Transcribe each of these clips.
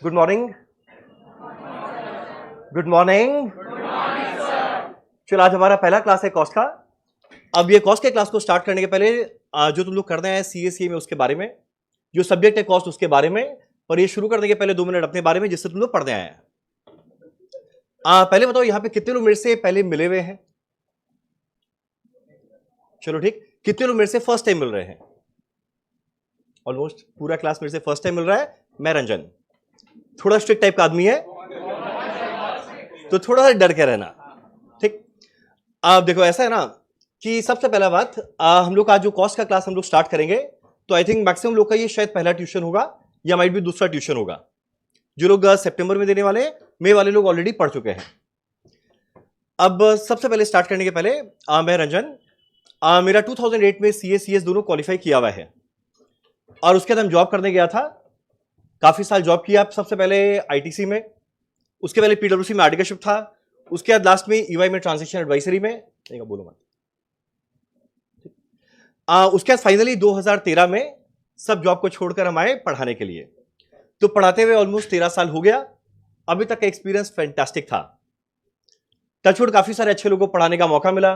Good morning. Good morning. चलो, आज हमारा पहला क्लास है कॉस्ट का। अब ये कॉस्ट के क्लास को स्टार्ट करने के पहले जो तुम लोग करना है सीए में उसके बारे में, जो सब्जेक्ट है कॉस्ट उसके बारे में, और ये शुरू करने के पहले 2 मिनट अपने बारे में जिससे तुम लोग पढ़ने आए हैं। पहले बताओ यहाँ पे कितने लोग मेरे से पहले मिले हुए हैं? चलो ठीक। कितने लोग मेरे से फर्स्ट टाइम मिल रहे हैं? ऑलमोस्ट पूरा क्लास मेरे से फर्स्ट टाइम मिल रहा है। मैं रंजन, थोड़ा स्ट्रिक्ट टाइप का आदमी है, तो थोड़ा सा डर के रहना, ठीक। अब देखो, ऐसा है ना कि सबसे पहला बात, हम लोग आज जो कॉस्ट का क्लास हम लोग स्टार्ट करेंगे, तो आई थिंक मैक्सिमम लोग का ये शायद पहला ट्यूशन होगा या माइट भी दूसरा ट्यूशन होगा। जो लोग सितंबर में देने वाले, मई वाले लोग ऑलरेडी पढ़ चुके हैं। अब सबसे पहले स्टार्ट करने के पहले मैं रंजन, मेरा 2008 में CS दोनों क्वालिफाई किया हुआ है, और उसके बाद हम जॉब करने गया था। काफी साल जॉब किया। सबसे पहले ITC में, उसके पहले PwC में आर्टिकलशिप था, उसके बाद लास्ट में EY में ट्रांजेक्शन एडवाइजरी में, बोलो मत। उसके बाद फाइनली 2013 में सब जॉब को छोड़कर हम आए पढ़ाने के लिए। तो पढ़ाते हुए ऑलमोस्ट 13 साल हो गया। अभी तक का एक्सपीरियंस फैंटास्टिक था। टचवुड काफी सारे अच्छे लोगों को पढ़ाने का मौका मिला।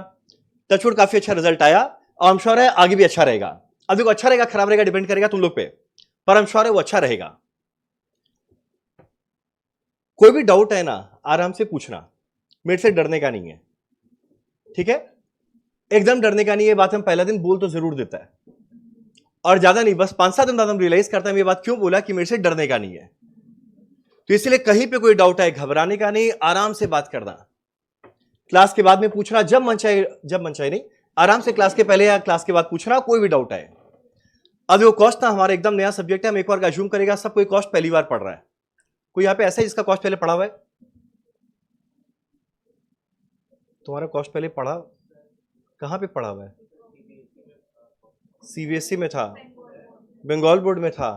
टचवुड काफी अच्छा रिजल्ट आया, और हम श्योर है आगे भी अच्छा रहेगा। अब देखो, अच्छा रहेगा खराब रहेगा डिपेंड करेगा तुम लोग पे, पर हम श्योर है वो अच्छा रहेगा। कोई भी डाउट है ना, आराम से पूछना, मेरे से डरने का नहीं है, ठीक है? एकदम डरने का नहीं है। बात हम पहला दिन बोल तो जरूर देता है, और ज्यादा नहीं, बस 5-7 दिन बाद हम रियलाइज करते हैं ये बात क्यों बोला कि मेरे से डरने का नहीं है। तो इसलिए कहीं पे कोई डाउट है, घबराने का नहीं, आराम से बात करना। क्लास के बाद में पूछना, जब मन चाहे नहीं, आराम से क्लास के पहले या क्लास के बाद पूछना, कोई भी डाउट है। अब वो कॉस्ट ना हमारा एकदम नया सब्जेक्ट है। हम एक बार अज्यूम करेगा सब कोई कॉस्ट पहली बार पढ़ रहा है। कोई यहाँ पे ऐसा है जिसका कॉस्ट पहले पढ़ा हुआ है? तुम्हारा कॉस्ट पहले पढ़ा? कहां पे पढ़ा हुआ है? CBSE में था, बंगाल बोर्ड में था,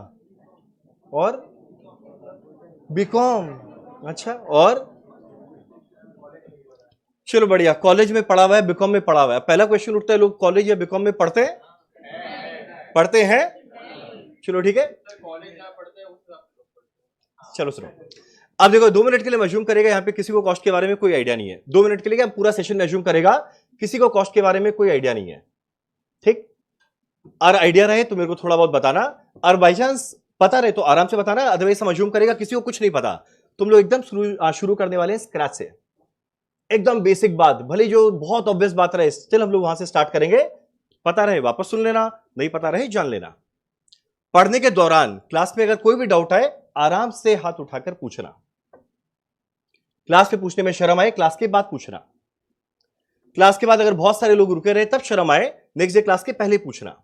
और बीकॉम। अच्छा, और चलो बढ़िया, कॉलेज में पढ़ा हुआ है, बीकॉम में पढ़ा हुआ है। पहला क्वेश्चन उठता है, लोग कॉलेज या बीकॉम में पढ़ते हैं? चलो ठीक है, चलो सुनो। अब देखो, 2 मिनट के लिए अज्यूम करेगा यहाँ पे किसी को कॉस्ट के बारे में कोई आइडिया नहीं है। 2 मिनट के लिए क्या, पूरा सेशन में अज्यूम करेगा किसी को कॉस्ट के बारे में कोई आइडिया नहीं है, ठीक। और आइडिया रहे तो मेरे को थोड़ा बहुत बताना, और बाई चांस पता रहे तो आराम से बताना। अदरवाइज हम अज्यूम करेगा किसी को कुछ नहीं पता। तुम लोग एकदम शुरू करने वाले हैं स्क्रैच से, एकदम बेसिक बात, भले जो बहुत ऑब्वियस बात रहे, स्टिल हम लोग वहां से स्टार्ट करेंगे। पता रहे वापस सुन लेना, नहीं पता रहे जान लेना। पढ़ने के दौरान क्लास में अगर कोई भी डाउट आए, आराम से हाथ उठाकर पूछना। क्लास में पूछने में शर्म आए, क्लास के बाद पूछना। क्लास के बाद अगर बहुत सारे लोग रुके रहे तब शर्म आए, नेक्स्ट डे क्लास के पहले पूछना।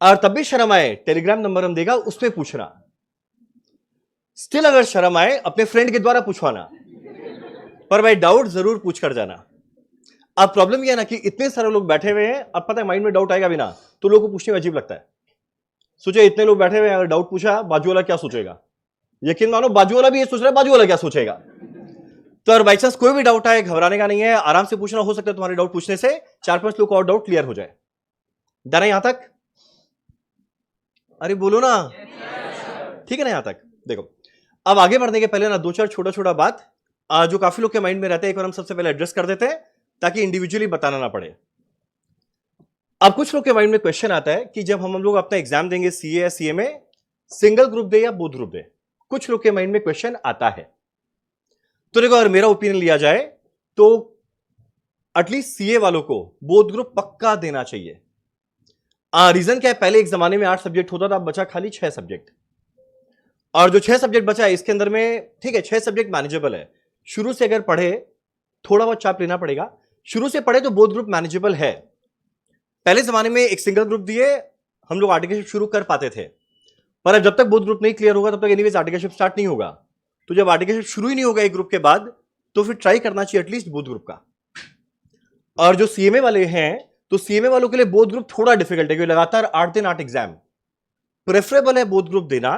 और तब भी शर्म आए, टेलीग्राम नंबर हम देगा उसमें पूछना। स्टिल अगर शर्म आए, अपने फ्रेंड के द्वारा पूछवाना, पर भाई डाउट जरूर पूछ कर जाना। अब प्रॉब्लम यह है ना कि इतने सारे लोग बैठे हुए हैं, अब पता है माइंड में डाउट आएगा भी ना, तो लोगों को पूछने में अजीब लगता है। सोचे इतने लोग बैठे हुए हैं, अगर डाउट पूछा, बाजू वाला क्या सोचेगा? यकीन मानो बाजू वाला भी ये सोच रहा है, बाजू वाला क्या सोचेगा। तो अगर बाई चांस कोई भी डाउट आए, घबराने का नहीं है, आराम से पूछना। हो सकता है तुम्हारे डाउट पूछने से 4-5 लोग और डाउट क्लियर हो जाए। डर है यहां तक? अरे बोलो ना, ठीक है ना यहां तक? देखो, अब आगे बढ़ने के पहले ना 2-4 छोटा बात जो काफी लोग के माइंड में रहता है, एक बार हम सबसे पहले एड्रेस कर देते हैं ताकि इंडिविजुअली बताना ना पड़े। अब कुछ लोग के माइंड में क्वेश्चन आता है कि जब हम लोग अपना एग्जाम देंगे CA या CMA, सिंगल ग्रुप दे या बोथ ग्रुप दे। कुछ लोग के माइंड में क्वेश्चन आता है। तो देखो, अगर मेरा ओपिनियन लिया जाए तो एटलीस्ट CA वालों को बोथ ग्रुप पक्का देना चाहिए। रीजन क्या है? पहले एक जमाने में 8 सब्जेक्ट होता था, अब बचा खाली 6 सब्जेक्ट। और जो 6 सब्जेक्ट बचा है इसके अंदर में, ठीक है, 6 सब्जेक्ट मैनेजेबल है। शुरू से अगर पढ़े, थोड़ा बहुत चाप लेना पड़ेगा, शुरू से पढ़े तो बोथ ग्रुप मैनेजेबल है। पहले जमाने में एक सिंगल ग्रुप दिए हम लोग आर्टिकलशिप शुरू कर पाते थे, पर अब जब तक बोथ ग्रुप नहीं क्लियर होगा तब तक एनीवेज आर्टिकलशिप स्टार्ट नहीं होगा। तो जब आर्टिकलशिप शुरू ही नहीं होगा एक ग्रुप के बाद, तो फिर ट्राई करना चाहिए एटलीस्ट बोथ ग्रुप का। और जो CMA वाले हैं, तो CMA वालों के लिए बोथ ग्रुप थोड़ा डिफिकल्ट है, क्योंकि लगातार 8 दिन 8 एग्जाम। प्रेफरेबल है बोथ ग्रुप देना,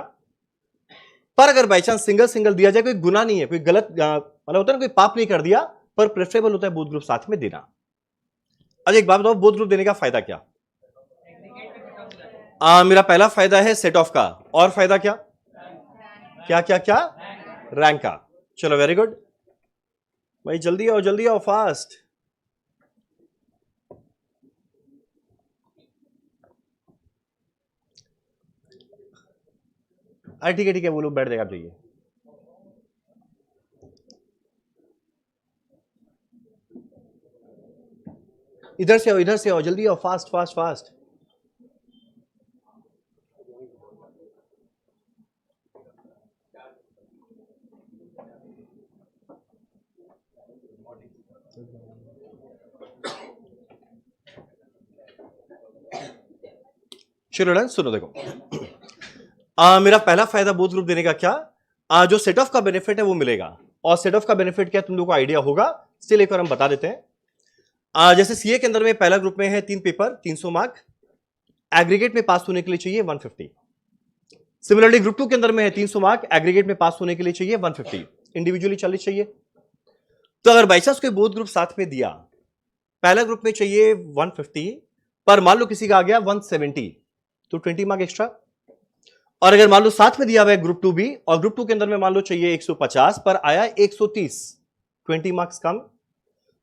पर अगर बाई चांस सिंगल दिया जाए, कोई गुनाह नहीं है, कोई गलत मतलब होता है ना, कोई पाप नहीं कर दिया, पर प्रेफरेबल होता है बोथ ग्रुप साथ में देना। अच्छा एक बात बताओ, बोथ ग्रुप देने का फायदा क्या? मेरा पहला फायदा है सेट ऑफ का, और फायदा क्या? क्या क्या क्या? रैंक का। चलो वेरी गुड भाई, जल्दी आओ फास्ट। अरे ठीक है, वो लोग बैठ जाएगा, आप जाइए। इधर से आओ, जल्दी आओ, फास्ट फास्ट फास्ट। चिल्ड्रन सुनो, देखो मेरा पहला फायदा बोथ ग्रुप देने का क्या, जो सेट ऑफ का बेनिफिट है वो मिलेगा। और सेट ऑफ का बेनिफिट क्या तुम लोगों को आइडिया होगा, स्टिल एक बार हम बता देते हैं। जैसे सीए के अंदर में पहला ग्रुप में है 3 पेपर 300 मार्क, एग्रीगेट में पास होने के लिए चाहिए 150। सिमिलरली ग्रुप 2 के अंदर में है 300 मार्क, एग्रीगेट में पास होने के लिए चाहिए 150, इंडिविजुअली 40 चाहिए। तो अगर बाई चांस कोई बोथ ग्रुप साथ में दिया, पहला ग्रुप में चाहिए 150, पर मान लो किसी का आ गया 170, तो 20 मार्क एक्स्ट्रा। और अगर मान लो साथ में दिया हुआ है ग्रुप 2 भी, और ग्रुप 2 के अंदर में मान लो चाहिए 150, पर आया 130, 20 मार्क्स कम।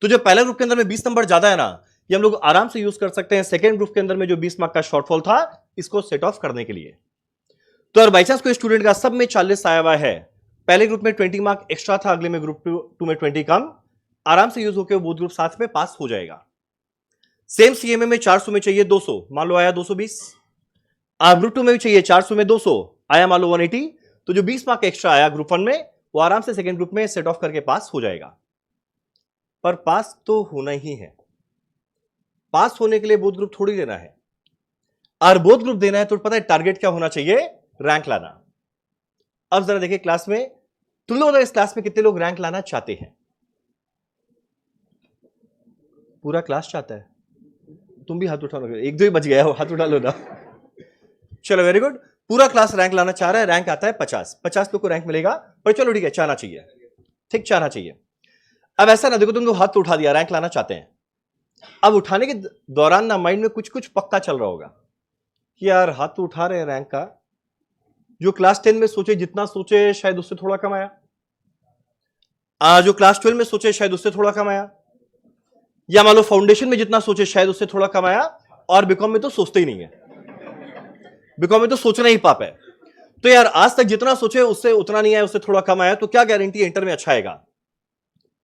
तो जो पहला ग्रुप के अंदर में 20 नंबर ज्यादा है ना, ये हम लोग आराम से यूज कर सकते हैं सेकेंड ग्रुप के अंदर में जो 20 मार्क का शॉर्टफॉल था, इसको सेट ऑफ करने के लिए। तो अगर बाई चांस कोई स्टूडेंट का सब में 40 आया हुआ है, पहले ग्रुप में 20 मार्क एक्स्ट्रा था, अगले में ग्रुप 2 में 20 कम, आराम से यूज होकर वो ग्रुप साथ में पास हो जाएगा। सेम सीएमए में 400 में चाहिए 200, मान लो आया 220। ग्रुप 2 में भी चाहिए 400 में 200, आया मान लो 180, तो जो 20 मार्क एक्स्ट्रा आया ग्रुप 1 में, वो आराम से सेकंड ग्रुप में सेट ऑफ करके पास हो जाएगा। पर पास तो होना ही है, पास होने के लिए बोथ ग्रुप थोड़ी देना है। और बोथ ग्रुप देना है तो पता है टारगेट क्या होना चाहिए, रैंक लाना। अब जरा देखिए क्लास में, तुम लोग इस क्लास में कितने लोग रैंक लाना चाहते हैं? पूरा क्लास चाहता है? तुम भी हाथ उठा लो, एक दो ही बच गया हो, हाथ उठा लो ना। चलो वेरी गुड, पूरा क्लास रैंक लाना चाह रहा है। रैंक आता है 50 लोग को रैंक मिलेगा, पर चलो ठीक है, चाहना चाहिए, ठीक चाहना चाहिए। अब ऐसा ना देखो, तुम लोग हाथ तो उठा दिया, रैंक लाना चाहते हैं। अब उठाने के दौरान ना माइंड में कुछ कुछ पक्का चल रहा होगा कि यार हाथ तो उठा रहे हैं रैंक का, जो क्लास 10 में सोचे जितना सोचे शायद उससे थोड़ा कम आया, जो क्लास 12 में सोचे शायद उससे थोड़ा कम आया, या मान लो फाउंडेशन में जितना सोचे शायद उससे थोड़ा कम आया, और बीकॉम में तो सोचते ही नहीं है, बीकॉम में तो सोचना ही पाप है। तो यार आज तक जितना सोचे उससे उतना नहीं आया, उससे थोड़ा कम आया, तो क्या गारंटी है इंटर में अच्छा आएगा?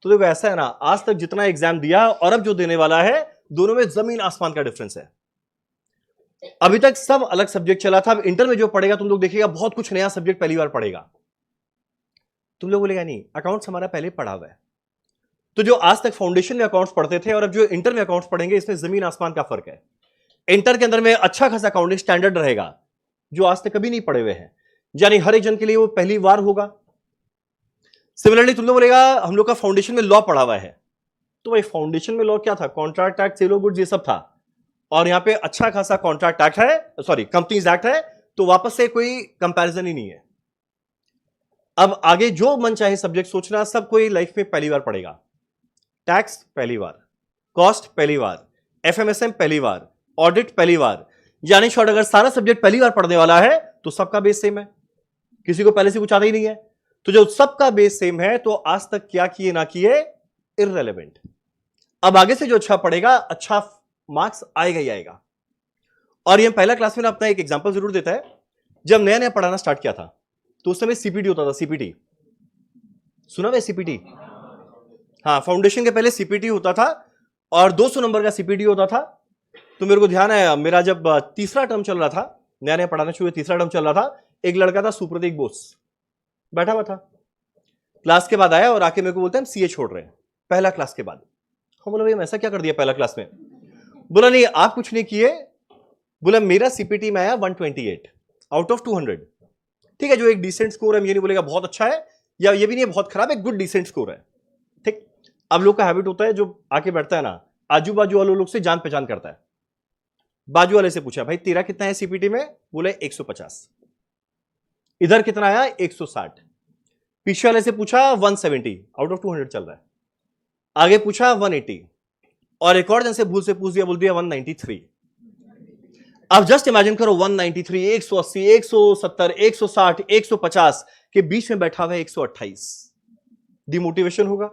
तो देखो ऐसा है ना, आज तक जितना एग्जाम दिया और अब जो देने वाला है, दोनों में जमीन आसमान का डिफरेंस है। अभी तक सब अलग सब्जेक्ट चला था, अब इंटर में जो पढ़ेगा तुम लोग देखिएगा बहुत कुछ नया सब्जेक्ट पहली बार पढ़ेगा। तुम लोग बोलेगा नहीं अकाउंट्स हमारा पहले पढ़ा हुआ है। तो जो आज तक फाउंडेशन में अकाउंट्स पढ़ते थे और अब जो इंटर में अकाउंट्स पढ़ेंगे, इसमें जमीन आसमान का फर्क है। इंटर के अंदर में अच्छा खासा अकाउंटिंग स्टैंडर्ड रहेगा, जो आज तक कभी नहीं पढ़े हुए हैं, यानी हर एक जन के लिए वो पहली बार होगा। सिमिलरली तुम लोग बोलेगा हम लोग का फाउंडेशन में लॉ पढ़ा हुआ है, तो भाई फाउंडेशन में लॉ क्या था, contract act, sale of goods, ये सब था, और यहां पे अच्छा खासा कॉन्ट्रैक्ट एक्ट है, सॉरी कंपनीज एक्ट है, तो वापस से कोई कंपैरिजन ही नहीं है। अब आगे जो मन चाहे सब्जेक्ट सोचना, सब कोई लाइफ में पहली बार पढ़ेगा। टैक्स पहली बार, कॉस्ट पहली बार, एफएमएसएम पहली बार, ऑडिट पहली बार, यानी शॉर्ट अगर सारा सब्जेक्ट पहली बार पढ़ने वाला है तो सबका बेस सेम है, किसी को पहले से कुछ आता ही नहीं है। तो जो सबका बेस सेम है, तो आज तक क्या किए ना किए इररेलेवेंट। अब आगे से जो अच्छा पढ़ेगा, अच्छा मार्क्स आएगा ही आएगा। और ये पहला क्लास में अपना एक एग्जांपल जरूर देता है। जब नया नया पढ़ाना स्टार्ट किया था, तो उस समय सीपीटी होता था, सीपीटी सुना है सीपीटी? हाँ, फाउंडेशन के पहले सीपीटी होता था और 200 नंबर का सीपीटी होता था। तो मेरे को ध्यान है, मेरा जब तीसरा टर्म चल रहा था, नया नया पढ़ाना शुरू, तीसरा टर्म चल रहा था, एक लड़का था सुप्रतीक बोस, बैठा हुआ था, क्लास के बाद आया और आके मेरे को बोलते हैं हम सीए छोड़ रहे हैं, पहला क्लास के बाद। हम बोला भाई हम ऐसा क्या कर दिया पहला क्लास में? बोला नहीं आप कुछ नहीं किए, बोला मेरा सीपीटी में आया 128 आउट ऑफ 200। ठीक है, जो एक डिसेंट स्कोर है, ये नहीं बोलेगा बहुत अच्छा है या ये भी नहीं है बहुत खराब है, गुड डिसेंट स्कोर है। ठीक, अब लोग का हैबिट होता है, जो आके बैठता है ना, आजू बाजू वाले लोग से जान पहचान करता है। बाजू वाले से पूछा भाई तेरा कितना है सीपीटी में? बोले 150। इधर कितना आया? 160। पीछे वाले से पूछा 170 आउट ऑफ 200 चल रहा है। आगे पूछा 180 और एक और जन से भूल से पूछ दिया, बोल दिया 193। अब जस्ट इमेजिन करो 193, 180, 170, 160, 150, कि बीच में बैठा हुआ है 128, डिमोटिवेशन होगा।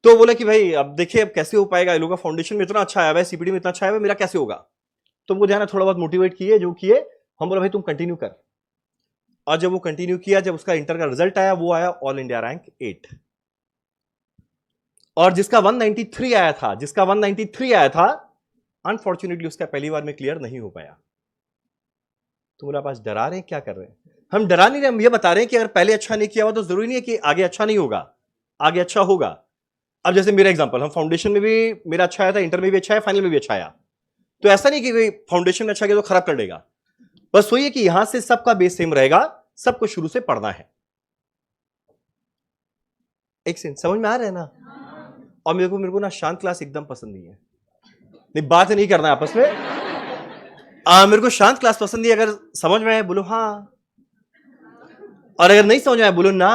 तो बोले कि भाई अब देखिए अब कैसे हो पाएगा, इन लोगों का फाउंडेशन में इतना अच्छा आया हुआ है, सीपीटी में इतना अच्छा आया हुआ है, मेरा कैसे होगा। तो मुझे ध्यान थोड़ा बहुत मोटिवेट किए, जो किए हम बोला भाई तुम कंटिन्यू कर। और जब वो कंटिन्यू किया, जब उसका इंटर का रिजल्ट आया, वो आया ऑल इंडिया रैंक 8। और जिसका 193 आया था, अनफॉर्चुनेटली उसका पहली बार में क्लियर नहीं हो पाया। तुम्हारे पास डरा रहे हैं, क्या कर रहे हैं? हम डरा नहीं रहे, हम ये बता रहे हैं कि अगर पहले अच्छा नहीं किया हुआ तो जरूरी नहीं है कि आगे अच्छा नहीं होगा, आगे अच्छा होगा। अब जैसे मेरा एग्जांपल, हम फाउंडेशन में भी मेरा अच्छा आया था, इंटर में भी अच्छा है, फाइनल में भी अच्छा आया। तो ऐसा नहीं कि फाउंडेशन में अच्छा किया तो खराब कर देगा, बस वही है कि यहां से सबका बेस सेम रहेगा, सबको शुरू से पढ़ना है। एक सेकंड, समझ में आ रहा है ना? और मेरे को ना शांत क्लास एकदम पसंद नहीं है। नहीं, बात नहीं करना है आपस में। मेरे को शांत क्लास पसंद नहीं है। अगर समझ में आए बोलो हाँ, और अगर नहीं समझ में आए बोलो ना।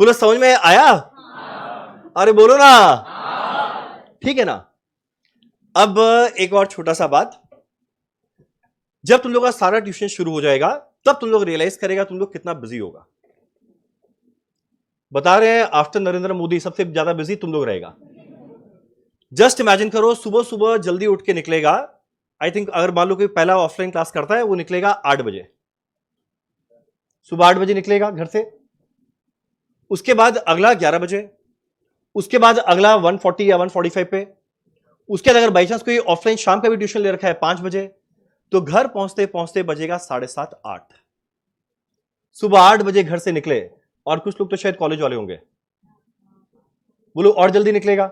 बोलो समझ में आया, अरे बोलो ना, ठीक है ना। अब एक और छोटा सा बात, जब तुम लोग का सारा ट्यूशन शुरू हो जाएगा तब तुम लोग रियलाइज करेगा तुम लोग कितना बिजी होगा। बता रहे हैं आफ्टर नरेंद्र मोदी सबसे ज्यादा बिजी तुम लोग रहेगा। जस्ट इमेजिन करो, सुबह सुबह जल्दी उठ के निकलेगा। आई थिंक अगर मान लो कोई पहला ऑफलाइन क्लास करता है, वो निकलेगा 8 बजे, सुबह 8 बजे निकलेगा घर से। उसके बाद अगला 11 बजे, उसके बाद अगला 140 या 145 पे। उसके बाद अगर बाई चांस कोई ऑफलाइन शाम का भी ट्यूशन ले रखा है 5 बजे, तो घर पहुंचते पहुंचते बजेगा 7:30 8। सुबह 8 बजे घर से निकले, और कुछ लोग तो शायद कॉलेज वाले होंगे, बोलो और जल्दी निकलेगा।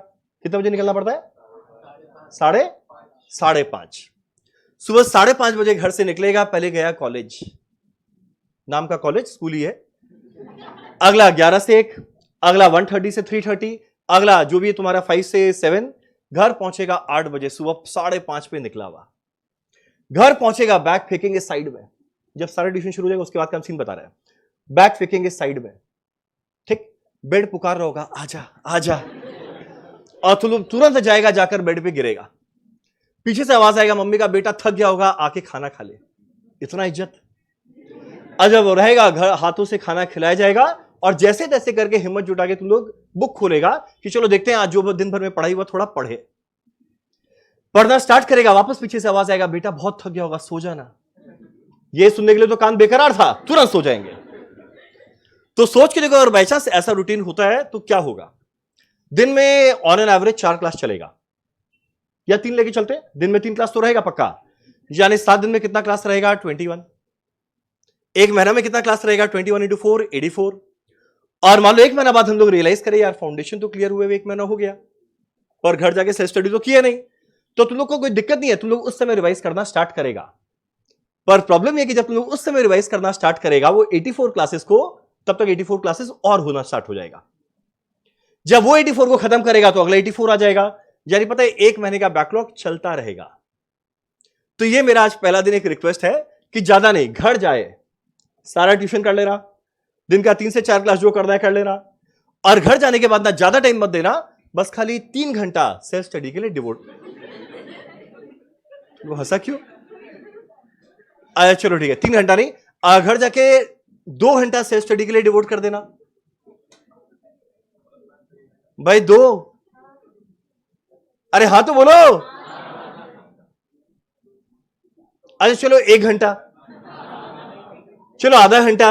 कितने बजे निकलना पड़ता है? 5:30। सुबह 5:30 बजे घर से निकलेगा, पहले गया कॉलेज, नाम का कॉलेज, स्कूल ही है। अगला 11 से 1, अगला 1:30 से 3:30, अगला जो भी तुम्हारा 5 से 7, घर पहुंचेगा 8 बजे। सुबह 5:30 पे निकला हुआ, घर पहुंचेगा, बैग फेंकेंगे साइड में। जब सारा ट्यूशन शुरू हो जाएगा उसके बाद का हम सीन बता रहे हैं। बैग फेंकेंगे साइड में, ठीक। बेड पुकार रहा होगा आजा आजा, और तुरंत जाएगा, जाकर बेड पे गिरेगा। पीछे से आवाज आएगा मम्मी का, बेटा थक गया होगा आके खाना खा ले। इतना इज्जत। जब रहेगा घर, हाथों से खाना खिलाया जाएगा, और जैसे तैसे करके हिम्मत जुटा के तुम लोग बुक खोलेगा कि चलो देखते हैं आज जो दिन भर में पढ़ाई हुआ थोड़ा पढ़े। पढ़ना स्टार्ट करेगा, वापस पीछे से आवाज आएगा बेटा बहुत थक गया होगा सो जाना। ये सुनने के लिए तो कान बेकरार था, तुरंत सो जाएंगे। तो सोच के देखो, अगर बाई चांस ऐसा रूटीन होता है तो क्या होगा। दिन में ऑन एन एवरेज 4 क्लास चलेगा, या 3 लेके चलते, दिन में 3 क्लास तो रहेगा पक्का। यानी 7 दिन में कितना क्लास रहेगा? 21। एक महीना में कितना क्लास रहेगा? 21 × 4 84। और मान लो एक महीना बाद हम लोग रियलाइज करें यार फाउंडेशन तो क्लियर हुए, एक महीना हो गया, पर घर जाके सेल्फ स्टडी तो किया नहीं, तो तुम लोग को कोई दिक्कत नहीं है, तुम लोग उस समय रिवाइज करना स्टार्ट करेगा। पर प्रॉब्लम यह कि जब तुम लोग उस समय रिवाइज करना स्टार्ट करेगा, वो 84 क्लासेस को, तब तक 84 क्लासेस और होना स्टार्ट हो जाएगा। जब वो 84 को खत्म करेगा तो अगला 84 आ जाएगा, यानी पता है एक महीने का बैकलॉग चलता रहेगा। तो ये मेरा आज पहला दिन एक रिक्वेस्ट है कि ज्यादा नहीं, घर जाए सारा ट्यूशन कर लेना, दिन का 3 से 4 क्लास जो करना है कर लेना, और घर जाने के बाद ना ज्यादा टाइम मत देना, बस खाली 3 घंटा सेल्फ स्टडी के लिए डिवोट। वो हंसा क्यों? चलो ठीक है, 3 घंटा नहीं, घर जाके 2 घंटा सेल्फ स्टडी के लिए डिवोट कर देना भाई। 2, अरे हाँ तो बोलो। अच्छा चलो 1 घंटा, चलो आधा घंटा,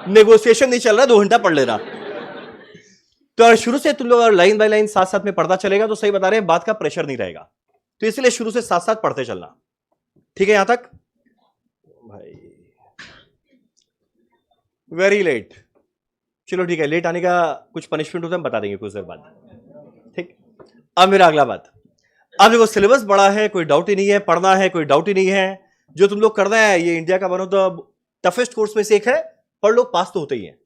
नेगोशिएशन नहीं चल रहा, 2 घंटा पढ़ ले रहा। तो शुरू से तुम लोग लाइन बाय लाइन साथ साथ में पढ़ता चलेगा तो सही बता रहे हैं, बात का प्रेशर नहीं रहेगा। तो इसलिए शुरू से साथ साथ पढ़ते चलना, ठीक है यहां तक? भाई वेरी लेट, चलो ठीक है, लेट आने का कुछ पनिशमेंट होता है, हम बता देंगे कुछ देर बाद, ठीक। अब मेरा अगला बात, अब देखो सिलेबस बड़ा है, कोई डाउट ही नहीं है, पढ़ना है कोई डाउट ही नहीं है। जो तुम लोग करना है, ये इंडिया का one of the toughest course में से एक है, पर लोग पास तो होते ही हैं।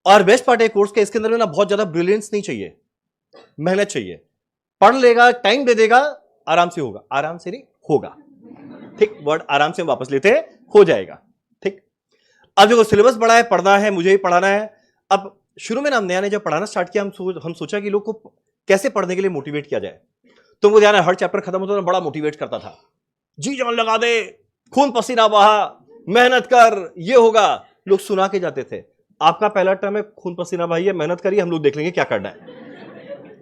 और बेस्ट पार्ट है कोर्स के, इसके अंदर में ना बहुत ज्यादा ब्रिलियंस नहीं चाहिए, मेहनत चाहिए। पढ़ लेगा, टाइम दे देगा, आराम से होगा, आराम से नहीं होगा, ठीक। वर्ड आराम से वापस लेते हैं, हो जाएगा, ठीक। अब देखो सिलेबस बड़ा है, पढ़ना है, मुझे ही पढ़ाना है। अब शुरू में ना नया जब पढ़ाना स्टार्ट किया, हम सोचा कि लोग को कैसे पढ़ने के लिए मोटिवेट किया जाए। तुमको ध्यान है, हर चैप्टर खत्म होता था बड़ा मोटिवेट करता था, जी जान लगा दे, खून पसीना बहा, मेहनत कर, ये होगा। लोग सुना के जाते थे, आपका पहला टर्म है, खून पसीना भाई, मेहनत करिए, हम लोग देख लेंगे क्या करना है।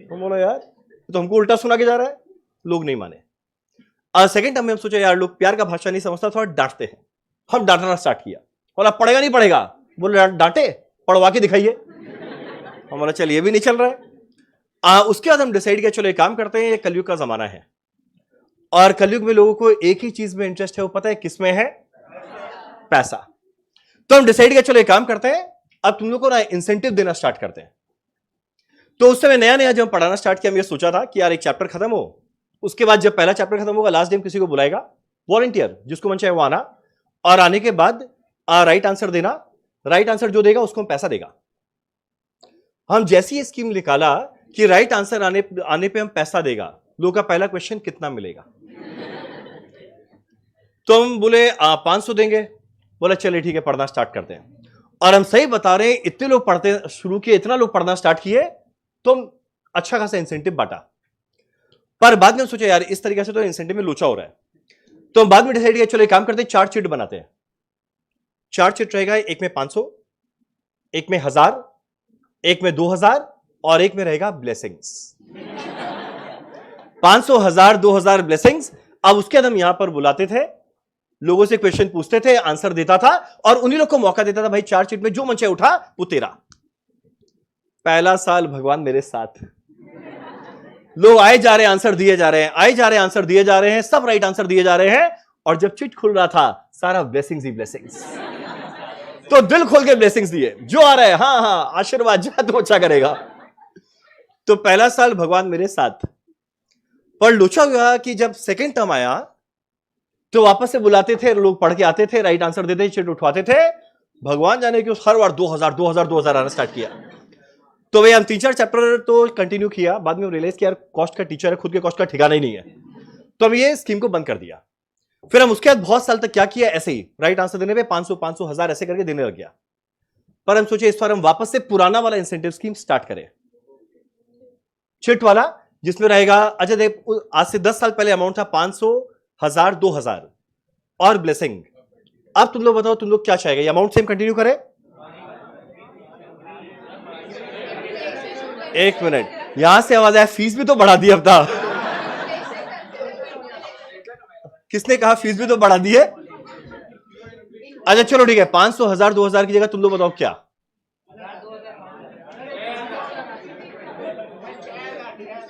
तो बोला यार तो हमको उल्टा सुना के जा रहा है, लोग नहीं माने। सेकेंड टर्म में हम सोचे यार लोग प्यार का भाषा नहीं समझता, थोड़ा डांटते हैं, हम डांटना स्टार्ट किया। बोला पढ़ेगा नहीं पढ़ेगा, बोले डांटे, पढ़वा के दिखाइए। हम बोला चल ये भी नहीं चल रहा है। उसके बाद हम डिसाइड किया चलो एक काम करते हैं, ये कलयुग का जमाना है और कलयुग में लोगों को एक ही चीज में इंटरेस्ट है, वो पता है किसमें है? पैसा। तो हम डिसाइड किया चलो एक काम करते हैं, अब तुम लोग को ना इंसेंटिव देना स्टार्ट करते हैं। तो उस समय नया नया जब हम पढ़ाना स्टार्ट किया, हम ये सोचा था कि यार एक चैप्टर खत्म हो, उसके बाद जब पहला चैप्टर खत्म होगा लास्ट डे किसी को बुलाएगा, वॉलंटियर जिसको मन चाहे वो आना, और आने के बाद राइट आंसर देना, राइट आंसर जो देगा उसको हम पैसा देगा। हम जैसी ये स्कीम निकाला कि राइट आंसर आने पे हम पैसा देगा, लोगों का पहला क्वेश्चन कितना मिलेगा? तो हम बोले 500 देंगे। बोला चलिए ठीक है, पढ़ना स्टार्ट करते हैं। और हम सही बता रहे हैं, इतने लोग पढ़ते शुरू किए, इतना लोग पढ़ना स्टार्ट किए, तो हम अच्छा खासा इंसेंटिव बांटा। पर बाद में सोचा यार इस तरीके से तो इंसेंटिव में लोचा हो रहा है, तो हम बाद में डिसाइड किया चलो एक काम करते हैं, 4 चिट बनाते हैं। 4 चिट रहेगा, एक में 500, एक में 1000, एक में 2000 और एक में रहेगा ब्लेसिंग्स। 500, 1000, 2000 ब्लेसिंग्स। अब उसके बाद हम यहां पर बुलाते थे, लोगों से क्वेश्चन पूछते थे, आंसर देता था और उन्हीं लोग को मौका देता था, भाई 4 चिट में जो मन चाहे उठा वो तेरा। पहला साल भगवान मेरे साथ, लोग आए जा रहे हैं, आंसर दिए जा रहे हैं, आए जा रहे हैं, आंसर दिए जा रहे हैं, सब राइट आंसर दिए जा रहे हैं। और जब चिट खुल रहा था सारा ब्लेसिंग्स ही ब्लेसिंग्स, तो दिल खोल के ब्लेसिंग्स दिए, जो आ रहा है हाँ हाँ आशीर्वाद, जा तो अच्छा करेगा। तो पहला साल भगवान मेरे साथ। पर लोचा हुआ कि जब सेकेंड टर्म आया तो वापस से बुलाते थे, लोग पढ़ के आते थे, राइट आंसर देते थे, चिट उठवाते थे, भगवान जाने कि हर बार 2000 2000 2000 आना स्टार्ट किया। तो भाई हम 3-4 चैप्टर तो कंटिन्यू किया, बाद में रियलाइज किया यार कॉस्ट का टीचर है, खुद के कॉस्ट का ठिकाना ही नहीं है, तो हम ये स्कीम को बंद कर दिया। फिर हम उसके बाद बहुत साल तक क्या किया, ऐसे ही राइट आंसर देने पे 500 500 1000 ऐसे करके देने लग गया। पर हम सोचे इस बार हम वापस से पुराना वाला इंसेंटिव स्कीम स्टार्ट करें, चिट वाला, जिसमें रहेगा, अच्छा देख आज से 10 साल पहले अमाउंट था 500, 1000, 2000 और ब्लेसिंग। अब तुम लोग बताओ तुम लोग क्या चाहेगा, ये अमाउंट सेम कंटिन्यू करें? एक मिनट, यहां से आवाज आया फीस भी तो बढ़ा दी अब था। किसने कहा फीस भी तो बढ़ा दी है? अच्छा चलो ठीक है, 500, 1000, 2000 की जगह तुम लोग बताओ क्या?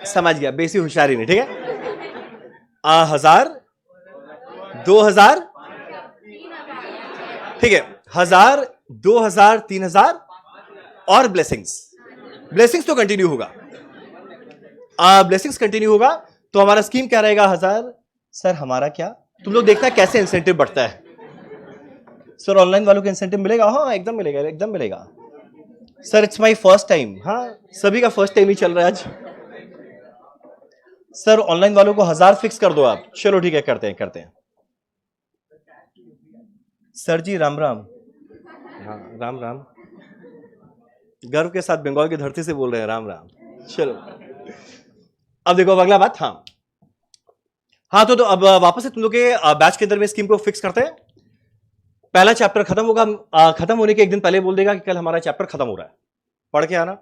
समझ गया, बेसी होशियारी नहीं, ठीक है। 1000, 2000, ठीक है, 1000, 2000, 3000 और ब्लेसिंग्स। ब्लेसिंग्स तो कंटिन्यू होगा, ब्लेसिंग्स कंटिन्यू होगा। तो हमारा स्कीम क्या रहेगा? 1000। सर हमारा क्या? तुम लोग देखना कैसे इंसेंटिव बढ़ता है। सर ऑनलाइन वालों को इंसेंटिव मिलेगा? हाँ एकदम मिलेगा, एकदम मिलेगा। Sir it's my first time. हाँ सभी का फर्स्ट टाइम ही चल रहा है आज। सर ऑनलाइन वालों को 1000 फिक्स कर दो आप। चलो ठीक है, करते हैं करते हैं। सर जी राम राम। हाँ राम राम, गर्व के साथ बंगाल की धरती से बोल रहे हैं, राम राम। चलो अब देखो अब अगला बात। हाँ तो अब वापस से तुम लोग के बैच के अंदर में स्कीम को फिक्स करते हैं। पहला चैप्टर खत्म होगा, खत्म होने के एक दिन पहले बोल देगा कि कल हमारा चैप्टर खत्म हो रहा है, पढ़ के आना।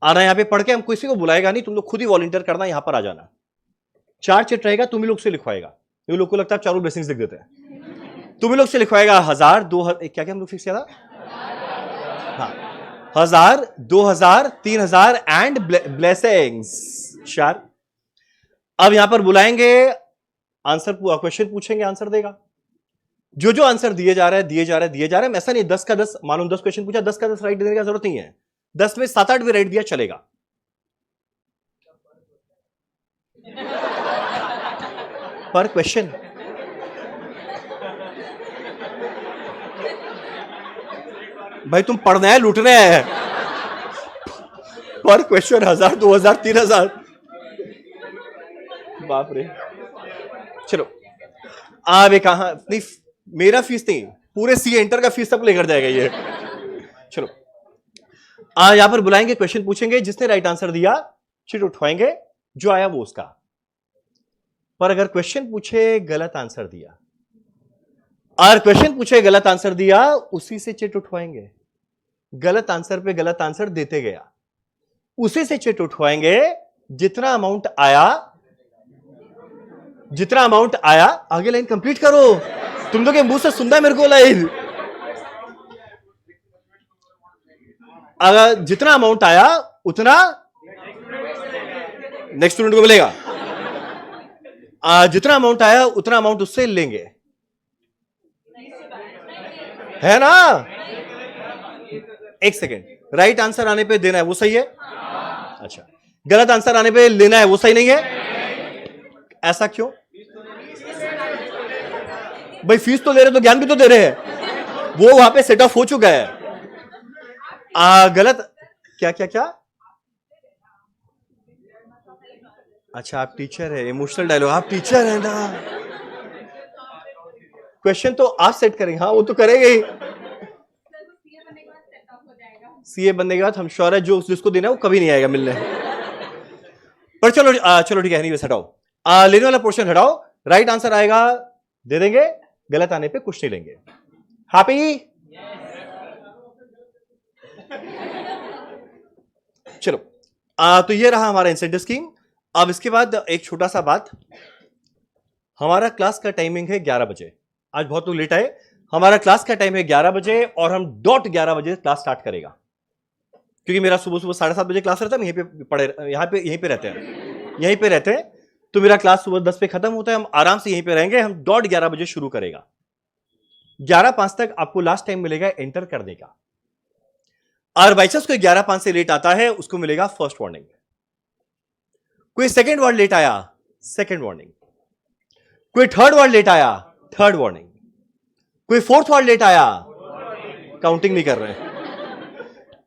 यहाँ पे पढ़ के, हम किसी को बुलाएगा नहीं, तुम लोग खुद ही वॉलंटियर करना, यहां पर आ जाना। 4 चिट रहेगा, तुम ही लोग से लिखवाएगा। ये लोग को लगता है चारों ब्लेसिंग्स लिख देते हैं, तुम ही लोग से लिखवाएगा। 1000, 2000, क्या क्या हम लोग फिक्स किया था? हाँ 1000, 2000, 3000 एंड ब्लेसिंग्स 4। अब यहां पर बुलाएंगे, आंसर क्वेश्चन पूछेंगे, आंसर देगा। जो जो आंसर दिए जा रहे हैं दिए जा रहे हैं दिए जा रहे हैं, ऐसा नहीं 10 का 10, मालूम 10 क्वेश्चन पूछा, 10 का 10 राइट देने की जरूरत नहीं है, 10 में 7-8 भी राइट दिया चलेगा। पर क्वेश्चन भाई तुम पढ़ना है, लूटना है। पर क्वेश्चन 1000, 2000, 3000, बाप रे। चलो अब कहा नहीं, मेरा फीस नहीं, पूरे सी एंटर का फीस सब लेकर जाएगा ये। चलो यहां पर बुलाएंगे, क्वेश्चन पूछेंगे, जिसने राइट आंसर दिया चिट उठवाएंगे, जो आया वो उसका। पर अगर क्वेश्चन पूछे गलत आंसर दिया, और क्वेश्चन पूछे, गलत आंसर दिया, उसी से चिट उठवाएंगे। गलत आंसर पे गलत आंसर देते गया, उसी से चिट उठवाएंगे। जितना अमाउंट आया, आगे लाइन कंप्लीट करो। तुम लोग के मुंह से सुनना है मेरे को लाइन। अगर जितना अमाउंट आया उतना नेक्स्ट स्टूडेंट को मिलेगा। जितना अमाउंट आया उतना अमाउंट उससे लेंगे, है ना? एक सेकेंड, राइट आंसर आने पे देना है, वो सही है? अच्छा, गलत आंसर आने पे लेना है, वो सही नहीं है? ऐसा क्यों भाई? फीस तो ले रहे तो ज्ञान भी तो दे रहे हैं, वो वहां पे सेट ऑफ हो चुका है। गलत क्या क्या क्या? अच्छा, आप टीचर है, इमोशनल डायलॉग, आप टीचर है ना। क्वेश्चन तो आप सेट करेंगे, हाँ वो तो करेंगे ही। सीए बनने के बाद हम श्योर है जो जिसको देना है वो कभी नहीं आएगा मिलने। पर चलो चलो ठीक है, नहीं, हटाओ, लेने वाला पोर्शन हटाओ। राइट आंसर आएगा दे देंगे, गलत आने पे कुछ नहीं लेंगे। हैप्पी? चलो, तो ये रहा हमारा इंसेंटिव स्कीम। अब इसके बाद एक छोटा सा बात, हमारा क्लास का टाइमिंग है 11 बजे। आज बहुत लोग लेट आए। हमारा क्लास का टाइम है 11 बजे और हम डॉट 11 बजे क्लास स्टार्ट करेगा, क्योंकि मेरा सुबह 7:30 बजे क्लास रहता है। यहीं पे पढ़े, यहीं पे रहते हैं, तो मेरा क्लास सुबह 10 पे खत्म होता है। हम आराम से यहीं पे रहेंगे, हम डॉट 11 बजे शुरू करेगा। 11:05 तक आपको लास्ट टाइम मिलेगा एंटर करने का। और बाई चांस कोई 11:05 से लेट आता है, उसको मिलेगा फर्स्ट वार्निंग। कोई सेकेंड वर्ड लेट आया, सेकेंड वार्निंग। कोई थर्ड वर्ड लेट आया, थर्ड वार्निंग। कोई फोर्थ वर्ड लेट आया, काउंटिंग नहीं कर रहे हैं,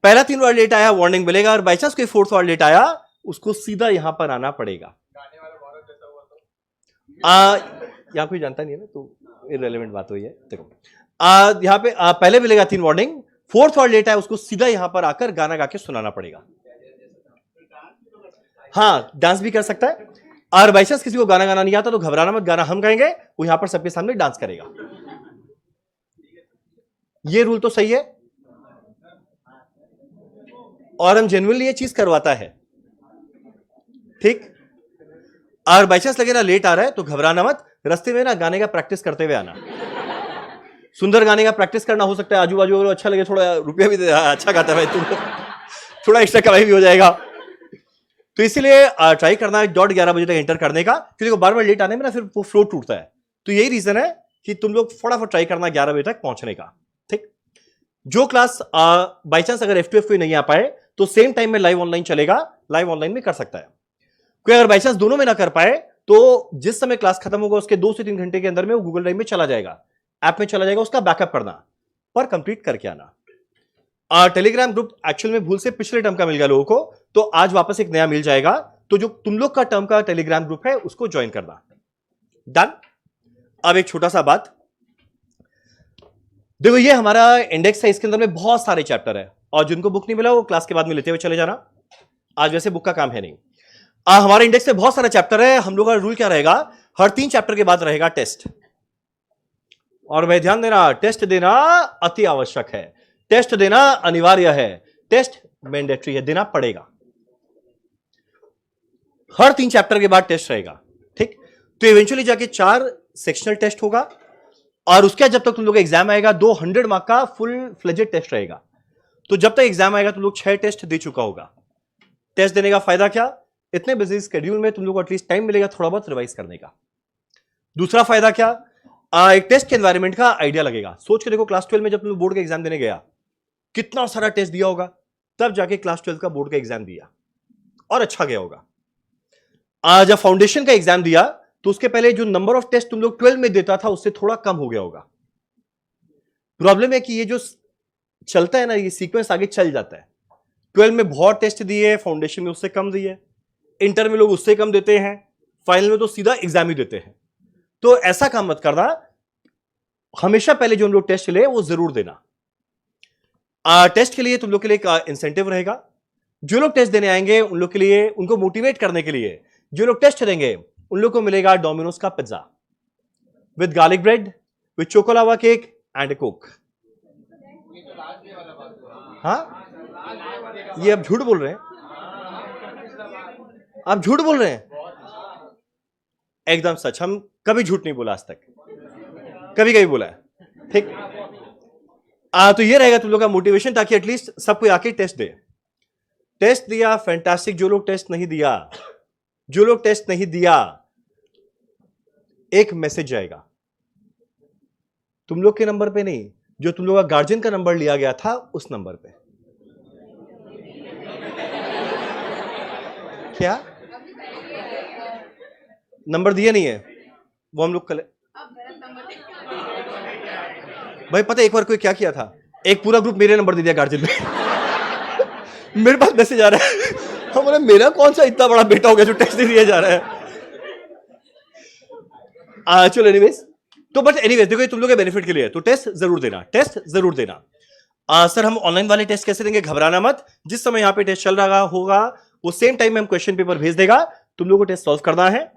पहला 3 वर्ड लेट आया, वार्निंग मिलेगा। और बाई चांस कोई फोर्थ वर्ड लेट आया, उसको सीधा यहां पर आना पड़ेगा। यहां कोई जानता नहीं है ना, तो इररिलेवेंट बात हुई है। देखो, यहां पे पहले मिलेगा 3 वार्निंग, फोर्थ वर्ड लेट आया, उसको सीधा यहां पर आकर गाना गा के सुनाना पड़ेगा। हाँ, डांस भी कर सकता है। और बाई चांस किसी को गाना गाना नहीं आता तो घबराना मत, गाना हम गाएंगे, वो यहां पर सबके सामने डांस करेगा। ये रूल तो सही है, और हम जेन्युइनली ये चीज करवाता है, ठीक? और बाई चांस लगे ना लेट आ रहा है तो घबराना मत, रास्ते में ना गाने का प्रैक्टिस करते हुए आना। सुंदर गाने का प्रैक्टिस करना हो सकता है, आजू बाजू अच्छा लगे, थोड़ा रुपया भी दे, अच्छा गाता है भाई तुम, थोड़ा एक्स्ट्रा कमाई भी हो जाएगा। तो इसीलिए ट्राई करना है डॉट 11 बजे तक एंटर करने का, क्योंकि बार बार लेट आने में ना फिर वो फ्लो टूटता है। तो यही रीजन है कि तुम लोग फटाफट ट्राई करना 11 बजे तक पहुंचने का, ठीक? जो क्लास बाई चांस अगर F2F कोई नहीं आ पाए तो सेम टाइम में लाइव ऑनलाइन चलेगा, लाइव ऑनलाइन में कर सकता है। कोई अगर बाई चांस दोनों में ना कर पाए तो जिस समय क्लास खत्म होगा उसके 2 से 3 घंटे के अंदर में वो गूगल ड्राइव में चला जाएगा, ऐप में चला जाएगा, उसका बैकअप करना पर कंप्लीट करके आना। टेलीग्राम ग्रुप एक्चुअल में भूल से पिछले टर्म का मिल गया लोगों को, तो आज वापस एक नया मिल जाएगा। तो जो तुम लोग का टर्म का टेलीग्राम ग्रुप है उसको ज्वाइन करना। डन? अब एक छोटा सा बात देखो, ये हमारा इंडेक्स है, इसके अंदर में बहुत सारे चैप्टर है, और जिनको बुक नहीं मिला वो क्लास के बाद में लेते हुए चले जाना। आज वैसे बुक का काम है नहीं। हमारे इंडेक्स में बहुत सारे चैप्टर है। हम लोग का रूल क्या रहेगा, हर 3 चैप्टर के बाद रहेगा टेस्ट। और भाई ध्यान देना, टेस्ट देना अति आवश्यक है, टेस्ट देना अनिवार्य है, टेस्ट मैंडेटरी है, देना पड़ेगा। हर 3 चैप्टर के बाद टेस्ट रहेगा, ठीक? तो इवेंचुअली जाके 4 सेक्शनल टेस्ट होगा, और उसके जब तक तुम लोग एग्जाम आएगा 200 मार्क का फुल फ्लेजेड टेस्ट रहेगा। तो जब तक एग्जाम आएगा तुम लोग 6 टेस्ट दे चुका होगा। टेस्ट देने का फायदा क्या, इतने बिजी शेड्यूल में तुम लोग को एटलीस्ट टाइम मिलेगा थोड़ा बहुत रिवाइज करने का। दूसरा फायदा क्या, एक टेस्ट के एनवायरनमेंट का आइडिया लगेगा। सोच के देखो, क्लास 12 में जब तुम बोर्ड का एग्जाम देने गया कितना सारा टेस्ट दिया होगा, तब जाके क्लास 12 का बोर्ड का एग्जाम दिया और अच्छा गया होगा। जब फाउंडेशन का एग्जाम दिया तो उसके पहले जो नंबर ऑफ टेस्ट तुम लोग 12 में देता था उससे थोड़ा कम हो गया होगा। प्रॉब्लम है कि ये जो चलता है ना, ये सीक्वेंस आगे चल जाता है। 12 में बहुत टेस्ट दिए, फाउंडेशन में उससे कम दिए, इंटर में लोग उससे कम देते हैं, फाइनल में तो सीधा एग्जाम ही देते हैं। तो ऐसा काम मत करना, हमेशा पहले जो हम लोग टेस्ट ले वो जरूर देना। टेस्ट के लिए तुम लोग के लिए एक इंसेंटिव रहेगा। जो लोग टेस्ट देने आएंगे उन लोग के लिए, उनको मोटिवेट करने के लिए, जो लोग टेस्ट देंगे उन लोग को मिलेगा डोमिनोज का pizza with garlic bread, with choco lava cake and Coke. हाँ, ये आप झूठ बोल रहे हैं, आप झूठ बोल रहे हैं। एकदम सच, हम कभी झूठ नहीं बोला आज तक, कभी कभी बोला है, ठीक। तो ये रहेगा तुम लोग का मोटिवेशन, ताकि एटलीस्ट सब कोई आके टेस्ट दे। टेस्ट दिया, फैंटास्टिक। जो लोग टेस्ट नहीं दिया, जो लोग टेस्ट नहीं दिया, एक मैसेज जाएगा तुम लोग के नंबर पे नहीं, जो तुम लोग का गार्जियन का नंबर लिया गया था उस नंबर पे। क्या नंबर दिया नहीं है वो हम लोग कल भाई, पता है एक बार कोई क्या किया था, एक पूरा ग्रुप मेरे नंबर दे दिया गार्जियन में। मेरे पास मैसेज आ रहा है, हम बोले मेरा कौन सा इतना बड़ा बेटा हो गया जो टेस्ट नहीं दिया जा रहा है। चलो एनीवेज, तो बट एनीवेज देखो, ये तुम लोग के बेनिफिट के लिए है, तो टेस्ट जरूर देना, टेस्ट जरूर देना। सर हम ऑनलाइन वाले टेस्ट कैसे देंगे? घबराना मत, जिस समय यहां पे टेस्ट चल रहा होगा वो सेम टाइम में हम क्वेश्चन पेपर भेज देगा, तुम लोगों को टेस्ट सॉल्व करना है,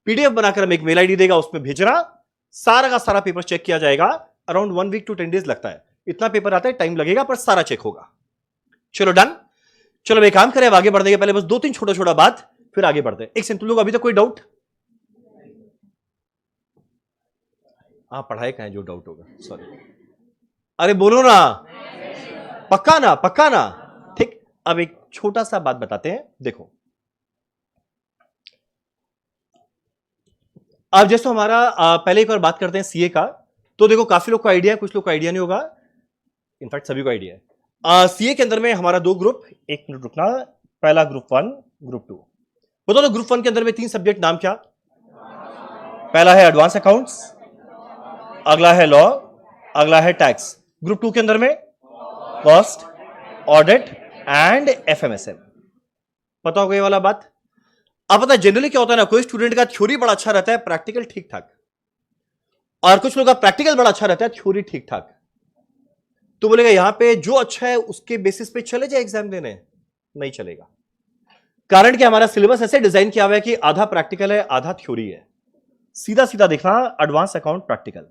पीडीएफ बनाकर हम एक मेल आईडी देगा, उसमें भेजना, सारा का सारा पेपर चेक किया जाएगा। अराउंड 1 वीक टू 10 डेज लगता है, इतना पेपर आता है, टाइम लगेगा, पर सारा चेक होगा। चलो डन। चलो एक काम करें, आगे बढ़ने के पहले बस 2-3 छोटा छोटा बात, फिर आगे बढ़ते हैं। एक सेकंड, तुम लोग अभी तक कोई डाउट? पढ़ाई का है जो डाउट होगा, सॉरी। अरे बोलो ना, पक्का ना, पक्का ना, ठीक। अब एक छोटा सा बात बताते हैं, देखो अब जैसे हमारा पहले एक बार बात करते हैं सीए का, तो देखो काफी लोग को आइडिया है, कुछ लोग को आइडिया नहीं होगा, इनफैक्ट सभी को आइडिया है। सीए के अंदर में हमारा 2 ग्रुप, एक मिनट रुकना, पहला ग्रुप 1, ग्रुप 2। बताओ तो ग्रुप 1 के अंदर में 3 सब्जेक्ट, नाम क्या? पहला है एडवांस अकाउंट्स, अगला है लॉ, अगला है टैक्स। ग्रुप 2 के अंदर में कॉस्ट, ऑडिट एंड एफएमएसएम। पता होगा ये वाला बात? अब पता जनरली क्या होता है ना, कोई स्टूडेंट का थ्योरी बड़ा अच्छा रहता है, प्रैक्टिकल ठीक ठाक, और कुछ लोग का प्रैक्टिकल बड़ा अच्छा रहता है, थ्योरी ठीक ठाक। तो बोलेगा यहां पे जो अच्छा है उसके बेसिस पे चले जाए एग्जाम देने, नहीं चलेगा। कारण कि हमारा सिलेबस ऐसे डिजाइन किया हुआ है कि आधा प्रैक्टिकल है, आधा थ्योरी है। सीधा सीधा देखना, advance account practical,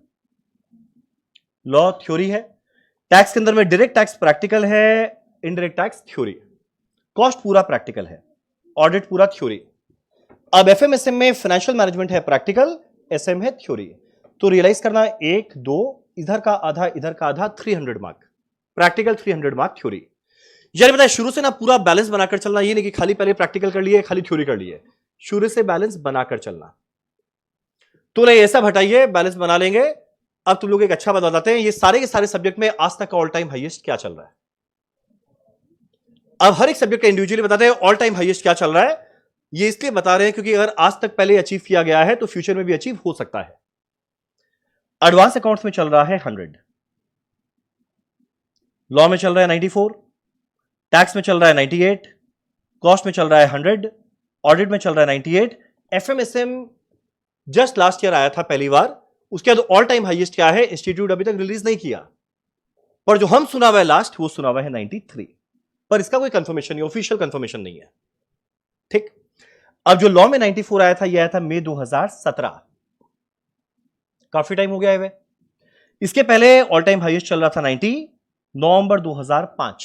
law theory है, टैक्स के अंदर में डायरेक्ट टैक्स प्रैक्टिकल है, इनडायरेक्ट टैक्स थ्योरी, कॉस्ट पूरा प्रैक्टिकल है, ऑडिट पूरा थ्योरी। अब एफएमएसएम में फाइनेंशियल मैनेजमेंट है प्रैक्टिकल, एसएम है थ्योरी। तो रियलाइज करना, 1 2 इधर का आधा, इधर का आधा, 300 मार्क प्रैक्टिकल, 300 मार्क थ्योरी। यानी बताए शुरू से ना पूरा बैलेंस बनाकर चलना, ये नहीं कि खाली पहले प्रैक्टिकल कर लिए, खाली थ्योरी कर लिए, शुरू से बैलेंस बनाकर चलना। तो नहीं ऐसा हटाइए, बैलेंस बना लेंगे। अब तुम लोग एक अच्छा बात बताते हैं, ये सारे के सारे सब्जेक्ट में आज तक का ऑल टाइम हाईएस्ट क्या चल रहा है? अब हर एक सब्जेक्ट का इंडिविजुअली बताते हैं ऑल टाइम हाईएस्ट क्या चल रहा है। ये इसलिए बता रहे हैं क्योंकि अगर आज तक पहले अचीव किया गया है तो फ्यूचर में भी अचीव हो सकता है। एडवांस अकाउंट्स में चल रहा है 100, लॉ में चल रहा है 94, टैक्स में चल रहा है 98, कॉस्ट में चल रहा है 100, ऑडिट में चल रहा है 98, एफएमएसएम जस्ट लास्ट ईयर आया था पहली बार। उसके बाद ऑल टाइम हाईएस्ट क्या है, इंस्टीट्यूट अभी तक रिलीज नहीं किया, पर जो हम सुना हुआ है लास्ट, वो सुना हुआ है 93, पर इसका कोई कंफर्मेशन नहीं, ऑफिशियल कंफर्मेशन नहीं है, ठीक। अब जो लॉ में 94 आया था, ये आया था मई 2017, काफी टाइम हो गया है। इसके पहले ऑल टाइम हाईएस्ट चल रहा था 90, नवंबर 2005,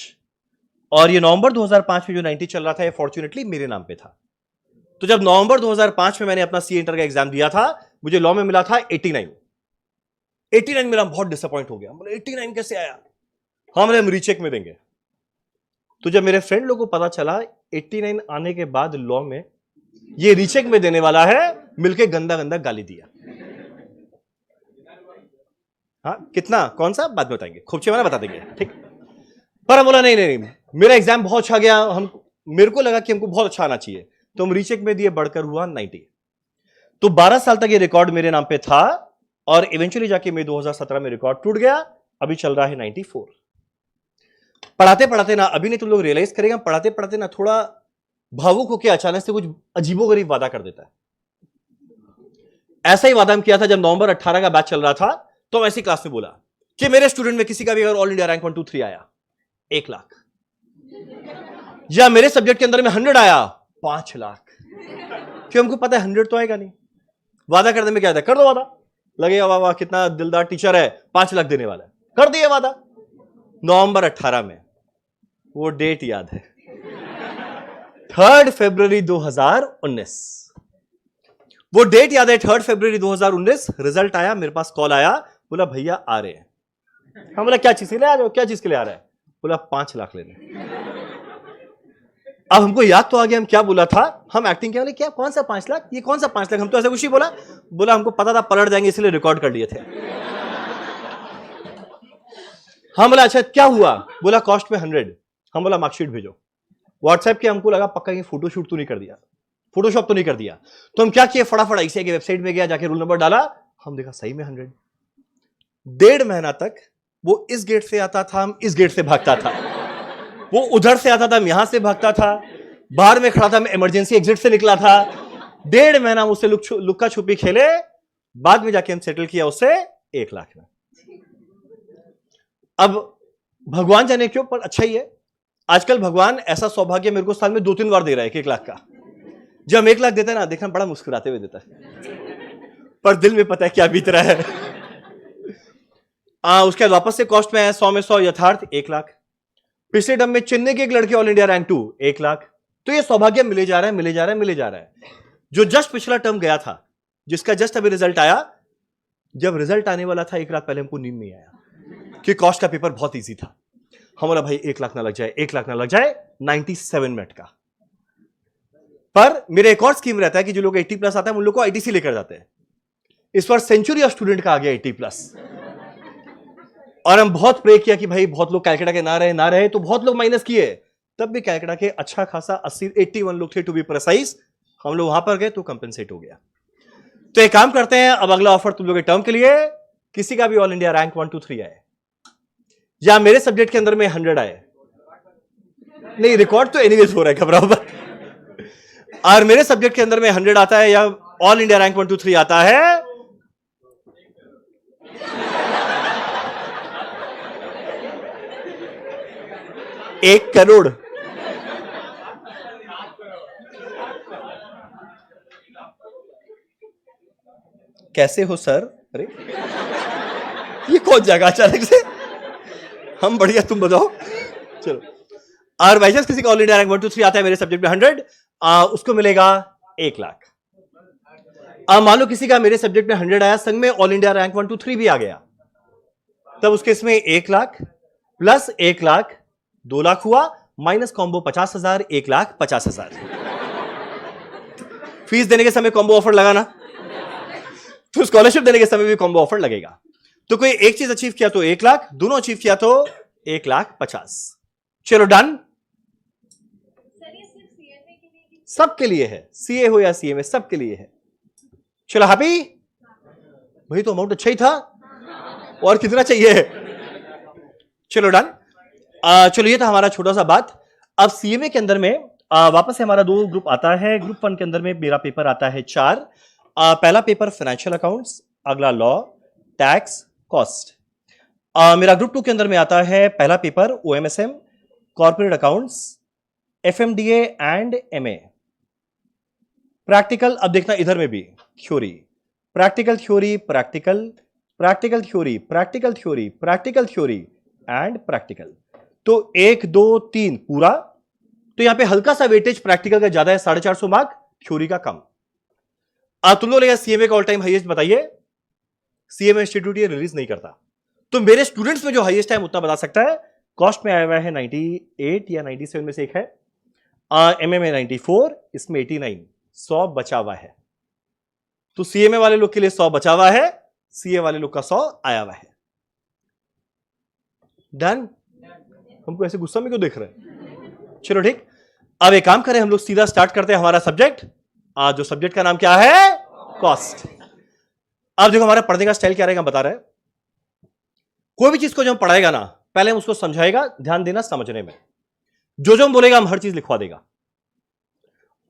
और ये नवंबर 2005 में जो 90 चल रहा था, ये फॉर्चुनेटली मेरे नाम पे था। तो जब नवंबर 2005 में मैंने अपना सी इंटर का एग्जाम दिया था, मुझे लॉ में मिला था 89। 89 मेरा बहुत डिसअपॉइंट हो गया, बोले 89 कैसे आया? हाँ हम रीचेक में देंगे। तो जब मेरे फ्रेंड लोगों को पता चला 89 आने के बाद लॉ में ये रीचेक में देने वाला है, मिलके गंदा गंदा गाली दिया। हाँ कितना, कौन सा बाद में बताएंगे, खूबचे वाला बता देंगे, ठीक। पर हम बोला नहीं नहीं नहीं, मेरा एग्जाम बहुत अच्छा गया, मेरे को लगा कि हमको बहुत अच्छा आना चाहिए, तो हम रीचेक में दिए, बढ़कर हुआ 90। तो 12 साल तक ये रिकॉर्ड मेरे नाम पे था, और इवेंचुअली जाके मई 2017 में रिकॉर्ड टूट गया, अभी चल रहा है 94। पढ़ाते पढ़ाते ना, अभी नहीं तुम लोग रियलाइज करेगा, पढ़ाते पढ़ाते ना थोड़ा भावुक होकर अचानक से कुछ अजीबोगरीब वादा कर देता है। ऐसा ही वादा हम किया था जब नवंबर 18 का बैच चल रहा था, तो हम ऐसी क्लास में बोला कि मेरे स्टूडेंट में किसी का भी अगर ऑल इंडिया रैंक 1 2 3 आया 1 लाख, या मेरे सब्जेक्ट के अंदर में 100 आया 5 लाख। क्यों? हमको पता है 100 तो आएगा नहीं, वादा करने में क्या था, कर दो वादा, लगेगा वाह वाह कितना दिलदार टीचर है, 5 लाख देने वाला है, कर दिया वादा। नवंबर 18 में, वो डेट याद है, 3 फरवरी 2019, वो डेट याद है, 3 फरवरी 2019। रिजल्ट आया, मेरे पास कॉल आया, बोला भैया आ रहे हैं। हम बोला क्या चीज के लिए आ रहे हो, क्या चीज के लिए आ रहा है? बोला 5 लाख लेने। अब हमको याद तो आ गया हम क्या बोला था, हम एक्टिंग क्या बोले, क्या कौन सा 5 लाख, ये कौन सा 5 लाख, हम तो ऐसा कुछ ही बोला। बोला हमको पता था पलट जाएंगे इसलिए रिकॉर्ड कर लिए थे। हम बोला अच्छा क्या हुआ, बोला कॉस्ट में 100। हम बोला मार्कशीट भेजो। व्हाट्सएप के हमको लगा पक्का ये फोटोशूट तो नहीं कर दिया, फोटोशॉप तो नहीं कर दिया। तो हम क्या किए, फटाफट ICAI की वेबसाइट में गया, जाके रोल नंबर डाला, हम देखा सही में 100। 1.5 महीना तक वो इस गेट से आता था, हम इस गेट से भागता था, वो उधर से आता था, हम यहां से भागता था, बाहर में खड़ा था, मैं इमरजेंसी एग्जिट से निकला था। 1.5 महीना उससे लुक्का छुपी खेले, बाद में जाके हम सेटल किया उससे 1 लाख में। अब भगवान जाने क्यों, पर अच्छा ही है, आजकल भगवान ऐसा सौभाग्य मेरे को साल में 2-3 बार दे रहा है 1 लाख का। जब हम 1 लाख देते हैं ना, देखना बड़ा मुस्कुराते हुए देता है, पर दिल में पता है क्या बीत रहा है। उसके बाद वापस से कॉस्ट में आया 100 में 100 यथार्थ 1 लाख। पिछले टर्म में चेन्नई के एक लड़के ऑल इंडिया रैंक 2 1 लाख। तो ये सौभाग्य मिले जा रहा है, मिले जा रहा है, मिले जा रहा है। जो जस्ट पिछला टर्म गया था, जिसका जस्ट अभी रिजल्ट आया, जब रिजल्ट आने वाला था 1 लाख पहले हमको नींद नहीं आया कि कॉस्ट का पेपर बहुत ईजी था। हम बोला भाई 1 लाख ना लग जाए, 1 लाख ना लग जाए, 97 मिनट का। पर मेरे एक और स्कीम रहता है कि जो लोग 80 प्लस आते हैं उन लोग को ITC लेकर जाते हैं। इस बार सेंचुरी ऑफ स्टूडेंट का आ गया 80 प्लस, और हम बहुत प्रे किया कि भाई बहुत लोग कैलकाटा के ना रहे, तो बहुत लोग माइनस किए, तब भी कैलकाटा के अच्छा खासा 81 लोग थे टू बी प्रिसाइज। हम लोग वहां पर गए तो कंपेंसेट हो गया। तो एक काम करते हैं, अब अगला ऑफर तुम लोग के टर्म के लिए, किसी का भी ऑल इंडिया रैंक 1 2 3 आए, या मेरे सब्जेक्ट के अंदर में 100 आए, नहीं रिकॉर्ड तो एनीवेज हो रहा है, घबराओ मत, और मेरे सब्जेक्ट के अंदर में 100 आता है या ऑल इंडिया रैंक 1 2 3 आता है, एक करोड़। कैसे हो सर? अरे ये कौन जाएगा अचानक से, हम बढ़िया, तुम बताओ। चलो, और बाई चांस किसी का ऑल इंडिया रैंक 1 2 3 आता है मेरे सब्जेक्ट में 100, उसको मिलेगा 1 लाख। मान लो किसी का मेरे सब्जेक्ट में 100 आया, संग में ऑल इंडिया रैंक 1 2 3 भी आ गया, तब उसके इसमें 1 लाख प्लस 1 लाख 2 लाख हुआ, माइनस कॉम्बो 50,000, 1 लाख 50,000। फीस देने के समय कॉम्बो ऑफर लगाना, तो स्कॉलरशिप देने के समय भी कॉम्बो ऑफर लगेगा। तो कोई एक चीज अचीव किया तो 1 लाख, दोनों अचीव किया तो 1 लाख 50। चलो डन, सबके लिए है, CA हो या CMA सबके लिए है। चलो हैप्पी भाई, तो अमाउंट अच्छा ही था, और कितना चाहिए? चलो डन। चलो ये था हमारा छोटा सा बात। अब CMA के अंदर में वापस से हमारा 2 ग्रुप आता है। ग्रुप 1 के अंदर में मेरा पेपर आता है 4। पहला पेपर फाइनेंशियल अकाउंट्स, अगला लॉ, टैक्स, कॉस्ट। मेरा ग्रुप 2 के अंदर में आता है पहला paper OMSM, corporate accounts, FMDA and MA। Practical, अब देखना इधर में भी theory, practical theory, practical, practical theory, practical theory, practical theory and practical. तो 1 2 3 पूरा। तो यहां पे हल्का सा वेटेज प्रैक्टिकल का ज्यादा है, 450 मार्क, थ्योरी का कम। तुम लोग CMA का ऑल टाइम हाईएस्ट बताइए। CMA इंस्टीट्यूट ये रिलीज नहीं करता, तो मेरे स्टूडेंट्स में जो हाईएस्ट है उतना बता सकता है। कॉस्ट में आया हुआ है 98 या 97 में से एक है, MA में 94, इसमें 89, 100 बचा हुआ है। तो CMA वाले लोग के लिए 100 बचा हुआ है, CA वाले लोग का 100 आया हुआ है। डन। हमको ऐसे गुस्सा में क्यों देख रहे हैं? चलो ठीक, अब एक काम करें, हम लोग सीधा स्टार्ट करते हैं हमारा सब्जेक्ट। जो सब्जेक्ट का नाम क्या है? कॉस्ट। अब देखो हमारा पढ़ने का स्टाइल क्या रहेगा, बता रहे हैं। कोई भी चीज को जो हम पढ़ाएगा ना, पहले हम उसको समझाएगा, ध्यान देना समझने में। जो हम बोलेगा हम हर चीज लिखवा देगा,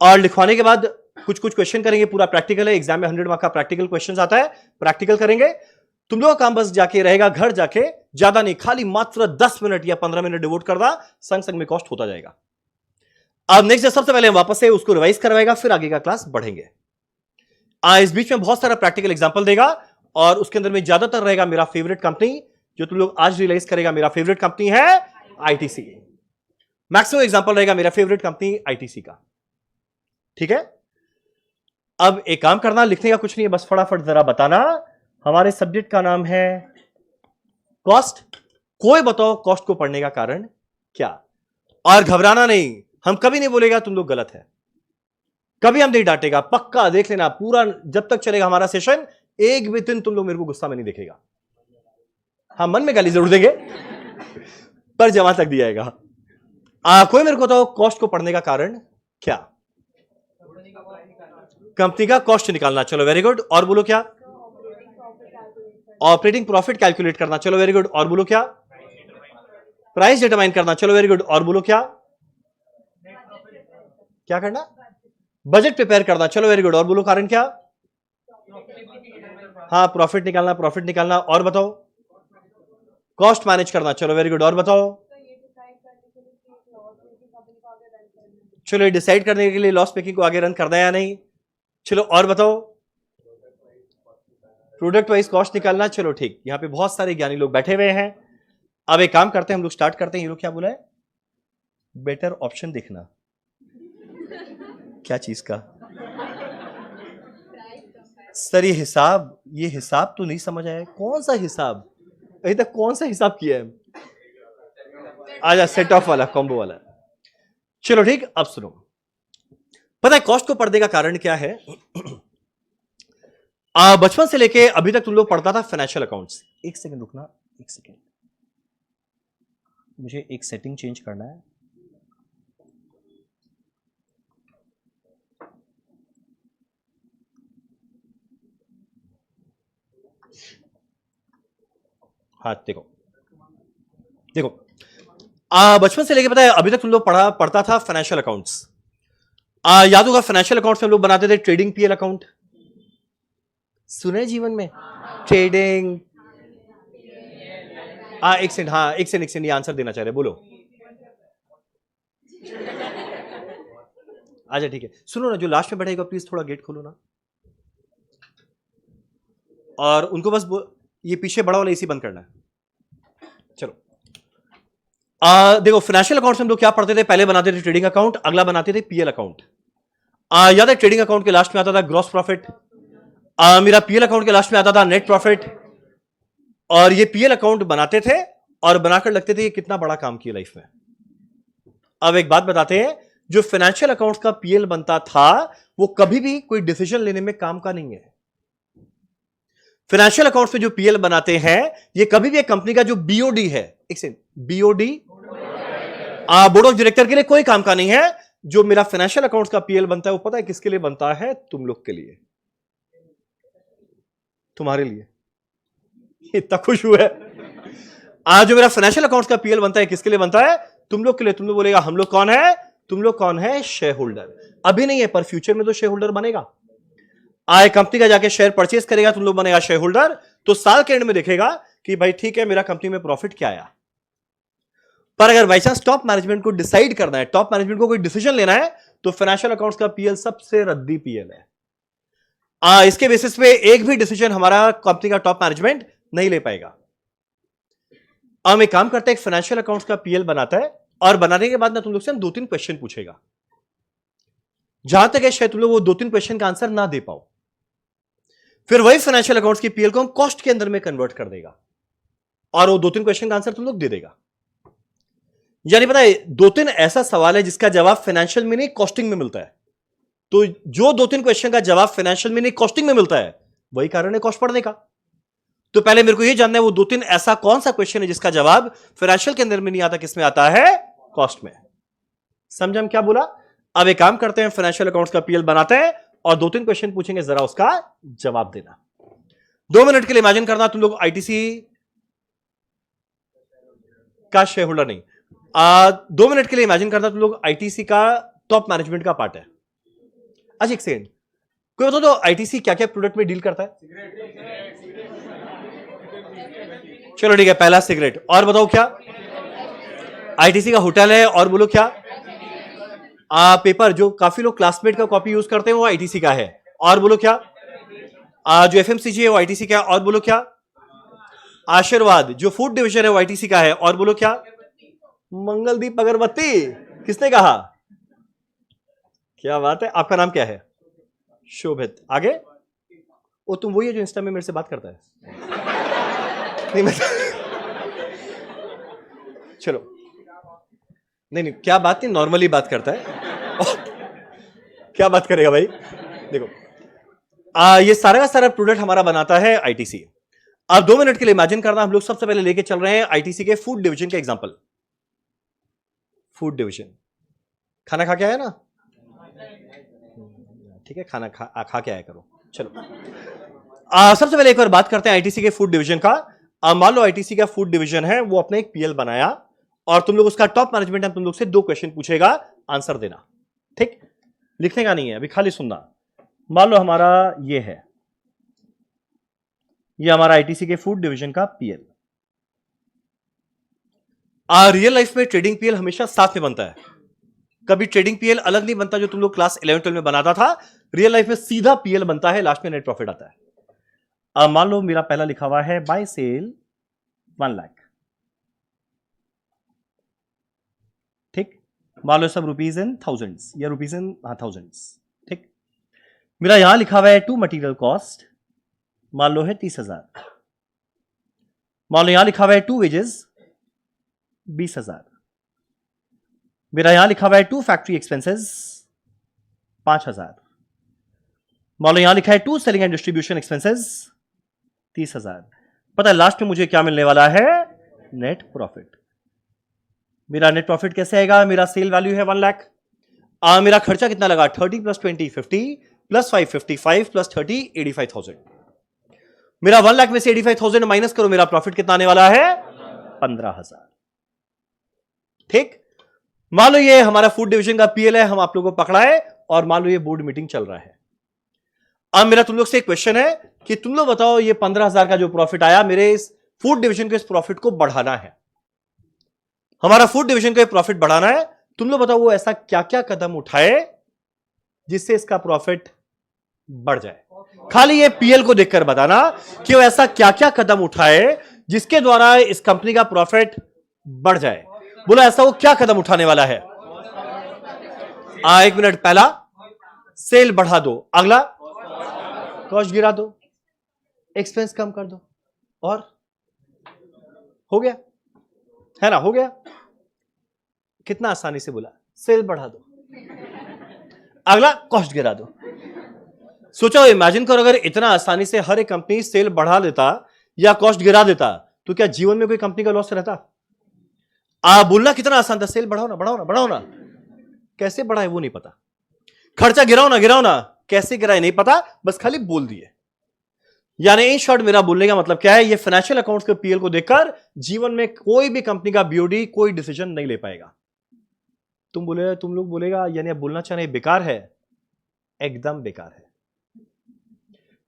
और लिखवाने के बाद कुछ क्वेश्चन करेंगे। पूरा प्रैक्टिकल है, एग्जाम में 100 मार्क का प्रैक्टिकल क्वेश्चन आता है, प्रैक्टिकल करेंगे। तुम लोगों का काम बस जाके रहेगा, घर जाके ज्यादा नहीं, खाली मात्र 10 मिनट या 15 मिनट डिवोट कर दा, संग संग में कॉस्ट होता जाएगा। अब नेक्स्ट डे सबसे पहले हम वापस से उसको रिवाइज करवाएगा, फिर आगे का क्लास बढ़ेंगे। इस बीच में बहुत सारा प्रैक्टिकल एग्जांपल देगा, और उसके अंदर में ज्यादातर रहेगा मेरा फेवरेट कंपनी, जो तुम लोग आज रियलाइज करेगा मेरा फेवरेट कंपनी है आईटीसी। मैक्सिमम एग्जांपल रहेगा मेरा फेवरेट कंपनी आईटीसी का। ठीक है, अब एक काम करना, लिखने का कुछ नहीं है, बस फटाफट जरा बताना। हमारे सब्जेक्ट का नाम है कॉस्ट। कोई बताओ कॉस्ट को पढ़ने का कारण क्या। और घबराना नहीं, हम कभी नहीं बोलेगा तुम लोग गलत है, कभी हम नहीं डांटेगा, पक्का देख लेना पूरा जब तक चलेगा हमारा सेशन, एक भी दिन तुम लोग मेरे को गुस्सा में नहीं देखेगा। हाँ, मन में गाली जरूर देंगे पर जमा तक दिया जाएगा। कोई मेरे को बताओ कॉस्ट को पढ़ने का कारण क्या। कंपनी का कॉस्ट निकालना, चलो वेरी गुड। और बोलो क्या, ऑपरेटिंग प्रॉफिट कैलकुलेट करना, चलो वेरी गुड। और बोलो क्या, प्राइस डिटरमाइन करना, चलो वेरी गुड। और बोलो क्या, क्या करना, बजट प्रिपेयर करना, चलो वेरी गुड। और बोलो कारण क्या, हाँ प्रॉफिट निकालना, प्रॉफिट निकालना। और बताओ, कॉस्ट मैनेज करना, चलो वेरी गुड। और बताओ, चलो डिसाइड करने के लिए लॉस मेकिंग को आगे रन करना है या नहीं, चलो। और बताओ, प्रोडक्ट वाइज कॉस्ट निकालना, चलो ठीक। यहां पे बहुत सारे ज्ञानी लोग बैठे हुए हैं। अब एक काम करते हैं, हम लोग स्टार्ट करते हैं। ये लोग क्या बोला है, बेटर ऑप्शन देखना, क्या चीज का सर, ये हिसाब तो नहीं समझ आया, कौन सा हिसाब, अभी तक कौन सा हिसाब किया है। आजा, सेट ऑफ वाला, कॉम्बो वाला, चलो ठीक। अब सुनो, पता है कॉस्ट को पढ़ने का कारण क्या है। बचपन से लेके अभी तक तुम लोग पढ़ता था फाइनेंशियल अकाउंट्स। एक सेकंड रुकना, एक सेकंड, मुझे एक सेटिंग चेंज करना है। हाँ देखो देखो, बचपन से लेके पता है अभी तक तुम लोग पढ़ता था फाइनेंशियल अकाउंट्स। याद होगा फाइनेंशियल अकाउंट्स में हम लोग बनाते थे ट्रेडिंग पीएल अकाउंट, सुने जीवन में ट्रेडिंग। एक सेकंड, हाँ एक सेकंड, ये आंसर देना चाह रहे, बोलो। अच्छा ठीक है, सुनो ना, जो लास्ट में बैठेगा प्लीज थोड़ा गेट खोलो ना, और उनको बस ये पीछे बड़ा वाला एसी बंद करना है। चलो, देखो फाइनेंशियल अकाउंट्स में हम लोग क्या पढ़ते थे, पहले बनाते थे ट्रेडिंग अकाउंट, अगला बनाते थे पीएल अकाउंट। याद है ट्रेडिंग अकाउंट के लास्ट में आता था ग्रॉस प्रॉफिट, मेरा पीएल अकाउंट के लास्ट में आता था नेट प्रॉफिट। और ये पीएल अकाउंट बनाते थे और बनाकर लगते थे ये कितना बड़ा काम किया लाइफ में। अब एक बात बताते हैं, जो फाइनेंशियल अकाउंट्स का पीएल बनता था वो कभी भी कोई डिसीजन लेने में काम का नहीं है। फाइनेंशियल अकाउंट्स में जो पीएल बनाते हैं ये कभी भी एक कंपनी का जो बीओडी है, एक second, BOD board of director के लिए कोई काम का नहीं है। जो मेरा फाइनेंशियल अकाउंट्स का पीएल बनता है वो पता है किसके लिए बनता है, तुम लोग के लिए, तुम्हारे लिए। इतना खुश हुआ है। आज जो मेरा फाइनेंशियल अकाउंट्स का पीएल बनता है किसके लिए बनता है, तुम लोग के लिए। तुम लोग बोलेगा हम लोग कौन है, तुम लोग कौन है, शेयर होल्डर। अभी नहीं है पर फ्यूचर में तो शेयर होल्डर बनेगा। आए कंपनी का जाके शेयर परचेज करेगा, तुम लोग बनेगा शेयर होल्डर। तो साल के एंड में देखेगा कि भाई ठीक है मेरा कंपनी में प्रॉफिट क्या आया। पर अगर बाई चांस टॉप मैनेजमेंट को डिसाइड करना है, टॉप मैनेजमेंट को कोई डिसीजन लेना है, तो फाइनेंशियल अकाउंट्स का पीएल सबसे रद्दी पीएल है। इसके बेसिस पे एक भी डिसीजन हमारा कंपनी का टॉप मैनेजमेंट नहीं ले पाएगा। हम एक काम करते हैं, एक फाइनेंशियल अकाउंट्स का पीएल बनाता है और बनाने के बाद ना तुम लोग से हम 2-3 क्वेश्चन पूछेगा। जहां तक है शायद तुम लोग वो 2-3 क्वेश्चन का आंसर ना दे पाओ, फिर वही फाइनेंशियल अकाउंट्स की पीएल को हम कॉस्ट के अंदर में कन्वर्ट कर देगा और वो 2-3 क्वेश्चन का आंसर तुम लोग दे देगा। यानी पता है 2-3 ऐसा सवाल है जिसका जवाब फाइनेंशियल में नहीं कॉस्टिंग में मिलता है। तो जो 2-3 क्वेश्चन का जवाब फाइनेंशियल में नहीं कॉस्टिंग में मिलता है, वही कारण है कॉस्ट पढ़ने का। तो पहले मेरे को यह जानना है वो 2-3 ऐसा कौन सा क्वेश्चन है जिसका जवाब फाइनेंशियल के अंदर में नहीं आता, किसमें आता है, कॉस्ट में। समझ हम क्या बोला। अब एक काम करते हैं, फाइनेंशियल अकाउंट्स का पीएल बनाते हैं और 2-3 क्वेश्चन पूछेंगे, जरा उसका जवाब देना। 2 मिनट के लिए इमेजिन करना तुम लोग आईटीसी का शेयर होल्डर नहीं, 2 मिनट के लिए इमेजिन करना तुम लोग आईटीसी का टॉप मैनेजमेंट का पार्ट है। अच्छा एक सेकंड, कोई बताओ तो आईटीसी क्या क्या प्रोडक्ट में डील करता है। चलो ठीक है, पहला सिगरेट। और बताओ क्या, आईटीसी का होटल है। और बोलो क्या, पेपर जो काफी लोग क्लासमेट का कॉपी यूज करते हैं वो आईटीसी का है। और बोलो क्या, जो एफएमसीजी है वो आईटीसी का है, और बोलो क्या? आशीर्वाद। जो फूड डिवीजन है वो आईटीसी का है, और बोलो क्या? मंगलदीप अगरबत्ती। किसने कहा? क्या बात है। आपका नाम क्या है? शोभित। आगे? ओ तुम वही है जो इंस्टा में मेरे से बात करता है? नहीं मैं चलो, नहीं नहीं, क्या बात नहीं, नॉर्मली बात करता है। क्या बात करेगा भाई? देखो, ये सारा का सारा प्रोडक्ट हमारा बनाता है आईटीसी। अब 2 मिनट के लिए इमेजिन करना, हम लोग सबसे पहले लेके चल रहे हैं आईटीसी के फूड डिवीजन के एग्जांपल। फूड डिवीजन, खाना खा के आया ना? ठीक है, खाना खा के आया करो। चलो, सबसे पहले एक बार बात करते हैं आईटीसी के फूड डिवीजन का। मान लो आईटीसी का फूड डिवीजन है, वो अपने एक पीएल बनाया, और तुम लोग उसका टॉप मैनेजमेंट है, तुम लोग से 2 क्वेश्चन पूछेगा, आंसर देना। ठीक, लिखने का नहीं है, अभी खाली सुनना। मान लो हमारा ये है, ये हमारा आईटीसी के फूड डिवीजन का पीएल। रियल लाइफ में ट्रेडिंग पीएल हमेशा साथ में बनता है, कभी ट्रेडिंग पीएल अलग नहीं बनता जो तुम लोग क्लास 11-12 में बनाता था। रियल लाइफ में सीधा पीएल बनता है, लास्ट में नेट प्रॉफिट आता है। अब मान लो मेरा पहला लिखा हुआ है बाय सेल 1 लाख। ठीक, मान लो सब रुपीज इन थाउजेंड्स या रुपीज इन थाउजेंड्स। ठीक, मेरा यहां लिखा हुआ है टू मटीरियल कॉस्ट, मान लो है 30,000। मान लो यहां लिखा हुआ है टू वेजेस 20,000। मेरा यहां लिखा हुआ है टू फैक्ट्री एक्सपेंसेस 5,000। मान लो यहां लिखा है to selling and distribution expenses 30,000। पता है लास्ट में मुझे क्या मिलने वाला है? Net profit. मेरा नेट प्रॉफिट कैसे आएगा? मेरा सेल वैल्यू है 1 लाख, मेरा खर्चा कितना लगा? 30 + 20 50 + 5 55 + 30 85,000। मेरा 1 लाख में से 85,000 माइनस करो, मेरा प्रॉफिट कितना आने वाला है? 15,000। ठीक, मान लो ये हमारा फूड डिवीजन का पीएल है, हम आप लोगों को पकड़ा है, और मान लो ये बोर्ड मीटिंग चल रहा है। अब मेरा तुम लोग से एक क्वेश्चन है कि तुम लोग बताओ, ये 15,000 का जो प्रॉफिट आया, मेरे इस फूड डिवीजन के इस प्रॉफिट को बढ़ाना है, हमारा फूड डिवीजन का प्रॉफिट बढ़ाना है। तुम लोग बताओ वो ऐसा क्या क्या कदम उठाए जिससे इसका प्रॉफिट बढ़ जाए। खाली ये पीएल को देखकर बताना कि वो ऐसा क्या क्या कदम उठाए जिसके द्वारा इस कंपनी का प्रॉफिट बढ़ जाए। बोलो ऐसा वो क्या कदम उठाने वाला है? 1 मिनट, पहला सेल बढ़ा दो, अगला कॉस्ट गिरा दो, एक्सपेंस कम कर दो, और हो गया, है ना? हो गया। कितना आसानी से बोला, सेल बढ़ा दो, अगला कॉस्ट गिरा दो। सोचो, इमेजिन करो अगर इतना आसानी से हर एक कंपनी सेल बढ़ा देता या कॉस्ट गिरा देता, तो क्या जीवन में कोई कंपनी का लॉस रहता? बोलना कितना आसान था, सेल बढ़ाओ ना, बढ़ाओ ना, बढ़ाओ ना। कैसे बढ़ाए वो नहीं पता, खर्चा गिराओ ना, गिराओ ना, कैसे गिराए नहीं पता, बस खाली बोल दिए। यानी इन शॉर्ट मेरा बोलने का मतलब क्या है? ये फाइनेंशियल अकाउंट्स के पीएल को देखकर जीवन में कोई भी कंपनी का बीओडी कोई डिसीजन नहीं ले पाएगा। तुम लोग बोलेगा यानी अब बोलना चाह रहे बेकार है, एकदम बेकार है।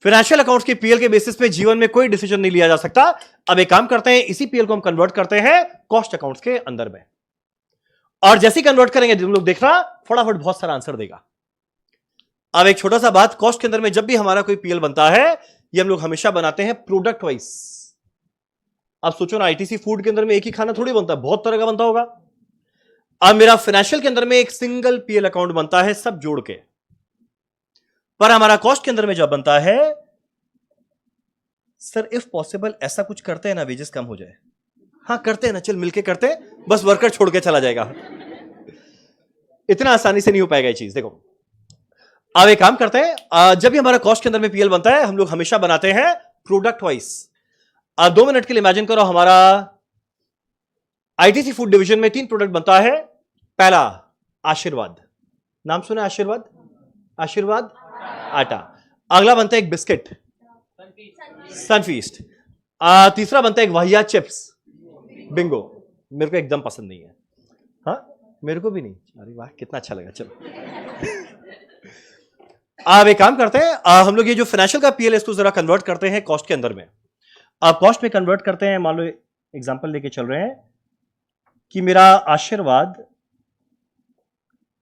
फाइनेंशियल अकाउंट्स की पीएल के बेसिस पे जीवन में कोई डिसीजन नहीं लिया जा सकता। अब एक काम करते हैं, इसी पीएल को हम कन्वर्ट करते हैं कॉस्ट अकाउंट्स के अंदर में, और जैसे ही कन्वर्ट करेंगे तुम लोग देखना फटाफट बहुत सारा आंसर देगा। अब एक छोटा सा बात, कॉस्ट के अंदर में जब भी हमारा कोई पीएल बनता है, ये हम लोग हमेशा बनाते हैं प्रोडक्ट वाइज। अब सोचो ना, आईटीसी फूड के अंदर में एक ही खाना थोड़ी बनता है, बहुत तरह का बनता होगा। अब मेरा फाइनेंशियल के अंदर में एक सिंगल पीएल अकाउंट बनता है सब जोड़ के, पर हमारा कॉस्ट के अंदर में जब बनता है, सर इफ पॉसिबल ऐसा कुछ करते हैं ना, वेजेस कम हो जाए। हाँ करते हैं ना, चल मिलके करते हैं, बस वर्कर छोड़ के चला जाएगा। इतना आसानी से नहीं हो पाएगा ये चीज। देखो अब एक काम करते हैं, जब भी हमारा कॉस्ट के अंदर में पीएल बनता है, हम लोग हमेशा बनाते हैं प्रोडक्ट वाइज। 2 मिनट के लिए इमेजिन करो, हमारा आईटीसी फूड डिवीजन में 3 प्रोडक्ट बनता है। पहला आशीर्वाद, नाम सुना? आशीर्वाद, आशीर्वाद आटा। अगला बनता है एक बिस्किट, सनफीस्ट। तीसरा बनता है एक वाहिया चिप्स, बिंगो। मेरे को एकदम पसंद नहीं है। हाँ मेरे को भी नहीं। अरे वाह कितना अच्छा लगा। चलो अब एक काम करते हैं, हम लोग ये जो फाइनेंशियल का पीएल इसको जरा कन्वर्ट करते हैं कॉस्ट के अंदर में। अब कॉस्ट में कन्वर्ट करते हैं, मान लो एग्जांपल लेके चल रहे हैं कि मेरा आशीर्वाद,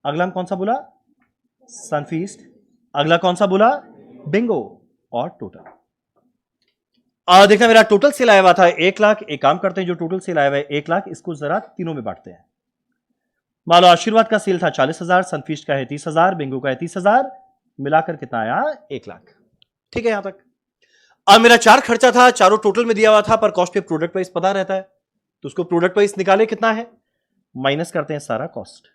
अगला हम कौन सा बोला? सनफीस्ट। अगला कौन सा बोला? बिंगो। और टोटल। देखना मेरा टोटल सेल आया हुआ था 1,00,000। एक काम करते हैं, जो टोटल सेल आया हुआ है 1,00,000, इसको जरा तीनों में बांटते हैं। मान लो आशीर्वाद का सेल था 40,000, सनफीस्ट का है 30,000, बिंगो का है 30,000, मिलाकर कितना आया 1,00,000। ठीक है यहां तक। अब मेरा 4 खर्चा था, चारों टोटल में दिया हुआ था, पर कॉस्ट पे प्रोडक्ट वाइज पता रहता है, तो उसको प्रोडक्ट वाइज निकाले कितना है, माइनस करते हैं सारा कॉस्ट।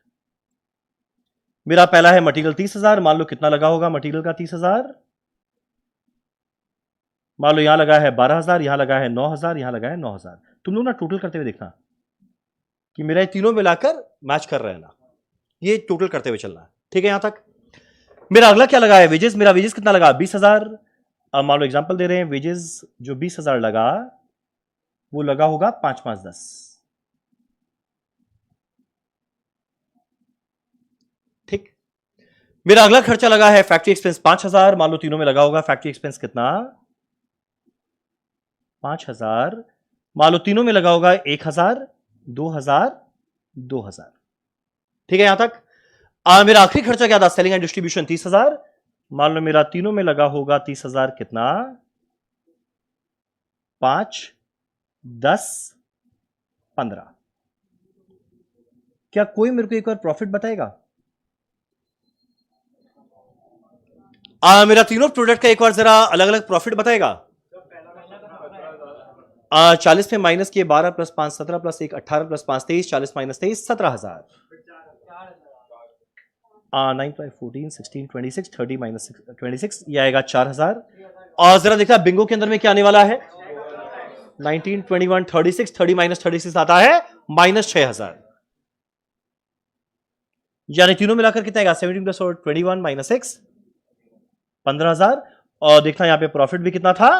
मेरा पहला है मटेरियल 30,000, मान लो कितना लगा होगा मटेरियल का 30,000, मान लो यहां लगा है 12,000, यहां लगा है 9,000, यहां लगा है 9,000। तुम लोग ना टोटल करते हुए देखना कि मेरा ये तीनों मिलाकर मैच कर रहे हैं ना, ये टोटल करते हुए चलना है। ठीक है यहां तक। मेरा अगला क्या लगा है, वेजेस। मेरा वेजेस कितना लगा 20,000। अब मान लो एग्जांपल दे रहे हैं, वेजेस जो 20,000 लगा वो लगा होगा 5 5 10। ठीक। मेरा अगला खर्चा लगा है फैक्ट्री एक्सपेंस 5,000, मान लो तीनों में लगा होगा फैक्ट्री एक्सपेंस कितना 5,000, मान लो तीनों में लगा होगा 1,000 2,000 2,000। ठीक है यहां तक। मेरा आखिरी खर्चा क्या था, सेलिंग एंड डिस्ट्रीब्यूशन 30,000, मान लो मेरा तीनों में लगा होगा 30,000 कितना 5 10 15। क्या कोई मेरे को एक और प्रॉफिट बताएगा? मेरा तीनों प्रोडक्ट का एक बार जरा अलग अलग प्रॉफिट बताएगा। 40 में माइनस किए 12 + 5 17 + 1 18 + 5 23, 40 - 23 17,000। 9 + 5 14 16 26 30 - 26 ये आएगा 4,000। और जरा देखा बिंगो के अंदर में क्या आने वाला है 19 21 36, 30 - 36 आता है -6,000। यानी तीनों मिलाकर कितना आएगा 17 + 21 - 6 15,000। और देखना यहां पे प्रॉफिट भी कितना था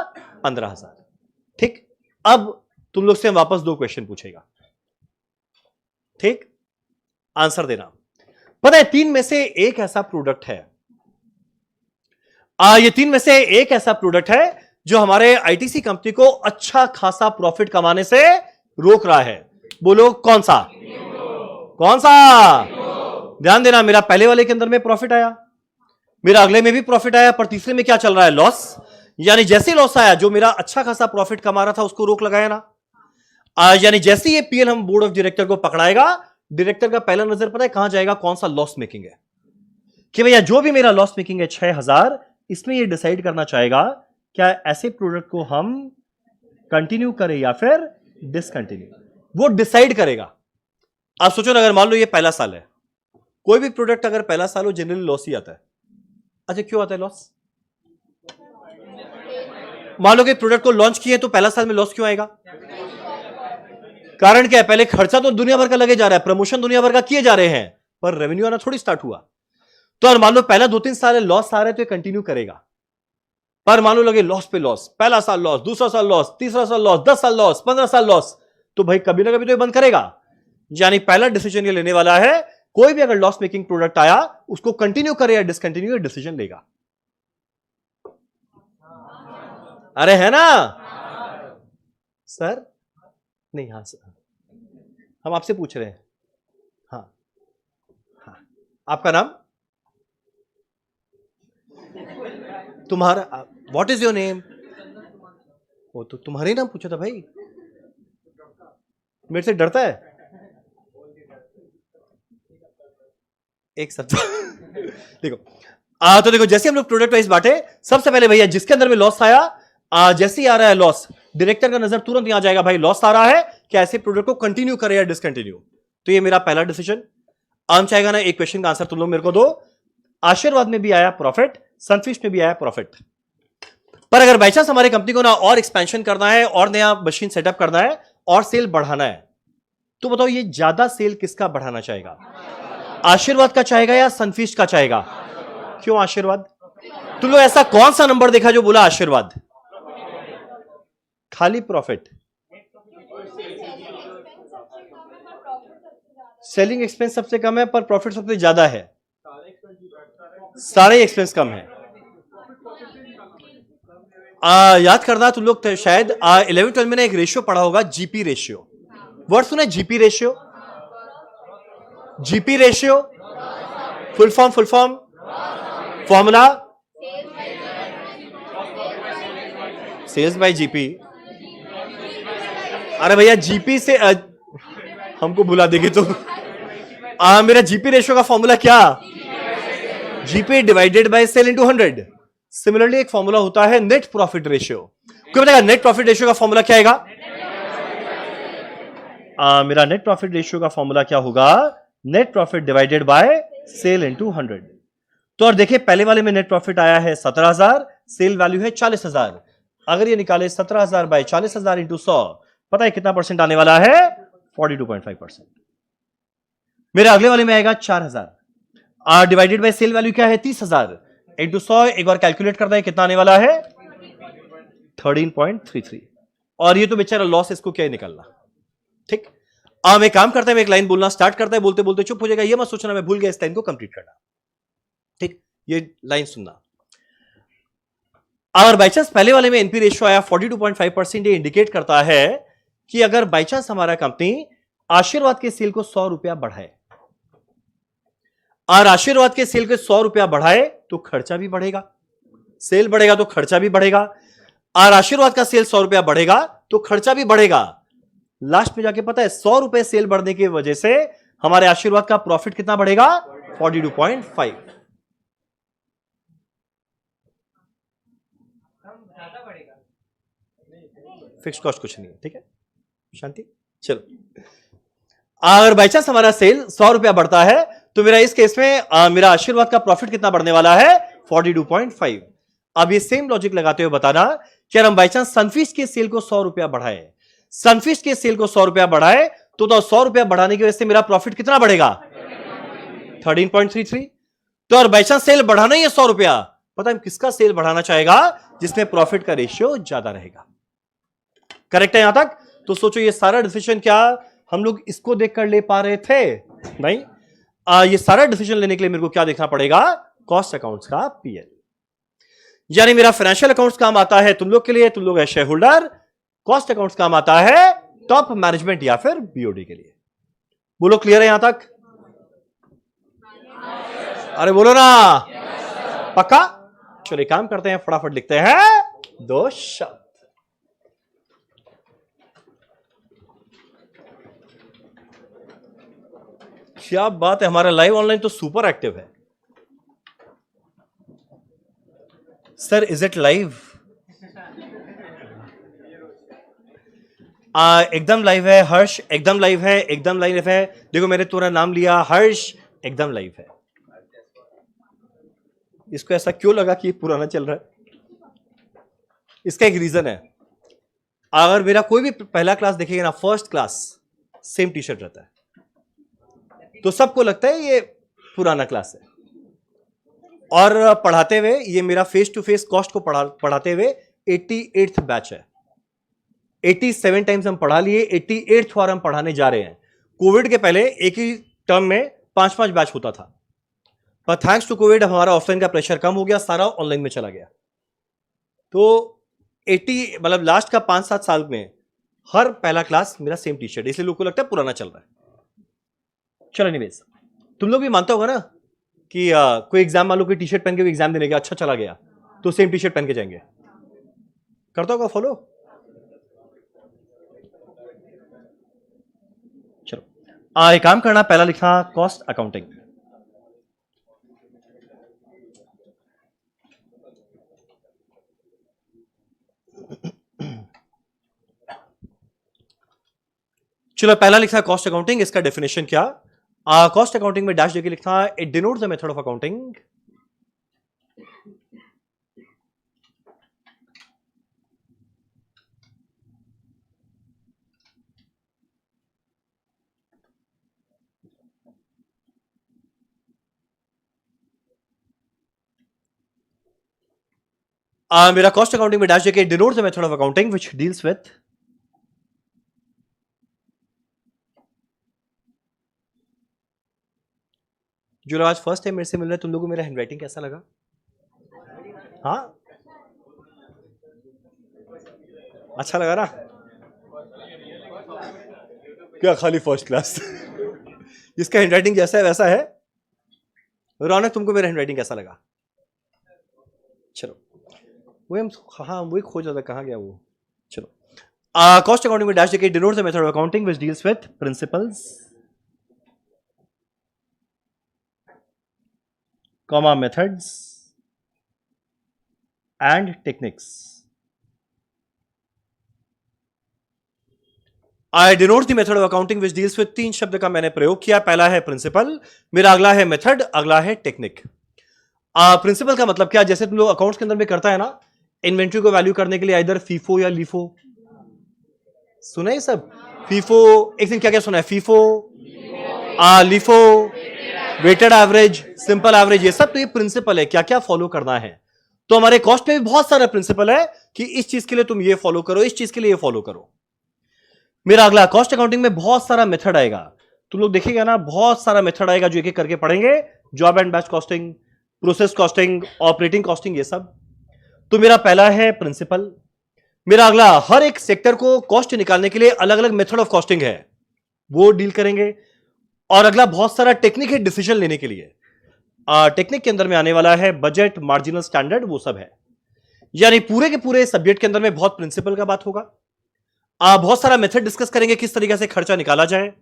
15,000। ठीक। अब तुम लोग से वापस 2 क्वेश्चन पूछेगा। ठीक, आंसर देना। पता है 3 में से एक ऐसा प्रोडक्ट है, ये 3 में से एक ऐसा प्रोडक्ट है जो हमारे आईटीसी कंपनी को अच्छा खासा प्रॉफिट कमाने से रोक रहा है। बोलो कौन सा? कौन सा? ध्यान देना, मेरा पहले वाले के अंदर में प्रॉफिट आया, मेरा अगले में भी प्रॉफिट आया, पर तीसरे में क्या चल रहा है लॉस। यानी जैसे लॉस आया, जो मेरा अच्छा खासा प्रॉफिट कमा रहा था उसको रोक लगाया ना। यानी जैसे ये पीएल हम बोर्ड ऑफ डायरेक्टर को पकड़ाएगा, डायरेक्टर का पहला नजर पता है कहां जाएगा, कौन सा लॉस मेकिंग है, कि भैया जो भी मेरा लॉस मेकिंग है 6,000, इसमें ये डिसाइड करना चाहेगा क्या ऐसे प्रोडक्ट को हम कंटिन्यू करें या फिर डिसकंटिन्यू, वो डिसाइड करेगा। आप सोचो ना, अगर मान लो ये पहला साल है, कोई भी प्रोडक्ट अगर पहला साल हो जनरली लॉस ही आता है। अच्छा क्यों आता है लॉस? मान लो कि प्रोडक्ट को लॉन्च किए तो पहला साल में लॉस क्यों आएगा? कारण क्या है, पहले खर्चा तो दुनिया भर का लगे जा रहा है, प्रमोशन दुनिया भर का किए जा रहे हैं, पर रेवेन्यू आना थोड़ी स्टार्ट हुआ। तो अगर मान लो पहला 2-3 साल लॉस आ रहे तो ये कंटिन्यू करेगा, पर मान लो लगे लॉस पे लॉस, पहला साल लॉस, दूसरा साल लॉस, तीसरा साल लॉस, 10 साल लॉस, 15 साल लॉस, तो भाई कभी ना कभी तो ये बंद करेगा। यानी पहला डिसीजन ये लेने वाला है, कोई भी अगर लॉस मेकिंग प्रोडक्ट आया उसको कंटिन्यू करे या डिसकंटिन्यू, डिसीजन लेगा। अरे है ना सर? नहीं, हाँ सर, हम आपसे पूछ रहे हैं। हाँ हाँ, आपका नाम? तुम्हारा व्हाट इज योर नेम? वो तो तुम्हारे नाम पूछा था भाई, मेरे से डरता है एक सब। देखो तो देखो, जैसे हम लोग प्रोडक्ट वाइज बांटे, सबसे पहले भैया जिसके अंदर में लॉस आया, जैसे ही आ रहा है लॉस, डायरेक्टर का नजर तुरंत यहां जाएगा, भाई लॉस आ रहा है, क्या ऐसे प्रोडक्ट को कंटिन्यू करे या डिसकंटिन्यू। तो ये मेरा पहला डिसीजन। आम चाहेगा ना एक क्वेश्चन का आंसर तुम लोग मेरे को दो। आशीर्वाद में भी आया प्रॉफिट, सनफिस्ट में भी आया प्रॉफिट, पर अगर बाई चांस हमारे कंपनी को ना और एक्सपेंशन करना है, और नया मशीन सेटअप करना है, और सेल बढ़ाना है, तो बताओ ये ज्यादा सेल किसका बढ़ाना चाहेगा, आशीर्वाद का चाहेगा या सनफिस्ट का चाहेगा? क्यों आशीर्वाद? तुम लोग ऐसा कौन सा नंबर देखा जो बोला आशीर्वाद? खाली प्रॉफिट, सेलिंग एक्सपेंस सबसे कम है पर प्रॉफिट सबसे ज्यादा है, सारे एक्सपेंस कम है। याद करना तुम लोग शायद 11-12 में ना एक रेशियो पढ़ा होगा, जीपी रेशियो। वर्ड सुना GP ratio? GP ratio full form formula sales by GP. अरे भैया जीपी से हमको बुला देगी तो मेरा जीपी रेशियो का फॉर्मूला क्या? GP divided by sale into 100। Similarly एक फॉर्मूला होता है नेट प्रॉफिट रेशियो। क्यों बताएगा नेट प्रॉफिट रेशियो का फॉर्मूला क्या आएगा? मेरा नेट प्रॉफिट रेशियो का फॉर्मूला क्या होगा? Net profit divided by sale into 100। तो और देखिए पहले वाले में नेट प्रॉफिट आया है 17,000, सेल वैल्यू है 40,000। अगर ये निकाले 17,000 बाय 40,000 इंटू 100, पता है कितना परसेंट आने वाला है? 42.5%। मेरे अगले वाले में आएगा 4,000 डिवाइडेड बाय सेल वैल्यू क्या है? 30,000 इंटू 100। एक बार कैलकुलेट करते हैं कितना आने वाला है? 13.33। और ये तो बेचारा लॉस, इसको क्या निकलना। ठीक, अब एक काम करते हैं, एक लाइन बोलना स्टार्ट करता है, बोलते बोलते चुप हो जाएगा। ये मत सोचना मैं भूल गया इस लाइन को कंप्लीट करना। ठीक, ये लाइन सुनना। अगर बाई चांस पहले वाले में एनपी रेशियो आया 42.5%, ये इंडिकेट करता है कि अगर बाई चांस हमारा कंपनी आशीर्वाद के सेल को 100 रुपया बढ़ाए और आशीर्वाद के सेल को 100 रुपया बढ़ाए तो खर्चा भी बढ़ेगा, सेल बढ़ेगा तो खर्चा भी बढ़ेगा, और आशीर्वाद का सेल 100 रुपया बढ़ेगा तो खर्चा भी बढ़ेगा। लास्ट में जाके पता है 100 रुपए सेल बढ़ने की वजह से हमारे आशीर्वाद का प्रॉफिट कितना बढ़ेगा? 42.5। फिक्स कॉस्ट कुछ नहीं है। ठीक है, शांति। चलो, अगर बाई चांस हमारा सेल 100 रुपया बढ़ता है तो मेरा इस केस में मेरा आशीर्वाद का प्रॉफिट कितना बढ़ने वाला है? 42.5। अब ये सेम लॉजिक लगाते हुए बताना कि अगर हम बाई चांस सनफीस्ट के सेल को 100 रुपया बढ़ाए, सनफीस्ट के सेल को 100 रुपया बढ़ाए तो 100 रुपया बढ़ाने की वजह से मेरा प्रॉफिट कितना बढ़ेगा? 13.33। तो और बाई चांस सेल बढ़ाना ही है 100 रुपया, पता है किसका सेल बढ़ाना चाहेगा? जिसमें प्रॉफिट का रेशियो ज्यादा रहेगा। करेक्ट है यहां तक? तो सोचो ये सारा डिसीजन क्या हम लोग इसको देखकर ले पा रहे थे? नहीं। ये सारा डिसीजन लेने के लिए मेरे को क्या देखना पड़ेगा? कॉस्ट अकाउंट्स का पीएल। यानी मेरा फाइनेंशियल अकाउंट्स काम आता है तुम लोग के लिए, तुम लोग है शेयर होल्डर। कॉस्ट अकाउंट्स काम आता है टॉप मैनेजमेंट या फिर बीओडी के लिए। बोलो क्लियर है यहां तक? अरे बोलो ना, पक्का? चलिए काम करते हैं, फटाफट लिखते हैं 2 शब्द। क्या बात है, हमारा लाइव ऑनलाइन तो सुपर एक्टिव है। Sir is it live? एकदम लाइव है। हर्ष एकदम लाइव है, एकदम लाइव है। देखो मैंने तुम्हारा नाम लिया, हर्ष एकदम लाइव है। इसको ऐसा क्यों लगा कि पुराना चल रहा है? इसका एक रीजन है। अगर मेरा कोई भी पहला क्लास देखेगा ना, first class same T shirt रहता है, तो सबको लगता है ये पुराना क्लास है। और पढ़ाते हुए ये मेरा फेस टू फेस कॉस्ट को पढ़ाते हुए 88th बैच है। 87 टाइम्स हम पढ़ा लिए, 88th बार हम पढ़ाने जा रहे हैं। कोविड के पहले एक ही टर्म में 5-5 बैच होता था, पर थैंक्स टू कोविड हमारा ऑफलाइन का प्रेशर कम हो गया, सारा ऑनलाइन में चला गया। तो 80 मतलब लास्ट का 5-7 साल में हर पहला क्लास मेरा सेम टी शर्ट, इसलिए लोगों को लगता है पुराना चल रहा है। चलो एनीवेज, तुम लोग भी मानते होगा ना कि कोई एग्जाम मान लो कोई टी शर्ट पहन के एग्जाम देने गया, अच्छा चला गया तो सेम टी शर्ट पहन के जाएंगे। करता होगा फॉलो? चलो एक काम करना, पहला लिखना कॉस्ट अकाउंटिंग। चलो पहला लिखा कॉस्ट अकाउंटिंग। इसका डेफिनेशन क्या? कॉस्ट अकाउंटिंग में डैश देके लिखना, it denotes the method of accounting मेरा कॉस्ट अकाउंटिंग में डैश देके denotes the method of accounting which deals with जो आज फर्स्ट टाइम मेरे से मिल रहे हैं, तुम लोगों को मेरा हैंडराइटिंग कैसा लगा? हाँ अच्छा लगा ना? क्या खाली फर्स्ट क्लास? जिसका हैंडराइटिंग जैसा है वैसा है। रौनक तुमको मेरा हैंडराइटिंग कैसा लगा? चलो वो हम, हाँ वही खो जाता, कहाँ गया वो। चलो, कॉस्ट अकाउंटिंग में डैश देखिए, denotes the method of accounting which deals with principles comma methods and techniques. I denote the method of accounting which deals with, तीन शब्द का मैंने प्रयोग किया। पहला है प्रिंसिपल, मेरा अगला है मेथड, अगला है टेक्निक। प्रिंसिपल का मतलब क्या, जैसे तुम लोग अकाउंट्स के अंदर में करता है ना, इन्वेंट्री को वैल्यू करने के लिए इधर फीफो या लीफो, सुना है सब? फीफो, एक दिन क्या क्या सुना है, FIFO, LIFO, weighted average, simple average, ये सब तो ये प्रिंसिपल है, क्या क्या फॉलो करना है। तो हमारे कॉस्ट में भी बहुत सारा प्रिंसिपल है कि इस चीज के लिए तुम ये फॉलो करो, इस चीज के लिए ये फॉलो करो। मेरा अगला, कॉस्ट अकाउंटिंग में बहुत सारा मेथड आएगा, तुम लोग देखिएगा ना, बहुत सारा मेथड आएगा जो एक एक करके पढ़ेंगे। Job and batch costing, process costing, operating costing, ये सब। तो मेरा पहला है प्रिंसिपल। मेरा अगला, हर एक सेक्टर को कॉस्ट निकालने के लिए अलग अलग मेथड ऑफ कॉस्टिंग है, वो डील करेंगे। और अगला बहुत सारा टेक्निक है डिसीजन लेने के लिए। टेक्निक के अंदर में आने वाला है बजट, मार्जिनल स्टैंडर्ड, वो सब है। यानी पूरे के पूरे सब्जेक्ट के अंदर में बहुत प्रिंसिपल का बात होगा। बहुत सारा मेथड डिस्कस करेंगे, किस तरीके से खर्चा निकाला जाए।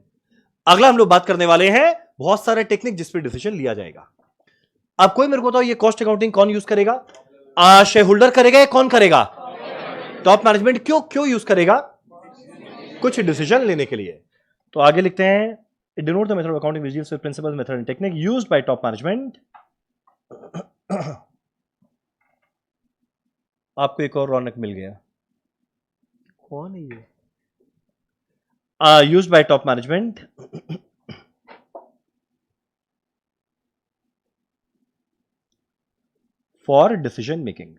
अगला हम लोग बात करने वाले हैं बहुत सारे टेक्निक जिस पे डिसीजन लिया जाएगा। अब कोई मेरे को बताओ, ये कॉस्ट अकाउंटिंग कौन यूज करेगा? शेयर होल्डर करेगा या कौन करेगा? Top management. क्यों क्यों यूज करेगा? कुछ डिसीजन लेने के लिए। तो आगे लिखते हैं, denote the method of accounting which deals with principles, method and technique used bye top management. आपको एक और रौनक मिल गया, कौन है ये? Used by top management for decision making.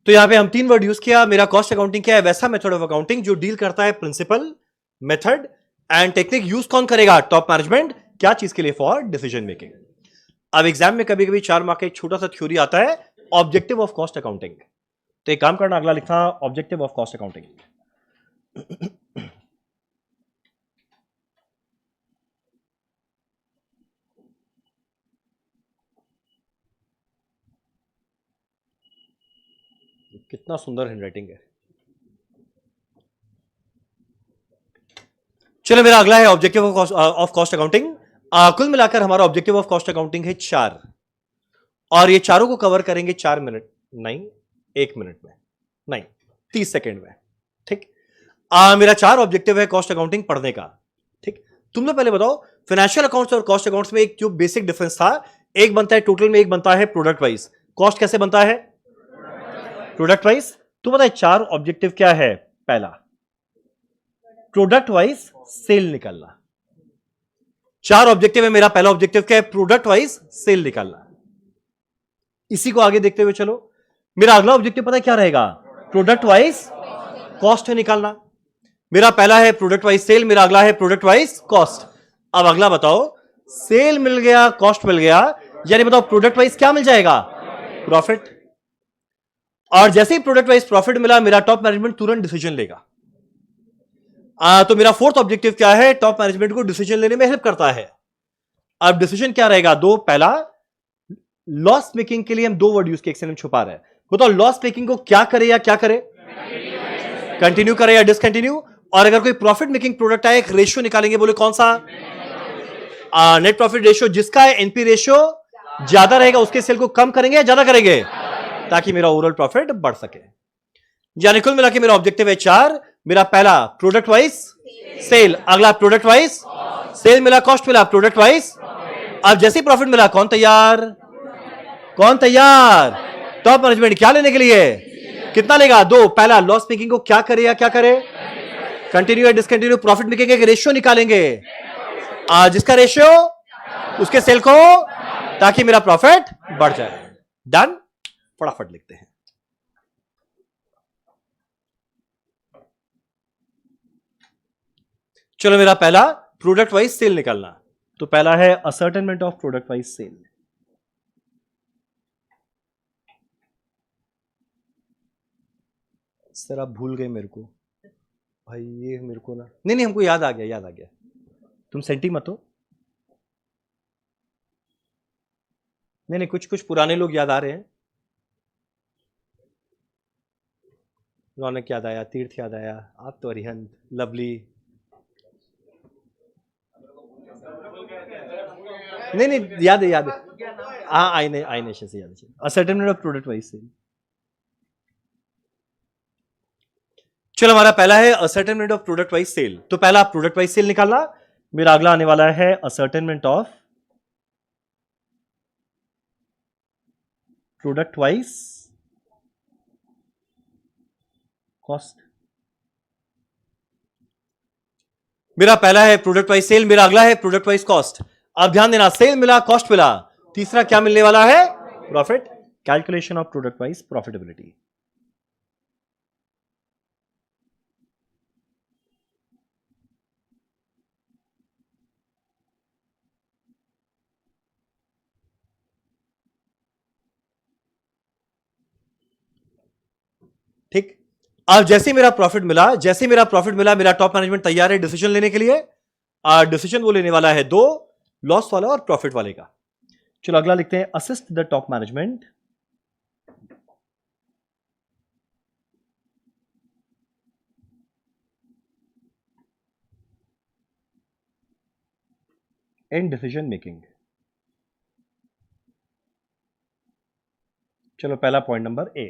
तो यहां पे हम तीन वर्ड यूज किया। मेरा कॉस्ट अकाउंटिंग क्या है? वैसा मेथड ऑफ अकाउंटिंग जो डील करता है principle, method and technique. Use कौन करेगा? Top management. क्या चीज के लिए? For decision making. अब एग्जाम में कभी कभी 4 मार्क का एक छोटा सा थ्योरी आता है, ऑब्जेक्टिव ऑफ कॉस्ट अकाउंटिंग। तो एक काम करना, अगला लिखना ऑब्जेक्टिव ऑफ कॉस्ट अकाउंटिंग। कितना सुंदर हैंडराइटिंग है। चलो, मेरा अगला है ऑब्जेक्टिव ऑफ कॉस्ट अकाउंटिंग। कुल मिलाकर हमारा ऑब्जेक्टिव ऑफ कॉस्ट अकाउंटिंग है 4, और ये चारों को कवर करेंगे 4 मिनट नहीं, 1 मिनट में नहीं, 30 सेकेंड में। ठीक। मेरा 4 ऑब्जेक्टिव है कॉस्ट अकाउंटिंग पढ़ने का। ठीक। तुम लोग पहले बताओ, फाइनेंशियल अकाउंट्स और कॉस्ट अकाउंट्स में एक जो बेसिक डिफरेंस था, एक बनता है टोटल में, एक बनता है प्रोडक्ट वाइज। कॉस्ट कैसे बनता है? Product wise. तो बताए 4 ऑब्जेक्टिव क्या है? पहला, प्रोडक्ट वाइज सेल निकालना। 4 ऑब्जेक्टिव है, मेरा पहला ऑब्जेक्टिव क्या है? प्रोडक्ट वाइज सेल निकालना। इसी को आगे देखते हुए चलो, मेरा अगला ऑब्जेक्टिव पता है क्या रहेगा? प्रोडक्ट वाइज कॉस्ट है निकालना। मेरा पहला है प्रोडक्ट वाइज सेल, मेरा अगला है प्रोडक्ट वाइज कॉस्ट। अब अगला बताओ, सेल मिल गया, कॉस्ट मिल गया, यानी बताओ प्रोडक्ट वाइज क्या मिल जाएगा? प्रॉफिट। और जैसे ही प्रोडक्ट वाइज प्रॉफिट मिला, मेरा टॉप मैनेजमेंट तुरंत डिसीजन लेगा। तो मेरा फोर्थ ऑब्जेक्टिव क्या है? टॉप मैनेजमेंट को डिसीजन लेने में हेल्प करता है। अब डिसीजन क्या रहेगा? 2, पहला, लॉस मेकिंग के लिए हम 2 वर्ड यूज किए, एक से हम छुपा रहे हैं। बताओ लॉस मेकिंग को क्या करे या क्या करे? कंटिन्यू करे या डिसकंटिन्यू। और अगर कोई प्रॉफिट मेकिंग प्रोडक्ट आए, एक रेशियो निकालेंगे, बोले कौन सा? Net profit ratio. जिसका एनपी रेशियो ज्यादा रहेगा उसके सेल को कम करेंगे या ज्यादा करेंगे, ताकि मेरा ओवरऑल प्रॉफिट बढ़ सके। यानी कुल मिला के मेरा ऑब्जेक्टिव है 4। मेरा पहला प्रोडक्ट वाइज सेल, अगला प्रोडक्ट वाइज सेल मिला, कॉस्ट मिला, प्रोडक्ट वाइज। अब जैसे प्रॉफिट मिला, कौन तैयार? कौन तैयार? Top management. क्या लेने के लिए? कितना लेगा? 2, पहला लॉस मेकिंग को क्या करे या क्या करे? कंटिन्यू या डिसकंटिन्यू। प्रॉफिट मेकिंग एक रेशियो निकालेंगे, जिसका रेशियो उसके सेल को, ताकि मेरा प्रॉफिट बढ़ जाए। डन। फटाफट लिखते हैं। चलो, मेरा पहला प्रोडक्ट वाइज सेल निकालना। तो पहला है ascertainment of product wise sale. Sir आप भूल गए मेरे को, भाई ये मेरे को ना, नहीं हमको याद आ गया, याद आ गया, तुम सेंटी मत हो। नहीं कुछ कुछ पुराने लोग याद आ रहे हैं। रौनक याद आया, तीर्थ याद आया, आप तो अरिहंत, लवली। नहीं याद है, याद है। हाँ आईने से याद है। Ascertainment of product wise sale. चलो हमारा पहला है ascertainment of product wise sale. तो पहला आप प्रोडक्ट वाइज सेल निकालना, मेरा अगला आने वाला है ascertainment of product wise cost. मेरा पहला है प्रोडक्ट वाइज सेल, मेरा अगला है प्रोडक्ट वाइज कॉस्ट। अब ध्यान देना, सेल मिला, कॉस्ट मिला, तीसरा क्या मिलने वाला है? Profit. Calculation of product wise profitability. ठीक। अब जैसे मेरा प्रॉफिट मिला, मेरा टॉप मैनेजमेंट तैयार है डिसीजन लेने के लिए। डिसीजन वो लेने वाला है दो, लॉस वाला और प्रॉफिट वाले का। चलो अगला लिखते हैं, assist the top management in decision making. चलो पहला पॉइंट नंबर ए,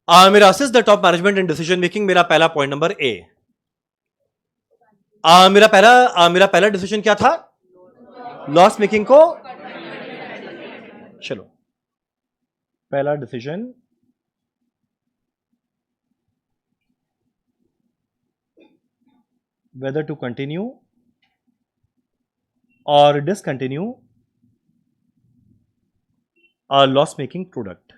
मेरा assist the top management in decision making, मेरा पहला पॉइंट नंबर ए। मेरा पहला डिसीजन क्या था? लॉस मेकिंग को। चलो पहला decision whether to continue or discontinue a loss making product।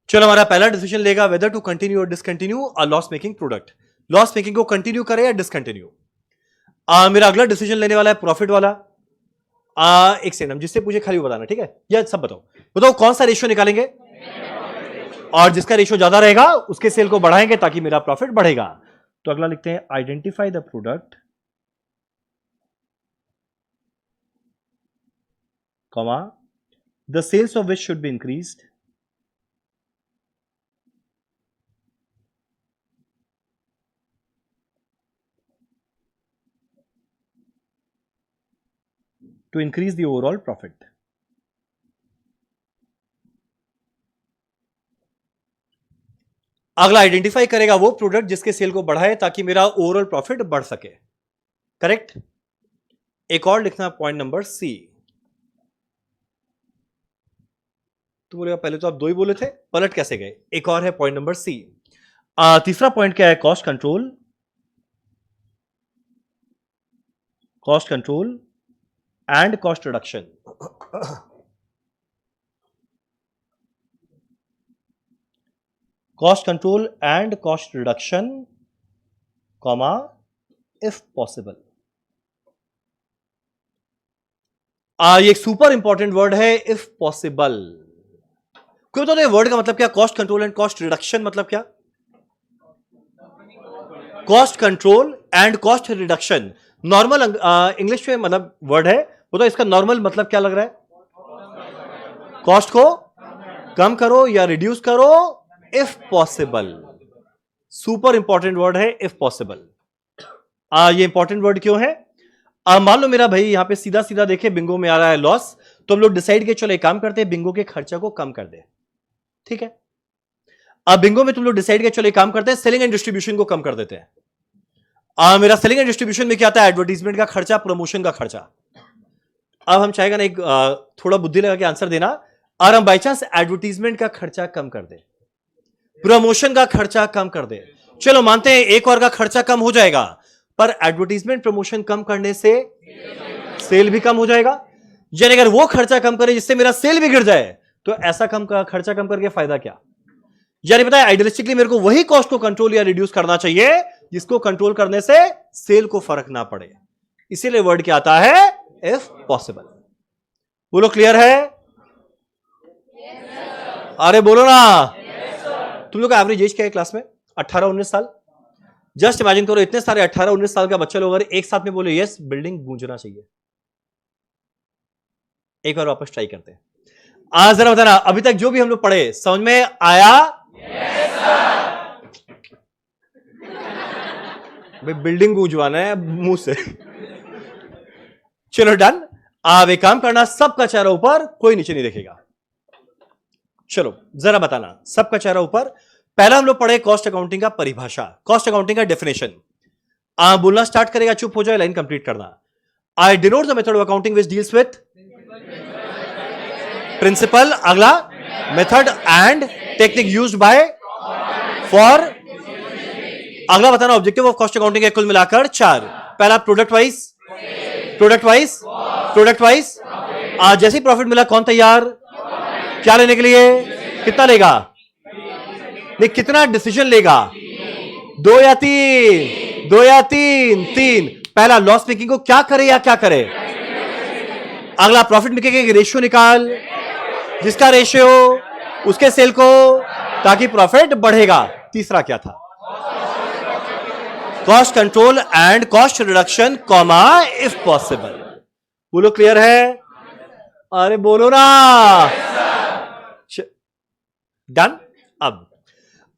चलो हमारा पहला डिसीजन लेगा वेदर टू कंटिन्यू और discontinue a loss making product. Loss making को कंटिन्यू करे या डिसकंटिन्यू। मेरा अगला डिसीजन लेने वाला है प्रॉफिट वाला। एक सेकंड, हम जिससे पूछे खाली बताना, ठीक है? या सब बताओ कौन सा रेशियो निकालेंगे, और जिसका रेशियो ज्यादा रहेगा उसके सेल को बढ़ाएंगे ताकि मेरा प्रॉफिट बढ़ेगा। तो अगला लिखते हैं, identify the product comma the sales of which should be increased to increase the overall profit। अगला आइडेंटिफाई करेगा वो प्रोडक्ट जिसके सेल को बढ़ाए ताकि मेरा ओवरऑल प्रॉफिट बढ़ सके। करेक्ट। एक और लिखना पॉइंट नंबर सी। तो बोलेगा पहले तो आप दो ही बोले थे, पलट कैसे गए? एक और है पॉइंट नंबर सी। तीसरा पॉइंट क्या है? Cost control, cost control and cost reduction. Cost control and cost reduction comma if possible. ये एक सुपर इंपॉर्टेंट वर्ड है, इफ पॉसिबल। क्यों बताओ ये वर्ड का मतलब क्या? Cost control and cost reduction मतलब क्या? Cost control and cost reduction normal English में मतलब वर्ड है, वो तो इसका नॉर्मल मतलब क्या लग रहा है? कॉस्ट को कम करो या रिड्यूस करो if possible. Super important word है इफ पॉसिबल। ये इंपॉर्टेंट वर्ड क्यों है? मान लो मेरा भाई यहां पे सीधा सीधा देखे बिंगो में आ रहा है लॉस, तो हम लोग डिसाइड किए चलो एक काम करते हैं, बिंगो के खर्चा को कम कर दे। ठीक है, अब बिंगो में तुम लोग डिसाइड किए चलो एक काम करते हैं, सेलिंग एंड डिस्ट्रीब्यूशन को कम कर देते हैं। मेरा सेलिंग एंड डिस्ट्रीब्यूशन में क्या आता है? एडवर्टीजमेंट का खर्चा, प्रमोशन का खर्चा। अब हम चाहेगा ना एक थोड़ा बुद्धि लगा के आंसर देना, और हम बाई चांस एडवर्टीजमेंट का खर्चा कम कर दे, प्रमोशन का खर्चा कम कर दे, चलो मानते हैं एक और का खर्चा कम हो जाएगा, पर एडवर्टीजमेंट प्रमोशन कम करने से सेल भी कम हो जाएगा। यानी अगर वो खर्चा कम करे जिससे मेरा सेल भी गिर जाए, तो ऐसा खर्चा कम करके फायदा क्या? यानी पता है आइडियलिस्टिकली मेरे को वही कॉस्ट को कंट्रोल या रिड्यूस करना चाहिए जिसको कंट्रोल करने से सेल को फर्क ना पड़े। इसीलिए वर्ड क्या आता है? If possible. बोलो क्लियर है? अरे बोलो ना। तुम लोग का एवरेज एज क्या है क्लास में? 18-19 साल। जस्ट इमेजिन करो, इतने सारे 18-19 साल का बच्चा लोग अगर एक साथ में बोले यस, बिल्डिंग गूंजना चाहिए। एक बार वापस ट्राई करते हैं। आज जरा बताना, अभी तक जो भी हम लोग पढ़े समझ में आया? भाई बिल्डिंग गूंजवाना है मुंह से। चलो डन। आप एक काम करना, सबका चेहरा ऊपर, कोई नीचे नहीं देखेगा। चलो जरा बताना, सबका चेहरा ऊपर। पहला हम लोग पढ़े कॉस्ट अकाउंटिंग का परिभाषा, कॉस्ट अकाउंटिंग का डेफिनेशन। आप बोलना स्टार्ट करेगा, चुप हो जाए, लाइन कंप्लीट करना। I denote the method of accounting which deals with principle, अगला method and technique used by for. अगला बताना ऑब्जेक्टिव ऑफ कॉस्ट अकाउंटिंग है कुल मिलाकर 4। पहला product wise, product wise, product wise. आज जैसे प्रॉफिट मिला कौन तैयार, क्या लेने के लिए, कितना लेगा, नहीं कितना डिसीजन लेगा, 2 या 3, 2 या 3, 3। पहला लॉस मेकिंग को क्या करे या क्या करे। अगला प्रॉफिट मेकिंग की रेशियो निकाल, जिसका रेशियो उसके सेल को, ताकि प्रॉफिट बढ़ेगा। तीसरा क्या था, cost control and cost reduction comma if possible. बोलो क्लियर है? अरे बोलो ना। डन। अब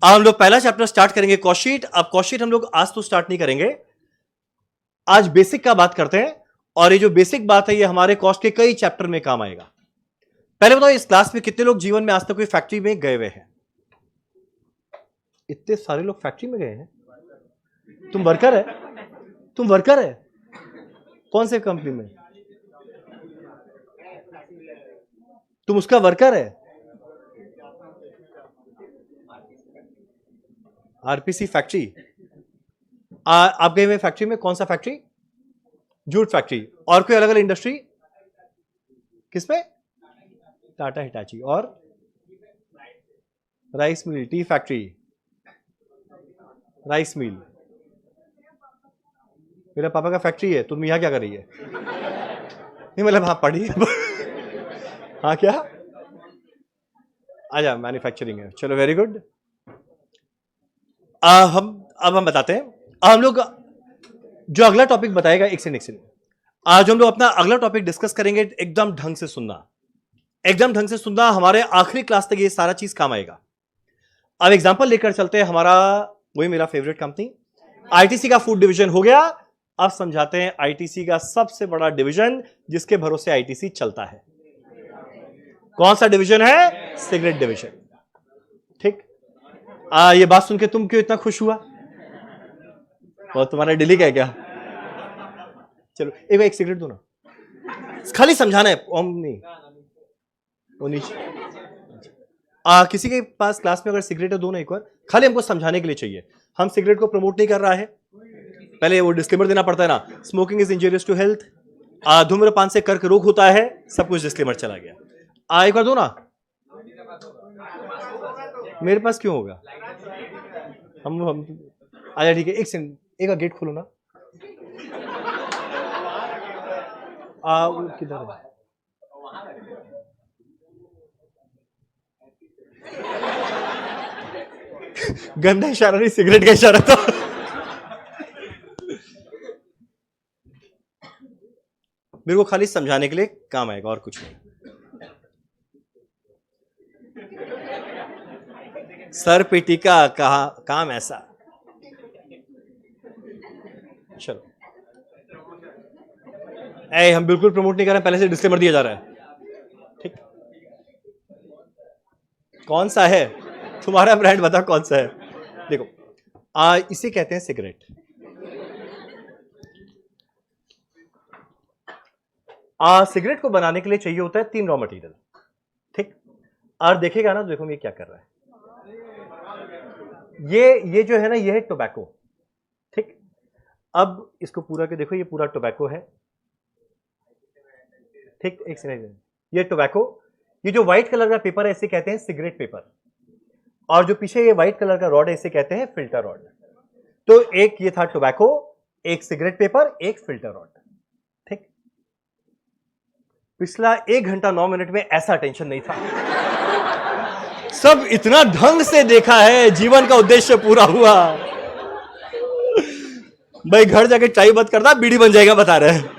हम लोग पहला चैप्टर स्टार्ट करेंगे कॉस्ट शीट। अब कॉस्ट शीट हम लोग आज तो स्टार्ट नहीं करेंगे, आज बेसिक का बात करते हैं। और ये जो बेसिक बात है ये हमारे कॉस्ट के कई चैप्टर में काम आएगा। पहले बताओ, इस क्लास में कितने लोग जीवन में आज तक कोई फैक्ट्री में गए हुए हैं? इतने सारे लोग फैक्ट्री में गए हैं। तुम वर्कर है, तुम वर्कर है कौन से कंपनी में? तुम उसका वर्कर है? RPC factory. आप गए हुए फैक्ट्री में, कौन सा फैक्ट्री? Jute factory. और कोई अलग अलग इंडस्ट्री किसमें? टाटा हिटाची। और rice mill, tea factory, rice mill. मेरे पापा का फैक्ट्री है, तुम यहां क्या कर रही है? नहीं मतलब हाँ पढ़ी। हाँ क्या? आजा, मैन्युफैक्चरिंग है। चलो वेरी गुड। हम बताते हैं। हम लोग जो अगला टॉपिक बताएगा, एक सेकंड। आज हम लोग अपना अगला टॉपिक डिस्कस करेंगे। एकदम ढंग से सुनना, एकदम ढंग से सुनना। हमारे आखिरी क्लास तक ये सारा चीज काम आएगा। अब एग्जांपल लेकर चलते हैं। हमारा वही मेरा फेवरेट कंपनी आईटीसी का फूड डिवीजन हो गया। अब समझाते हैं आईटीसी का सबसे बड़ा डिवीजन जिसके भरोसे आईटीसी चलता है। कौन सा डिवीजन है? Cigarette division. ठीक। ये बात सुन के तुम क्यों इतना खुश हुआ? और तुम्हारा दिल्ली का है क्या? चलो एक सिगरेट दो ना, खाली समझाना है। ओम नहीं, वो नीचे। किसी के पास क्लास में अगर सिगरेट है दो ना, एक बार खाली हमको समझाने के लिए चाहिए। हम सिगरेट को प्रमोट नहीं कर रहा है, पहले वो डिस्क्लेमर देना पड़ता है ना। Smoking is injurious to health, धूम्रपान से कर्क रोग होता है, सब कुछ डिस्क्लेमर चला गया। एक बार दो ना। मेरे पास क्यों होगा? हम आजा ठीक है। एक सेकंड, एक गेट खोलो ना। किधर है? गंदा इशारा नहीं, सिगरेट का इशारा था। मेरे को खाली समझाने के लिए काम आएगा और कुछ नहीं। सर पेटी का कहा काम ऐसा। चलो हम बिल्कुल प्रमोट नहीं कर रहे हैं, पहले से डिस्क्लेमर दिया जा रहा है। ठीक। कौन सा है तुम्हारा ब्रांड? बता कौन सा है। देखो इसे कहते हैं सिगरेट। सिगरेट को बनाने के लिए चाहिए होता है 3 रॉ मटेरियल। ठीक। और देखेगा ना, देखो ये क्या कर रहा है। ये जो है ना, ये है टोबैको। ठीक। अब इसको पूरा के देखो, ये पूरा टोबैको है। ठीक। एक सेकंड, ये टोबैको, ये जो व्हाइट कलर का पेपर है इसे कहते हैं सिगरेट पेपर। और जो पीछे ये व्हाइट कलर का रॉड है इसे कहते हैं फिल्टर रॉड। तो एक ये था टोबैको, एक सिगरेट पेपर, एक फिल्टर रॉड। ठीक। पिछला 1 घंटा 9 मिनट में ऐसा टेंशन नहीं था। सब इतना ढंग से देखा है, जीवन का उद्देश्य पूरा हुआ। भाई घर जाके चाय बंद करना, बीड़ी बन जाएगा, बता रहे हैं।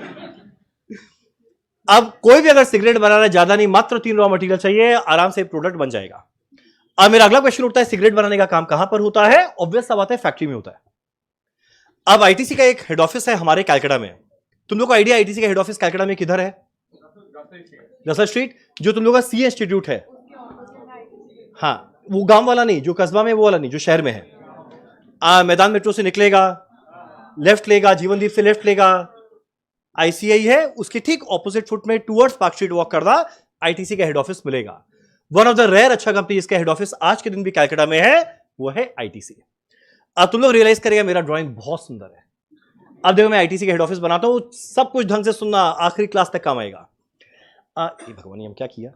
अब कोई भी अगर सिगरेट बनाना ज्यादा नहीं, मात्र 3 रॉ मटेरियल चाहिए, आराम से प्रोडक्ट बन जाएगा। अब मेरा अगला क्वेश्चन उठता है, सिगरेट बनाने का काम कहां पर होता है? ऑब्वियस सा बात है, फैक्ट्री में होता है। अब आईटीसी का एक हेड ऑफिस है हमारे कैलकाटा में। तुम लोग को आइडिया आईटीसी का हेड ऑफिस कैलकाटा में किधर है? Russell street. जो तुम लोग का सी इंस्टीट्यूट है, हाँ, वो गांव वाला नहीं, जो कस्बा में वो वाला नहीं, जो शहर में है। मैदान मेट्रो से निकलेगा, लेफ्ट लेगा, जीवनदीप से लेफ्ट लेगा, आईसीआई है, उसके ठीक ऑपोजिट फुट में टूवर्ड्स पार्क स्ट्रीट वॉक करना, आईटीसी का हेड ऑफिस मिलेगा। वन ऑफ द रेयर अच्छा कंपनी जिसका हेड ऑफिस आज के दिन भी कैलकाटा में है, वो है आईटीसी। अब तुम लोग रियलाइज करेगा मेरा ड्राइंग बहुत सुंदर है। अब देखो मैं आईटीसी का हेड ऑफिस बनाता हूं, सब कुछ ढंग से सुनना, आखिरी क्लास तक काम आएगा। ये भगवान हम क्या किया,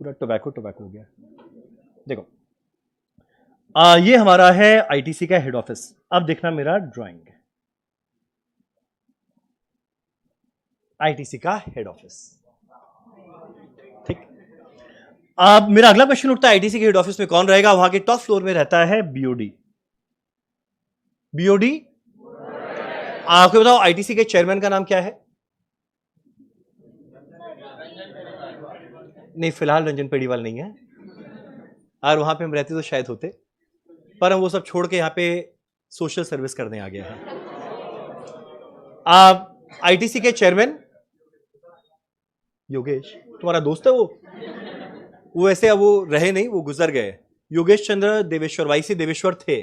पूरा टोबैको हो गया। देखो ये हमारा है आईटीसी का हेड ऑफिस। अब देखना मेरा ड्राइंग, आईटीसी का हेड ऑफिस, ठीक। अब मेरा अगला क्वेश्चन उठता है, आईटीसी के हेड ऑफिस में कौन रहेगा? वहां के टॉप फ्लोर में रहता है बीओडी। बीओडी, आपको बताओ आईटीसी के चेयरमैन का नाम क्या है? नहीं, फिलहाल रंजन पेड़ीवाल नहीं है, और वहां पे हम रहते तो शायद होते, पर हम वो सब छोड़ के यहां पे सोशल सर्विस करने आ गए हैं। आप आईटीसी के चेयरमैन योगेश, तुम्हारा दोस्त है वो ऐसे अब वो रहे नहीं, वो गुजर गए। योगेश चंद्र देवेश्वर, वाईसी देवेश्वर थे।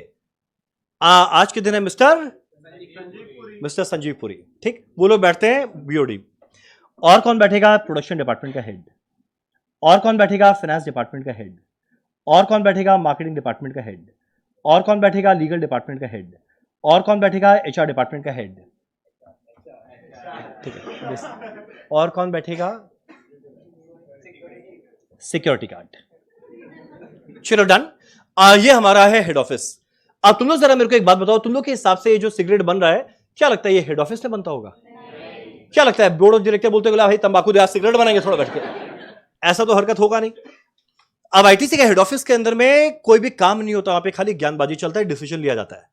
आज के दिन है मिस्टर संजीव पुरी, ठीक। वो लोग बैठते हैं बीओडी। और कौन बैठेगा? प्रोडक्शन डिपार्टमेंट का हेड। और कौन बैठेगा? फाइनेंस डिपार्टमेंट का हेड। और कौन बैठेगा? मार्केटिंग डिपार्टमेंट का हेड। और कौन बैठेगा? लीगल डिपार्टमेंट का हेड। और कौन बैठेगा? एचआर डिपार्टमेंट का हेड, ठीक है। और कौन बैठेगा? Security guard. चलो डन। ये हमारा है हेड ऑफिस। अब तुम लोग जरा मेरे को एक बात बताओ, तुम लोग के हिसाब से ये जो सिगरेट बन रहा है, क्या लगता है ये हेड ऑफिस में बनता होगा? क्या लगता है बोर्ड ऑफ डायरेक्टर बोलते बोला भाई तंबाकू दे, आज सिगरेट बनाएंगे थोड़ा बैठ के? ऐसा तो हरकत होगा नहीं। अब आईटीसी का हेड ऑफिस के अंदर में कोई भी काम नहीं होता, वहां पे खाली ज्ञानबाजी चलता है, डिसीजन लिया जाता है।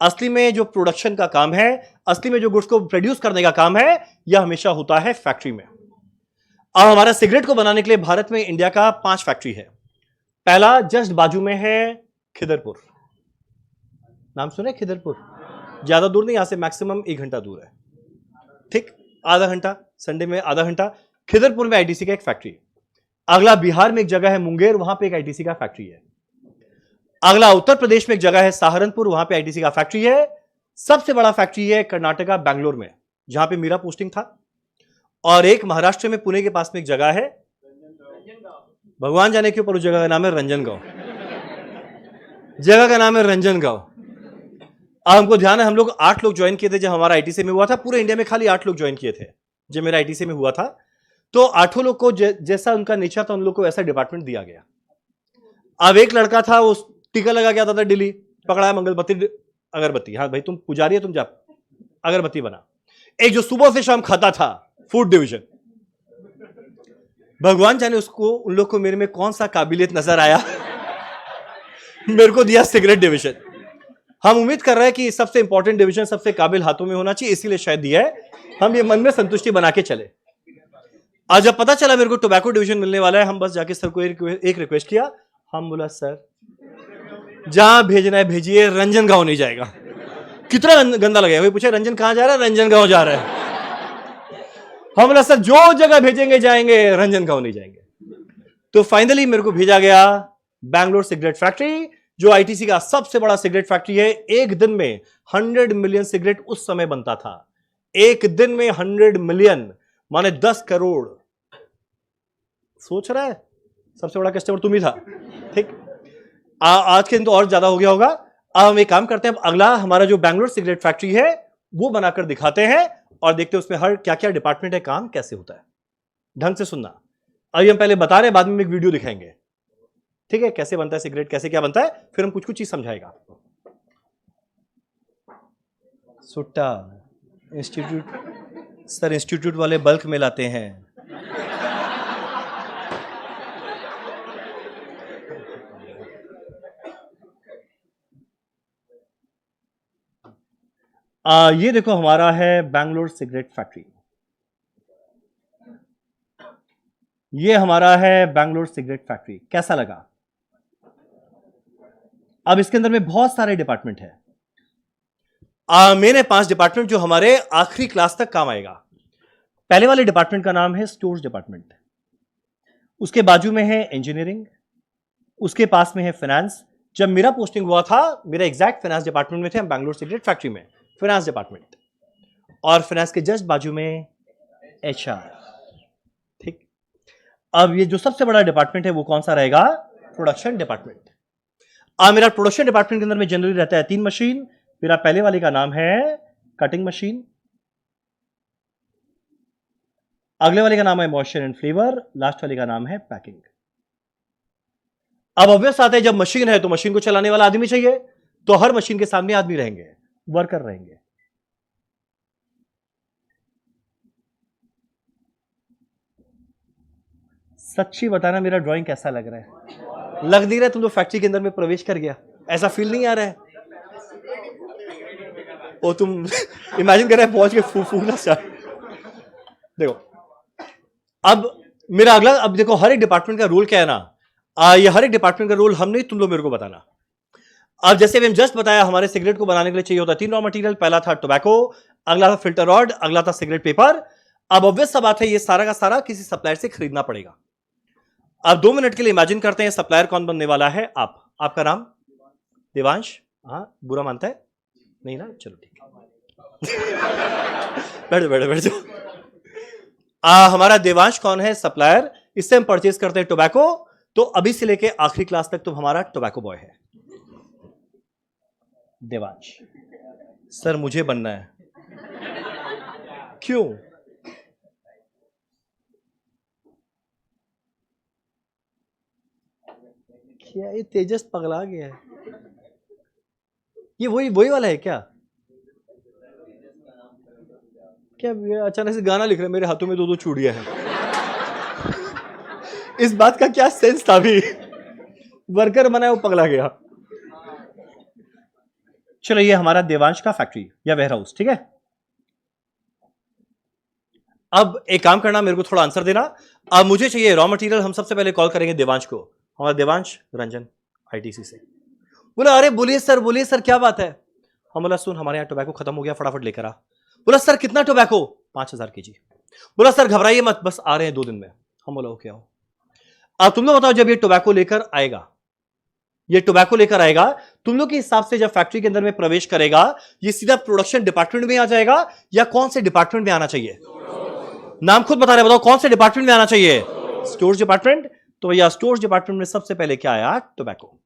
असली में जो प्रोडक्शन का काम है, असली में जो गुड्स को प्रोड्यूस करने का काम है, यह हमेशा होता है फैक्ट्री में। अब हमारा सिगरेट को बनाने के लिए भारत में इंडिया का 5 फैक्ट्री है। पहला जस्ट बाजू में है खिदरपुर, नाम सुने? खिदरपुर ज्यादा दूर नहीं, यहां से मैक्सिमम 1 घंटा दूर है, ठीक, आधा घंटा, संडे में आधा घंटा। खिदरपुर में आईटीसी का एक फैक्ट्री। अगला बिहार में एक जगह है मुंगेर, वहां पे एक आईटीसी का फैक्ट्री है। अगला उत्तर प्रदेश में एक जगह है सहारनपुर, वहां पे आईटीसी का फैक्ट्री है। सबसे बड़ा फैक्ट्री है कर्नाटका बैंगलोर में, जहां पे मेरा पोस्टिंग था। और एक महाराष्ट्र में पुणे के पास में एक जगह है, भगवान जाने के ऊपर उस जगह का नाम है रंजनगांव। जगह का नाम है रंजनगांव। अब हमको ध्यान है, हम लोग 8 लोग ज्वाइन किए थे जब हमारा आईटीसी में हुआ था। पूरे इंडिया में खाली 8 लोग ज्वाइन किए थे जब मेरा आईटीसी में हुआ था। तो 8 लोग को जैसा उनका नेचर था, उन लोग को वैसा डिपार्टमेंट दिया गया। अब एक लड़का था, वो टीका लगा के आता था दिल्ली, पकड़ा मंगलबत्ती अगरबत्ती, हाँ भाई तुम पुजारी है, तुम जा अगरबत्ती बना। एक जो सुबह से शाम खाता था, फूड डिवीजन। भगवान जाने उसको, उन लोग को मेरे में कौन सा काबिलियत नजर आया, मेरे को दिया सिगरेट डिवीजन। हम उम्मीद कर रहे हैं कि सबसे इंपॉर्टेंट डिवीजन सबसे काबिल हाथों में होना चाहिए, इसीलिए शायद दिया है। हम ये मन में संतुष्टि बना के चले। आज जब पता चला मेरे को टोबैको डिवीजन मिलने वाला है, हम बस जाके सर को एक रिक्वेस्ट किया। हम बोला सर जहां भेजना है भेजिए, रंजनगांव नहीं जाएगा। कितना गंदा लगेगा, कोई पूछे रंजन कहां जा रहा है, रंजनगांव जा रहा है। हम बोला सर जो जगह भेजेंगे जाएंगे, रंजनगांव नहीं जाएंगे। तो फाइनली मेरे को भेजा गया बैंगलोर सिगरेट फैक्ट्री, जो आईटीसी का सबसे बड़ा सिगरेट फैक्ट्री है। एक दिन में 100 मिलियन सिगरेट उस समय बनता था। एक दिन में 100 मिलियन माने 10 करोड़। सोच रहा है, सबसे बड़ा कस्टमर तुम ही था, ठीक। आज के दिन तो और ज्यादा हो गया होगा। अब हम एक काम करते हैं, अगला हमारा जो बैंगलोर सिगरेट फैक्ट्री है वो बनाकर दिखाते हैं और देखते हैं उसमें हर क्या क्या डिपार्टमेंट है, काम कैसे होता है। ढंग से सुनना। अभी हम पहले बता रहे हैं, बाद में एक वीडियो दिखाएंगे, ठीक है, कैसे बनता है सिगरेट, कैसे क्या बनता है, फिर हम कुछ कुछ चीज समझाएगा। सुट्टा इंस्टीट्यूट, सर इंस्टीट्यूट वाले बल्क में लाते हैं। ये देखो हमारा है बैंगलोर सिगरेट फैक्ट्री। ये हमारा है बैंगलोर सिगरेट फैक्ट्री, कैसा लगा? अब इसके अंदर में बहुत सारे डिपार्टमेंट है। मेरे 5 डिपार्टमेंट जो हमारे आखिरी क्लास तक काम आएगा। पहले वाले डिपार्टमेंट का नाम है स्टोर्स डिपार्टमेंट, उसके बाजू में है इंजीनियरिंग, उसके पास में है फाइनेंस। जब मेरा पोस्टिंग हुआ था मेरा एग्जैक्ट फाइनेंस डिपार्टमेंट में थे हम, बैंगलोर सिगरेट फैक्ट्री में फाइनेंस डिपार्टमेंट, और फाइनेंस के जस्ट बाजू में एचआर। ठीक, अब ये जो सबसे बड़ा डिपार्टमेंट है वो कौन सा रहेगा? Production department. मेरा प्रोडक्शन डिपार्टमेंट के अंदर में जनरली रहता है 3 मशीन। मेरा पहले वाले का नाम है कटिंग मशीन, अगले वाले का नाम है मॉइस्चर एंड फ्लेवर, लास्ट वाले का नाम है पैकिंग। अब ऑब्वियस आता है जब मशीन है तो मशीन को चलाने वाला आदमी चाहिए, तो हर मशीन के सामने आदमी रहेंगे, वर्कर रहेंगे। सच्ची बताना मेरा ड्राइंग कैसा लग रहा है? लग नहीं रहा तुम तो फैक्ट्री के अंदर में प्रवेश कर गया, ऐसा फील नहीं आ रहा है? वो तुम इमेजिन कर रहे हैं पहुंच के फूकना स्टार्ट। देखो अब मेरा अगला, अब देखो हर एक डिपार्टमेंट का रोल क्या है ना, ये हर एक डिपार्टमेंट का रोल हम नहीं, तुम लोग मेरे को बताना। अब जैसे हम जस्ट बताया हमारे सिगरेट को बनाने के लिए चाहिए होता है 3 रॉ मटेरियल। पहला था टोबैको, अगला था फिल्टर रॉड, अगला था सिगरेट पेपर। अब ऑब्वियस सा बात है ये सारा का सारा किसी सप्लायर से खरीदना पड़ेगा। अब 2 मिनट के लिए इमेजिन करते हैं सप्लायर कौन बनने वाला है? आपका नाम? देवांश। हाँ, बुरा मानता है? नहीं ना, चलो ठीक है। बैठ जाओ। हमारा देवांश कौन है? सप्लायर। इससे हम परचेज करते हैं टोबैको। तो अभी से लेके आखिरी क्लास तक तो हमारा टोबैको बॉय है देवांश। सर मुझे बनना है। क्यों? क्या ये तेजस पगला गया है? ये वही वाला है क्या? क्या अचानक से गाना लिख रहे हैं, मेरे हाथों में 2-2 चूड़ियां हैं। इस बात का क्या सेंस था? अभी वर्कर बना है वो पगला गया। चलो ये हमारा देवांश का फैक्ट्री या वेयरहाउस, ठीक है। अब एक काम करना, मेरे को थोड़ा आंसर देना। अब मुझे चाहिए रॉ मटेरियल। हम सबसे पहले कॉल करेंगे देवांश को। हमारा देवांश रंजन आईटीसी से। बोला अरे बोलिए सर क्या बात है? हम बोला सुन हमारे यहाँ टोबैको खत्म हो गया, फटाफट लेकर आ। बोला सर कितना टोबैको? 5000 केजी। बोला सर घबराइए मत, बस आ रहे हैं 2 दिन में। हम बोला ओके आओ। अब तुम लोग बताओ जब ये टोबैको लेकर आएगा, ये टोबैको लेकर आएगा, तुम लोग के हिसाब से जब फैक्ट्री के अंदर में प्रवेश करेगा ये सीधा प्रोडक्शन डिपार्टमेंट में आ जाएगा या कौन से डिपार्टमेंट में आना चाहिए? नाम खुद बता रहे, बताओ कौन से डिपार्टमेंट में आना चाहिए? Stores department. तो भैया स्टोर्स डिपार्टमेंट में सबसे पहले क्या आया? टोबैको।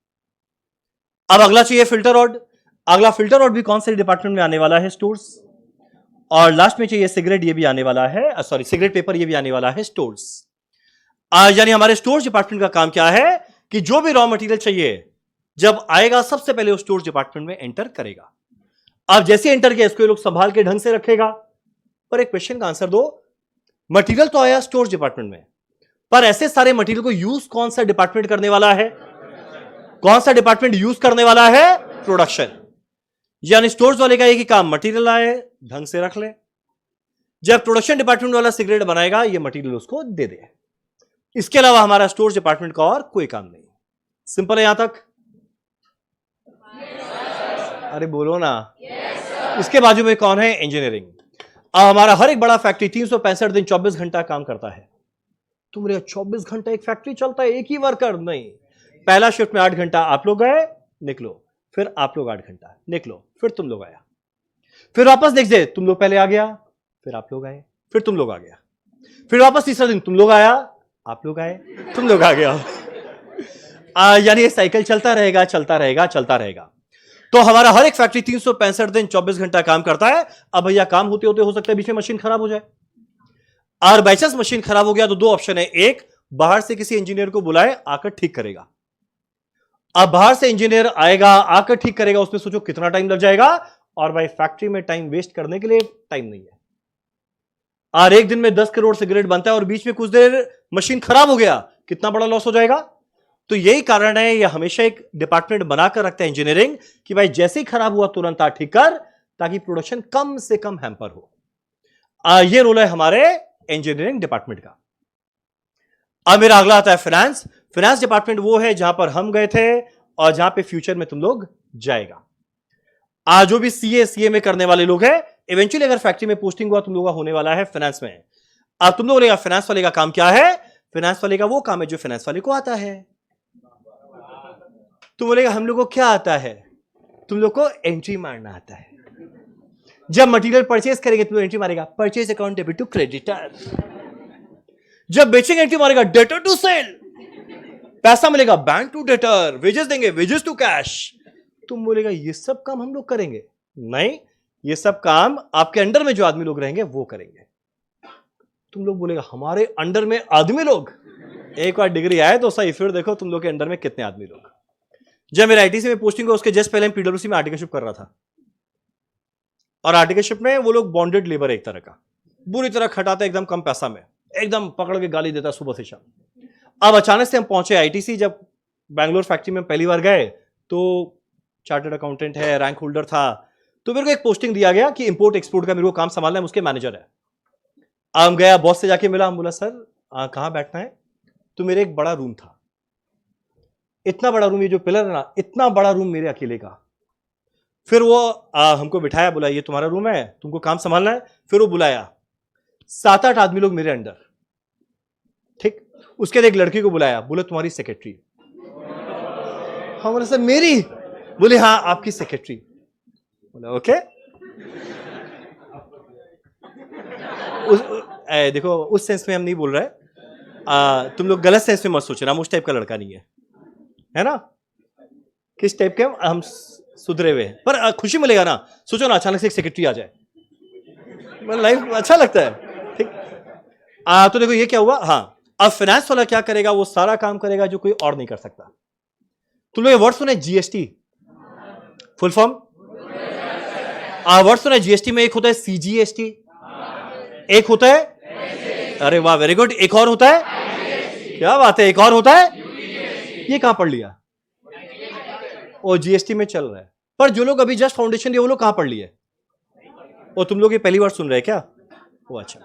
अब अगला चाहिए फिल्टर रॉड। अगला फिल्टर रॉड भी कौन से डिपार्टमेंट में आने वाला है? स्टोर्स। और लास्ट में चाहिए सिगरेट, ये भी आने वाला है, सॉरी सिगरेट पेपर, ये भी आने वाला है स्टोर्स। यानी हमारे स्टोर्स डिपार्टमेंट का काम क्या है कि जो भी रॉ मटेरियल चाहिए जब आएगा सबसे पहले वो स्टोर्स डिपार्टमेंट में एंटर करेगा। अब जैसे एंटर किया इसको ये लोग संभाल के ढंग से रखेगा। पर एक क्वेश्चन का आंसर दो, मटेरियल तो आया स्टोर्स डिपार्टमेंट में, पर ऐसे सारे मटेरियल को यूज कौन सा डिपार्टमेंट करने वाला है? कौन सा डिपार्टमेंट यूज करने वाला है? प्रोडक्शन। यानी स्टोर्स वाले का एक ही काम, मटेरियल आए ढंग से रख ले। जब प्रोडक्शन डिपार्टमेंट वाला सिगरेट बनाएगा ये मटेरियल उसको दे दे। इसके अलावा हमारा स्टोर्स डिपार्टमेंट का और कोई काम नहीं। सिंपल है यहां तक? अरे बोलो ना। इसके बाजू में कौन है? इंजीनियरिंग। हमारा हर एक बड़ा फैक्ट्री 365 दिन 24 घंटा काम करता है। तुम 24 घंटा एक फैक्ट्री चलता है, एक ही वर्कर नहीं। पहला शिफ्ट में 8 घंटा आप लोग गए निकलो, फिर आप लोग 8 घंटा निकलो, फिर तुम लोग आया, फिर वापस नेक्स्ट डे तुम लोग पहले आ गया, फिर आप लोग आए, फिर तुम लोग आ गया, फिर वापस तीसरा दिन तुम लोग आया, आप लोग आए, तुम लोग आ गया। यानी ये साइकिल चलता रहेगा चलता रहेगा चलता रहेगा। तो हमारा हर एक फैक्ट्री 365 दिन 24 घंटा काम करता है। अब भैया काम होते होते हो सकता है बीच में मशीन खराब हो जाए, और बाई चांस मशीन खराब हो गया तो 2 ऑप्शन है। एक, बाहर से किसी इंजीनियर को बुलाए आकर ठीक करेगा। अब बाहर से इंजीनियर आएगा आकर ठीक करेगा, उसमें सोचो कितना टाइम लग जाएगा। और भाई फैक्ट्री में टाइम वेस्ट करने के लिए टाइम नहीं है। और एक दिन में 10 करोड़ सिगरेट बनता है और बीच में कुछ देर मशीन खराब हो गया, कितना बड़ा लॉस हो जाएगा। तो यही कारण है ये हमेशा एक डिपार्टमेंट बनाकर रखता है इंजीनियरिंग कि भाई जैसे ही खराब हुआ तुरंत आ ठीक कर, ताकि प्रोडक्शन कम से कम हैम्पर हो। ये रोल है हमारे इंजीनियरिंग डिपार्टमेंट का। अब मेरा अगला आता है फाइनेंस। फाइनेंस डिपार्टमेंट वो है जहां पर हम गए थे और जहां पे फ्यूचर में तुम लोग जाएगा। आज जो भी सीए में करने वाले लोग हैं, इवेंचुअली अगर फैक्ट्री में पोस्टिंग हुआ तुम लोग का होने वाला है फाइनेंस में। अब तुम लोग बोलेगा फाइनेंस वाले का काम क्या है? फाइनेंस वाले का वो काम है जो फाइनेंस वाले को आता है। तुम बोलेगा हम लोग को क्या आता है? तुम लोग को एंट्री मारना आता है। जब मटेरियल परचेज करेंगे तुम लोग एंट्री मारेगा purchase account debit to creditor. जब बेचेंगे एंट्री मारेगा डेटर टू सेल। पैसा मिलेगा बैंक टू डेटर, वेजेस देंगे वेजेस टू कैश। तुम बोलेगा ये सब काम हम लोग करेंगे? नहीं, ये सब काम आपके अंडर में जो आदमी लोग रहेंगे वो करेंगे। तुम लोग बोलेगा हमारे अंडर में आदमी लोग? एक बार डिग्री आए तो सही, फिर देखो तुम लोग के अंडर में कितने आदमी लोग। जब मेरा आईटीसी में पोस्टिंग हुआ उसके जस्ट पहले मैं पीडब्ल्यूसी में आर्टिकलशिप कर रहा था, और आर्टिकलशिप में वो लोग बॉन्डेड लेबर एक तरह का बुरी तरह खटाते एकदम कम पैसा में, एकदम पकड़ के गाली देता सुबह से शाम। अब अचानक से हम पहुंचे आईटीसी। जब बैंगलोर फैक्ट्री में पहली बार गए तो चार्टर्ड अकाउंटेंट है, रैंक होल्डर था, तो मेरे को एक पोस्टिंग दिया गया कि इंपोर्ट एक्सपोर्ट का मेरे को काम संभालना है, उसके मैनेजर है। हम गया, बॉस से जाके मिला, हम बोला सर कहां बैठना है? तो मेरे एक बड़ा रूम था, इतना बड़ा रूम, ये जो पिलर है ना इतना बड़ा रूम मेरे अकेले का। फिर वो हमको बिठाया, बोला ये तुम्हारा रूम है, तुमको काम संभालना है। फिर वो बुलाया 7-8 आदमी लोग मेरे अंडर, ठीक। उसके बाद एक लड़की को बुलाया, बोले तुम्हारी सेक्रेटरी। हाँ बोला सर मेरी? बोले हाँ आपकी सेक्रेटरी। बोला ओके। देखो उस सेंस में हम नहीं बोल रहे, तुम लोग गलत सेंस में मत सोचना, हम उस टाइप का लड़का नहीं है ना। किस टाइप के हम सुधरे हुए हैं, पर खुशी मिलेगा ना। सोचो ना अचानक से एक सेक्रेटरी आ जाए, लाइफ अच्छा लगता है, ठीक। तो देखो ये क्या हुआ। हाँ, अब फाइनेंस वाला क्या करेगा? वो सारा काम करेगा जो कोई और नहीं कर सकता। तुम लोग वर्ड सुने जीएसटी फुल फॉर्म? वर्ड सुना जीएसटी में? एक होता है सीजीएसटी, एक होता है, अरे वाह वेरी गुड, एक और होता है, क्या बात है, एक और होता है, ये कहां पढ़ लिया? वो जीएसटी में चल रहा है। पर जो लोग अभी जस्ट फाउंडेशन दिए वो लोग कहां पढ़ लिए? वो तुम लोग ये पहली बार सुन रहे हैं क्या? वो अच्छा,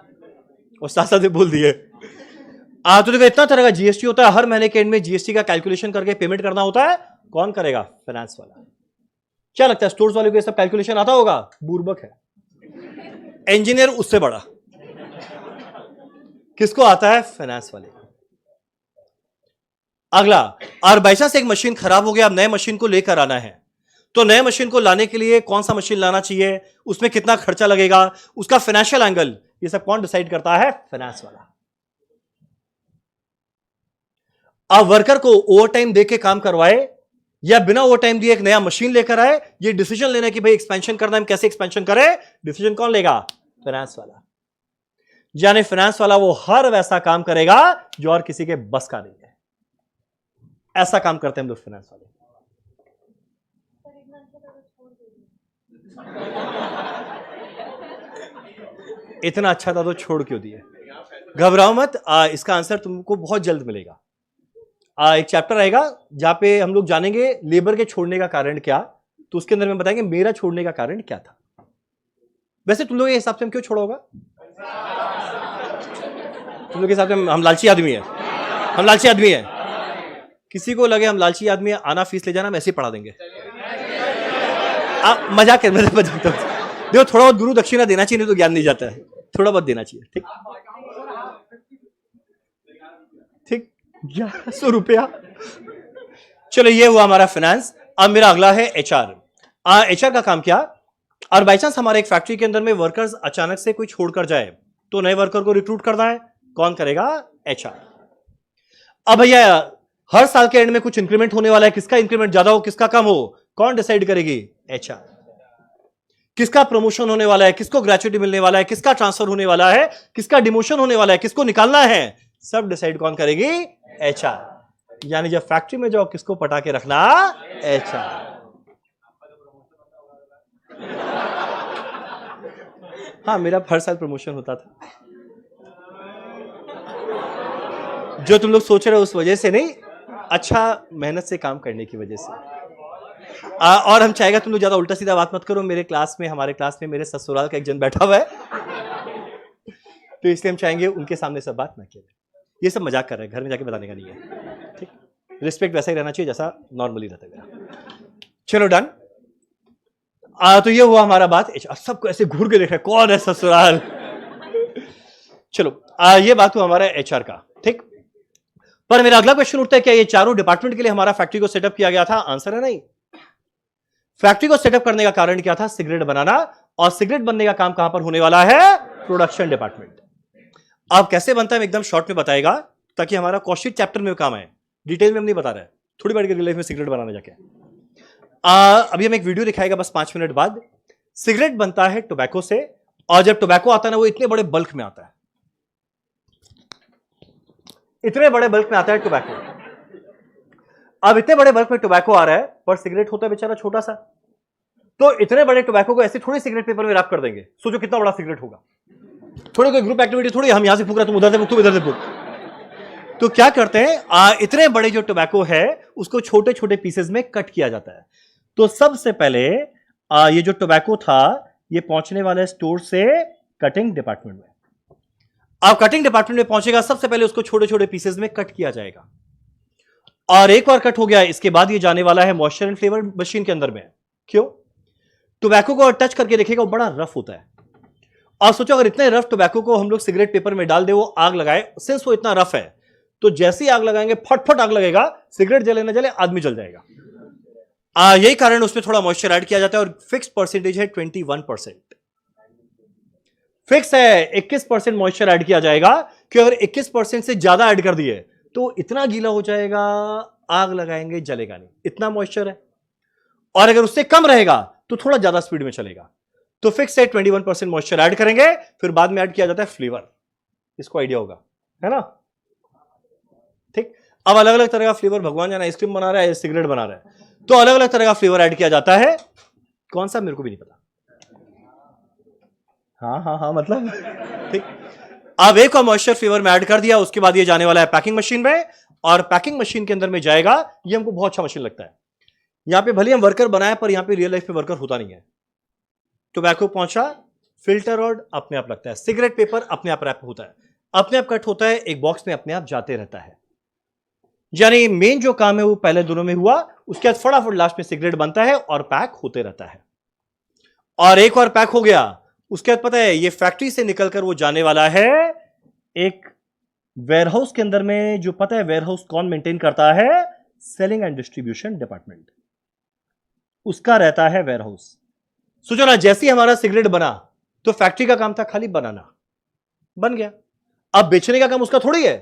वो साथ साथ बोल दिए। तो देखो इतना तरह का जीएसटी होता है, हर महीने के एंड में जीएसटी का कैलकुलेशन करके पेमेंट करना होता है। कौन करेगा? फाइनेंस वाला। क्या लगता है स्टोर्स वाले को ये सब कैलकुलेशन आता होगा? बुर्बक है। इंजीनियर उससे बड़ा। किसको आता है? फाइनेंस वाले। अगला, और बाई चांस एक मशीन खराब हो गया, अब नए मशीन को लेकर आना है, तो नए मशीन को लाने के लिए कौन सा मशीन लाना चाहिए, उसमें कितना खर्चा लगेगा, उसका फाइनेंशियल एंगल, ये सब कौन डिसाइड करता है? फाइनेंस वाला। अब वर्कर को ओवर टाइम देके काम करवाए या बिना ओवर टाइम दिए एक नया मशीन लेकर आए, ये डिसीजन लेना कि भाई एक्सपेंशन करना है, हम कैसे एक्सपेंशन करें, डिसीजन कौन लेगा? फाइनेंस वाला। यानी फाइनेंस वाला वो हर वैसा काम करेगा जो और किसी के बस का नहीं है। ऐसा काम करते हैं हम लोग फाइनेंस वाले। इतना अच्छा था तो छोड़ क्यों दिए? घबराओ मत, इसका आंसर तुमको बहुत जल्द मिलेगा। एक चैप्टर आएगा जहां पे हम लोग जानेंगे लेबर के छोड़ने का कारण क्या, तो उसके अंदर में बताएंगे मेरा छोड़ने का कारण क्या था। वैसे तुम लोग के हिसाब से हम क्यों छोड़ा होगा? तुम लोग के हिसाब से हम लालची आदमी है, हम लालची आदमी है। किसी को लगे हम लालची आदमी है, आना फीस ले जाना, हम ऐसे ही पढ़ा देंगे। आप मजाक कर, मेरे मजाक। देखो थोड़ा बहुत गुरु दक्षिणा देना चाहिए, नहीं तो ज्ञान नहीं जाता है, थोड़ा बहुत देना चाहिए, ठीक ठीक। 1100 रुपया। चलो ये हुआ हमारा फाइनेंस। अब मेरा अगला है एचआर। एचआर का काम क्या? और बाई चांस हमारे एक फैक्ट्री के अंदर में वर्कर्स अचानक से कोई छोड़कर जाए, तो नए वर्कर को रिक्रूट करना है, कौन करेगा? एचआर। अब भैया हर साल के एंड में कुछ इंक्रीमेंट होने वाला है, किसका इंक्रीमेंट ज्यादा हो किसका कम हो, कौन डिसाइड करेगी? एचआर। किसका प्रमोशन होने वाला है, किसको ग्रेचुइटी मिलने वाला है, किसका ट्रांसफर होने वाला है, किसका डिमोशन होने वाला है, किसको निकालना है, सब डिसाइड कौन करेगी? एचआर। यानी जब फैक्ट्री में जाओ किसको पटा के रखना? एचआर। हाँ मेरा हर साल प्रमोशन होता था, जो तुम लोग सोच रहे हो उस वजह से नहीं, अच्छा मेहनत से काम करने की वजह से। और हम चाहेगा तुम लोग ज्यादा उल्टा सीधा बात मत करो। हमारे क्लास में मेरे ससुराल का एक जन बैठा हुआ है, तो इसलिए हम चाहेंगे उनके सामने सब बात ना किया। ये सब मजाक कर रहे हैं, घर में जाके बताने का नहीं है, ठीक। रिस्पेक्ट वैसा ही रहना चाहिए जैसा नॉर्मली रहता है। चलो डन। तो ये हुआ हमारा बात। सबको ऐसे घूर के देखा कौन है ससुराल। चलो ये बात हुआ हमारा एचआर का, ठीक। पर मेरा अगला क्वेश्चन उठता है, क्या ये चारों डिपार्टमेंट के लिए हमारा फैक्ट्री को सेटअप किया गया था? आंसर है नहीं। फैक्ट्री को सेटअप करने का कारण क्या था? सिगरेट बनाना। और सिगरेट बनने का काम कहां पर होने वाला है? Production department. अब कैसे बनता है एकदम शॉर्ट में बताएगा, ताकि हमारा कॉस्ट चैप्टर में काम आए। डिटेल में हम नहीं बता रहे, थोड़ी बार रियल लाइफ में सिगरेट बनाने जाके। अभी हम एक वीडियो दिखाएगा बस 5 मिनट बाद। सिगरेट बनता है टोबैको से, और जब टोबैको आता है ना, वो इतने बड़े बल्क में आता है, इतने बड़े बल्क में आता है टोबैको। अब इतने बड़े बल्क में टोबैको आ रहा है, पर सिगरेट होता है बेचारा छोटा सा। तो इतने बड़े टोबैको को ऐसे थोड़ी सिगरेट पेपर में रैप कर देंगे। सोचो कितना बड़ा सिगरेट होगा। थोड़ी कोई ग्रुप एक्टिविटी थोड़ी, हम यहां से फूक रहे तुम उधर से फूक, तुम इधर से फूक। तो क्या करते हैं, इतने बड़े जो टोबैको है उसको छोटे छोटे पीसेस में कट किया जाता है। तो सबसे पहले ये जो टोबैको था ये पहुंचने वाला है स्टोर से कटिंग डिपार्टमेंट में। अब कटिंग डिपार्टमेंट में पहुंचेगा, सबसे पहले उसको छोटे छोटे पीसेस में कट किया जाएगा। और एक बार कट हो गया, इसके बाद ये जाने वाला है मॉइस्चर एंड फ्लेवर मशीन के अंदर में। क्यों? टोबैको को टच करके देखेगा, वो बड़ा रफ होता है। और सोचो अगर इतने रफ टोबैको को हम लोग सिगरेट पेपर में डाल दे, वो आग लगाए, सिंस वो इतना रफ है तो जैसे ही आग लगाएंगे फटफट आग लगेगा, सिगरेट जले ना जले आदमी जल जाएगा। यही कारण उसमें थोड़ा मॉइस्चर ऐड किया जाता है। और फिक्स परसेंटेज है 21%। फिक्स है 21% मॉइस्चर ऐड किया जाएगा, कि अगर 21% से ज्यादा ऐड कर दिए तो इतना गीला हो जाएगा, आग लगाएंगे जलेगा नहीं, इतना मॉइस्चर है। और अगर उससे कम रहेगा तो थोड़ा ज्यादा स्पीड में चलेगा। तो फिक्स है 21% मॉइस्चर ऐड करेंगे, फिर बाद में ऐड किया जाता है फ्लेवर। इसको आइडिया होगा, है ना, ठीक। अब अलग अलग तरह का फ्लेवर, भगवान जाने आइसक्रीम बना रहा है, सिगरेट बना रहा है, तो अलग अलग तरह का फ्लेवर ऐड किया जाता है। कौन सा मेरे को भी नहीं पता। हाँ मतलब, ठीक। अब एक और मॉइस्चर फ्लेवर में ऐड कर दिया, उसके बाद ये जाने वाला है पैकिंग मशीन में। और पैकिंग मशीन के अंदर में जाएगा, ये हमको बहुत अच्छा मशीन लगता है। यहां पे भले हम वर्कर बनाए, पर यहां पे रियल लाइफ में वर्कर होता नहीं है। टोबैको पहुंचा, फिल्टर रॉड अपने आप लगता है, सिगरेट पेपर अपने आप रैप होता है, अपने आप कट होता है, एक बॉक्स में अपने आप जाते रहता है। यानी मेन जो काम है वो पहले दोनों में हुआ, उसके बाद फटाफट लास्ट में सिगरेट बनता है और पैक होते रहता है। और एक बार पैक हो गया, उसके बाद पता है ये फैक्ट्री से निकलकर वो जाने वाला है एक वेयरहाउस के अंदर में। जो पता है वेयरहाउस कौन मेंटेन करता है? सेलिंग एंड डिस्ट्रीब्यूशन डिपार्टमेंट, उसका रहता है वेयरहाउस। सोचो ना, जैसे ही हमारा सिगरेट बना तो फैक्ट्री का काम था खाली बनाना, बन गया। अब बेचने का काम उसका थोड़ी है,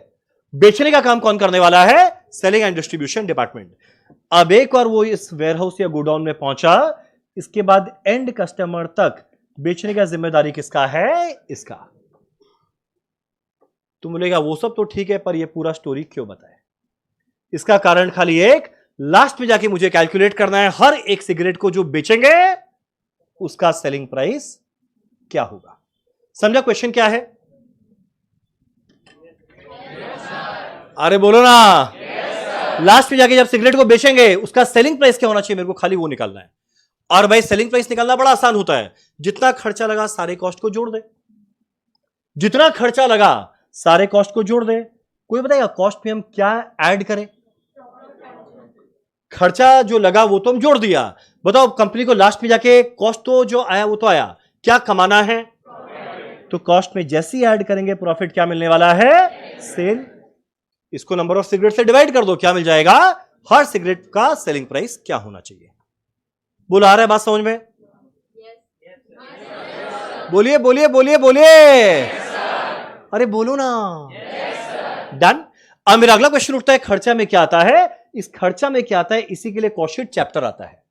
बेचने का काम कौन करने वाला है? Selling and distribution department. अब एक बार वो इस वेयरहाउस या गोडाउन में पहुंचा, इसके बाद एंड कस्टमर तक बेचने का जिम्मेदारी किसका है? इसका। तुम बोलेगा वो सब तो ठीक है, पर ये पूरा स्टोरी क्यों बताए? इसका कारण खाली एक, लास्ट में जाके मुझे कैलकुलेट करना है हर एक सिगरेट को जो बेचेंगे उसका सेलिंग प्राइस क्या होगा। समझा क्वेश्चन क्या है? अरे बोलो ना। लास्ट में जाके जब सिगरेट को बेचेंगे उसका सेलिंग प्राइस क्या होना चाहिए, मेरे को खाली वो निकालना है। और भाई सेलिंग प्राइस निकालना बड़ा आसान होता है, जितना खर्चा लगा सारे कॉस्ट को जोड़ दे, जितना खर्चा लगा सारे कॉस्ट को जोड़ दे। कोई बताएगा कॉस्ट में हम क्या ऐड करें? खर्चा जो लगा वो तो हम जोड़ दिया, बताओ कंपनी को लास्ट में जाके कॉस्ट तो जो आया वो तो आया, क्या कमाना है? तो कॉस्ट में जैसे ही ऐड करेंगे प्रॉफिट क्या मिलने वाला है? सेल। इसको नंबर ऑफ सिगरेट से डिवाइड कर दो, क्या मिल जाएगा? हर सिगरेट का सेलिंग प्राइस क्या होना चाहिए। बोला आ रहा है बात समझ में? बोलिए बोलिए बोलिए बोलिए, अरे बोलो ना। डन। अब मेरा अगला क्वेश्चन उठता है, खर्चा में क्या आता है? इस खर्चा में क्या आता है, इसी के लिए कॉस्ट शीट चैप्टर आता है।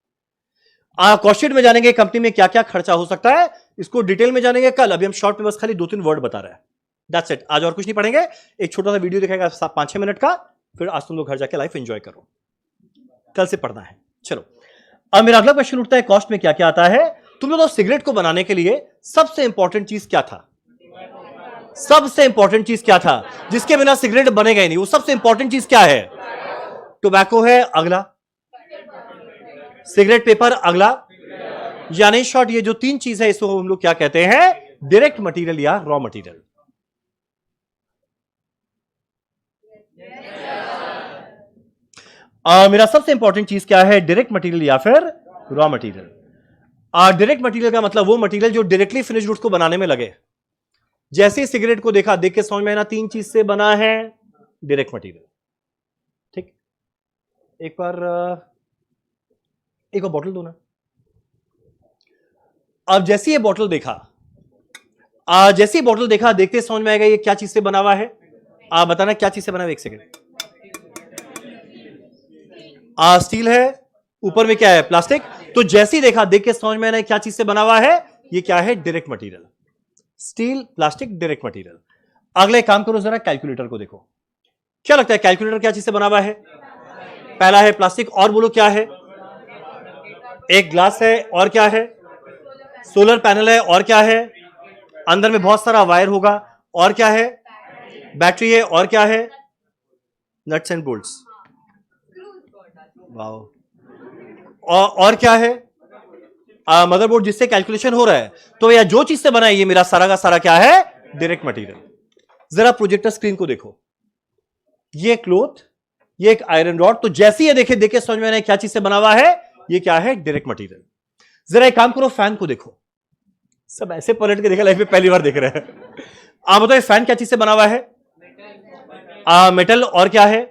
कॉस्ट शीट में जानेंगे कंपनी में क्या क्या खर्चा हो सकता है, इसको डिटेल में जानेंगे कल। अभी हम शॉर्ट में बस खाली 2-3 वर्ड बता रहे हैं, दैट्स इट। आज और कुछ नहीं पढ़ेंगे, एक छोटा सा वीडियो दिखाएगा 5-6 मिनट का, फिर आज तुम लोग घर जाके लाइफ एंजॉय करो, कल से पढ़ना है। चलो अब मेरा अगला क्वेश्चन उठता है, कॉस्ट में क्या क्या आता है। तुम लोग सिगरेट को बनाने के लिए सबसे इंपॉर्टेंट चीज क्या था? सबसे इंपॉर्टेंट चीज क्या था जिसके बिना सिगरेट बनेगा ही नहीं? वो सबसे इंपॉर्टेंट चीज क्या है? टोबैको है। अगला सिगरेट, पेपर, अगला, यानी शॉर्ट ये जो तीन चीज है इसको हम लोग क्या कहते हैं? डायरेक्ट मटेरियल या रॉ मटेरियल। मेरा सबसे इंपॉर्टेंट चीज क्या है? डायरेक्ट मटेरियल या फिर रॉ मटेरियल। डायरेक्ट मटेरियल का मतलब वो मटेरियल जो डायरेक्टली फिनिश गुड्स को बनाने में लगे। जैसे ही सिगरेट को देखा, देख के समझ में आना तीन चीज से बना है, डायरेक्ट मटेरियल। ठीक, एक बार बॉटल दो ना। अब जैसे ये बॉटल देखा, देखते समझ में आएगा ये क्या चीज से बना हुआ है। आप बताना क्या चीज से बना हुआ है? एक सेकेंड। स्टील है, ऊपर में क्या है? प्लास्टिक। तो जैसे ही देखा, देख के समझ में आना क्या चीज से बना हुआ है? ये क्या है? Direct material. Steel, plastic, direct material. अगले काम करो, जरा कैलकुलेटर को देखो। क्या लगता है कैलकुलेटर क्या चीज से बना हुआ है? पहला है प्लास्टिक, और बोलो क्या है? एक ग्लास है, और क्या है? सोलर पैनल है, और क्या है? अंदर में बहुत सारा वायर होगा, और क्या है? बैटरी है, और क्या है? Nuts and bolts. वाओ। और क्या है? मदरबोर्ड, जिससे कैलकुलेशन हो रहा है। तो यह जो चीज से बना है, ये मेरा सारा का सारा क्या है? Direct material. जरा प्रोजेक्टर स्क्रीन को देखो, ये क्लोथ, ये एक आयरन रॉड। तो जैसे ये देखे समझ में आना क्या चीज से बना हुआ है? ये क्या है? Direct material. जरा एक काम करो, फैन को देखो। सब ऐसे पलट के देखा, लाइफ में पहली बार देख रहे हैं। आप बताओ फैन क्या चीज से बना हुआ है? मेटल, और क्या है?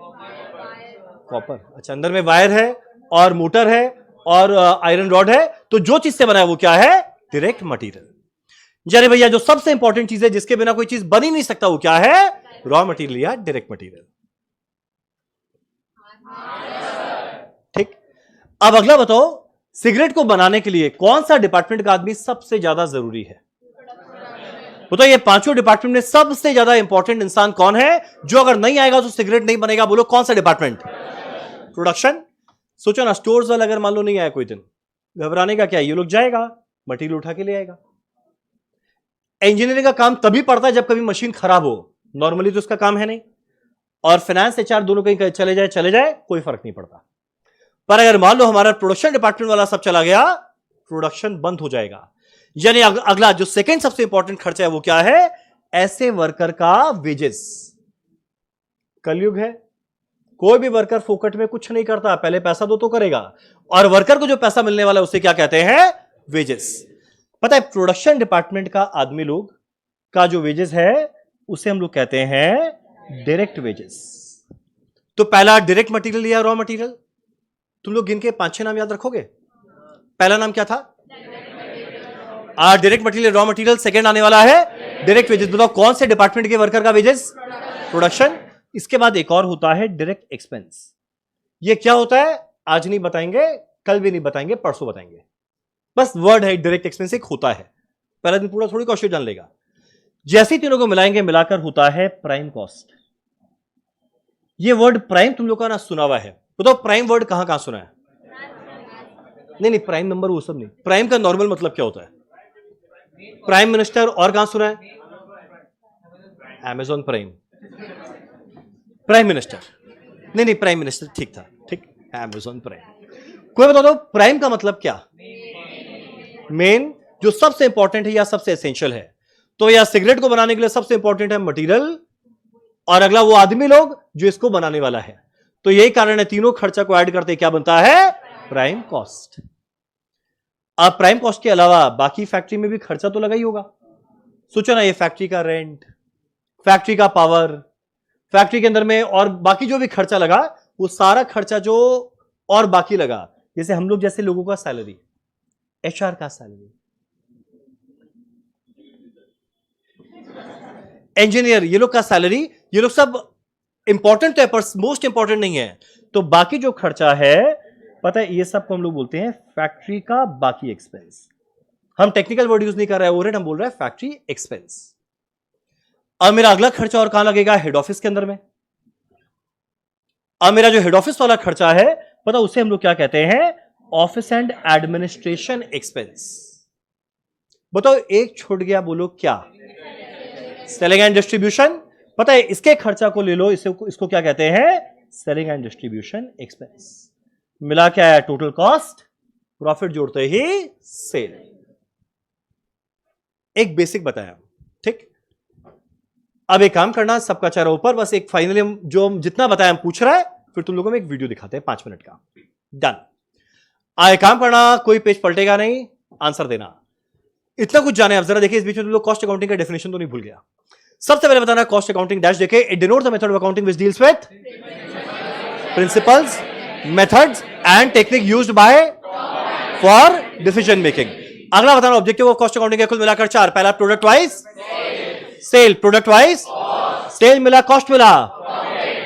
कॉपर। अच्छा, अंदर में वायर है, और मोटर है, और आयरन रॉड है। तो जो चीज से बना है वो क्या है? Direct material. जाने भैया जो सबसे इंपॉर्टेंट चीज है जिसके बिना कोई चीज बन ही नहीं सकता, वो क्या है? रॉ मटेरियल या डायरेक्ट मटेरियल। ठीक, अब अगला बताओ, सिगरेट को बनाने के लिए कौन सा डिपार्टमेंट का आदमी सबसे ज्यादा जरूरी है? बताओ ये पांचों डिपार्टमेंट में सबसे ज्यादा इंपॉर्टेंट इंसान कौन है? जो अगर नहीं आएगा तो सिगरेट नहीं बनेगा। बोलो कौन सा डिपार्टमेंट? प्रोडक्शन। सोचो ना, स्टोर्स वाला अगर मान लो नहीं आया कोई दिन, घबराने का क्या है? ये लोग जाएगा, मटेरियल उठा के ले आएगा। इंजीनियरिंग का काम तभी पड़ता है जब कभी मशीन खराब हो, नॉर्मली तो उसका काम है नहीं। और फाइनेंस, एचआर दोनों कहीं चले जाए कोई फर्क नहीं पड़ता। पर अगर मान लो हमारा प्रोडक्शन डिपार्टमेंट वाला सब चला गया, प्रोडक्शन बंद हो जाएगा। यानी अगला जो सेकंड सबसे इंपॉर्टेंट खर्चा है वो क्या है? ऐसे वर्कर का वेजेस। कलयुग है, कोई भी वर्कर फोकट में कुछ नहीं करता, पहले पैसा दो तो करेगा। और वर्कर को जो पैसा मिलने वाला है उसे क्या कहते हैं? वेजेस। पता है प्रोडक्शन डिपार्टमेंट का आदमी लोग का जो वेजेस है उसे हम लोग कहते हैं डायरेक्ट वेजेस। तो पहला डायरेक्ट मटेरियल या रॉ मटेरियल, तुम लोग गिन के 5-6 नाम याद रखोगे। पहला नाम क्या था? Direct material, raw material. Second आने वाला है डायरेक्ट वेजेस। बताओ कौन से डिपार्टमेंट के वर्कर का वेजेस? प्रोडक्शन। इसके बाद एक और होता है डायरेक्ट एक्सपेंस। ये क्या होता है आज नहीं बताएंगे, कल भी नहीं बताएंगे, परसों बताएंगे। बस वर्ड है डायरेक्ट एक्सपेंस, एक होता है। पहला दिन पूरा थोड़ी क्वेश्चन जान लेगा। जैसे ही तीनों को मिलाएंगे, मिलाकर होता है प्राइम कॉस्ट। ये वर्ड प्राइम तुम लोग का ना सुना हुआ है। बताओ प्राइम वर्ड कहां कहां सुना है? नहीं, प्राइम नंबर वो सब नहीं। प्राइम का नॉर्मल मतलब क्या होता है? Prime minister. और कहां सुना है? Amazon prime. प्राइम मिनिस्टर नहीं, प्राइम मिनिस्टर ठीक था, ठीक। Amazon prime. कोई बता दो प्राइम का मतलब क्या? मेन, जो सबसे इंपॉर्टेंट है या सबसे एसेंशियल है। तो या सिगरेट को बनाने के लिए सबसे इंपॉर्टेंट है मटेरियल, और अगला वो आदमी लोग जो इसको बनाने वाला है। तो यही कारण है तीनों खर्चा को ऐड करते क्या बनता है? Prime cost. अब प्राइम कॉस्ट के अलावा बाकी फैक्ट्री में भी खर्चा तो लगा ही होगा। सोचो ना, ये फैक्ट्री का रेंट, फैक्ट्री का पावर, फैक्ट्री के अंदर में और बाकी जो भी खर्चा लगा, वो सारा खर्चा जो और बाकी लगा, जैसे हम लोग जैसे लोगों का सैलरी, एचआर का सैलरी, इंजीनियर, ये लोग का सैलरी, ये लोग सब इंपॉर्टेंट है पर मोस्ट इंपॉर्टेंट नहीं है। तो बाकी जो खर्चा है, पता है ये सब को हम लोग बोलते हैं फैक्ट्री का बाकी एक्सपेंस। हम टेक्निकल वर्ड यूज नहीं कर रहे हैं ओवरहेड, हम बोल रहे हैं फैक्ट्री एक्सपेंस। अब मेरा अगला खर्चा और कहां लगेगा? हेड ऑफिस के अंदर में। अब मेरा जो हेड ऑफिस वाला खर्चा है, पता उसे हम लोग क्या कहते हैं? Office and administration expense. बताओ एक छूट गया, बोलो क्या? Selling and distribution. पता है इसके खर्चा को ले लो, इसको क्या कहते हैं? Selling and distribution expense. मिला क्या है? टोटल कॉस्ट प्रॉफिट जोड़ते ही सेल। एक बेसिक बताया, ठीक। अब एक काम करना, सबका चेहरा ऊपर, बस एक फाइनली जो जितना बताया हम पूछ रहा है, फिर तुम लोगों में एक वीडियो दिखाते हैं 5 मिनट का। डन। आए काम करना, कोई पेज पलटेगा नहीं, आंसर देना। इतना कुछ जाने। अब जरा देखिए इस बीच में तुम लोग कॉस्ट अकाउंटिंग का डेफिनेशन तो नहीं भूल गया। सबसे पहले बताना कॉस्ट अकाउंटिंग डैश देखे, it denotes the method of accounting which deals with principles, methods and technique used by for decision making. अगला बताना ऑब्जेक्टिव ऑफ कॉस्ट अकाउंटिंग के कुल मिलाकर 4। पहला product wise sale, product wise sale मिला, cost मिला,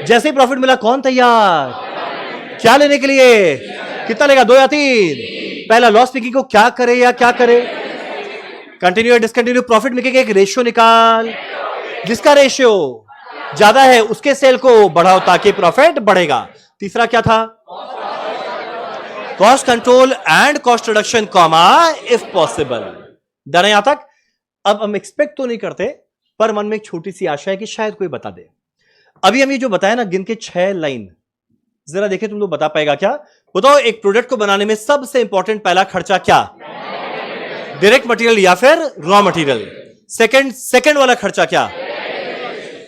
जैसे ही प्रॉफिट मिला कौन तैयार, क्या लेने के लिए, कितना लेगा, 2 या 3। पहला लॉस मेकिंग को क्या करे या क्या करे, कंटिन्यू या डिसकंटिन्यू। प्रॉफिट मेकिंग एक रेशियो निकाल, जिसका रेशियो ज्यादा है उसके सेल को बढ़ाओ ताकि प्रॉफिट बढ़ेगा। तीसरा क्या था, cost control and cost reduction comma if possible. Done है यहां तक। अब हम एक्सपेक्ट तो नहीं करते, पर मन में एक छोटी सी आशा है कि शायद कोई बता दे। अभी हम ये जो बताया ना गिन के 6 लाइन, जरा देखे तुम लोग बता पाएगा क्या। बताओ एक प्रोडक्ट को बनाने में सबसे इंपॉर्टेंट पहला खर्चा क्या, डायरेक्ट मटेरियल या फिर रॉ मटेरियल। सेकंड वाला खर्चा क्या,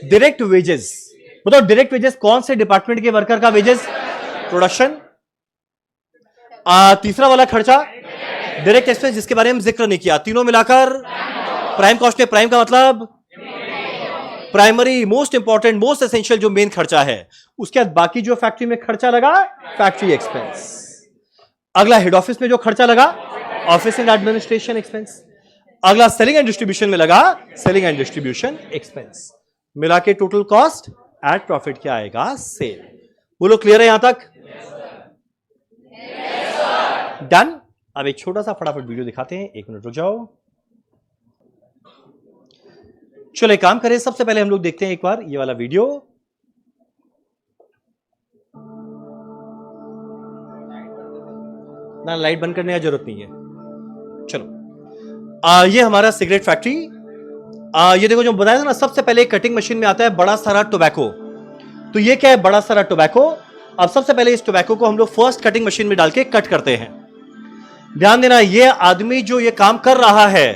डायरेक्ट वेजेस। बताओ डायरेक्ट वेजेस कौन से डिपार्टमेंट के वर्कर का वेजेस, प्रोडक्शन। तीसरा वाला खर्चा डायरेक्ट एक्सपेंस, जिसके बारे में जिक्र नहीं किया। तीनों मिलाकर प्राइम कॉस्ट में, प्राइम का मतलब primary, most important, most essential जो मेन खर्चा है। उसके बाद बाकी जो फैक्ट्री में खर्चा लगा, फैक्ट्री एक्सपेंस। अगला हेड ऑफिस में जो खर्चा लगा, ऑफिस एंड एडमिनिस्ट्रेशन एक्सपेंस। अगला सेलिंग एंड डिस्ट्रीब्यूशन में लगा, सेलिंग एंड डिस्ट्रीब्यूशन एक्सपेंस। मिला के टोटल कॉस्ट एट प्रॉफिट क्या आएगा, सेल। बोलो क्लियर है यहां तक। डन। अब एक छोटा सा फटाफट वीडियो दिखाते हैं, 1 मिनट रुक जाओ। चलो एक काम करें, सबसे पहले हम लोग देखते हैं एक बार ये वाला वीडियो। ना लाइट बंद करने की जरूरत नहीं है। चलो ये हमारा सिगरेट फैक्ट्री। ये देखो जो बताया था ना, सबसे पहले कटिंग मशीन में आता है बड़ा सारा टोबैको। तो ये क्या है, बड़ा सारा टोबैको। अब सबसे पहले इस टोबैको को हम लोग फर्स्ट कटिंग मशीन में डाल के कट करते हैं। ध्यान देना, ये आदमी जो ये काम कर रहा है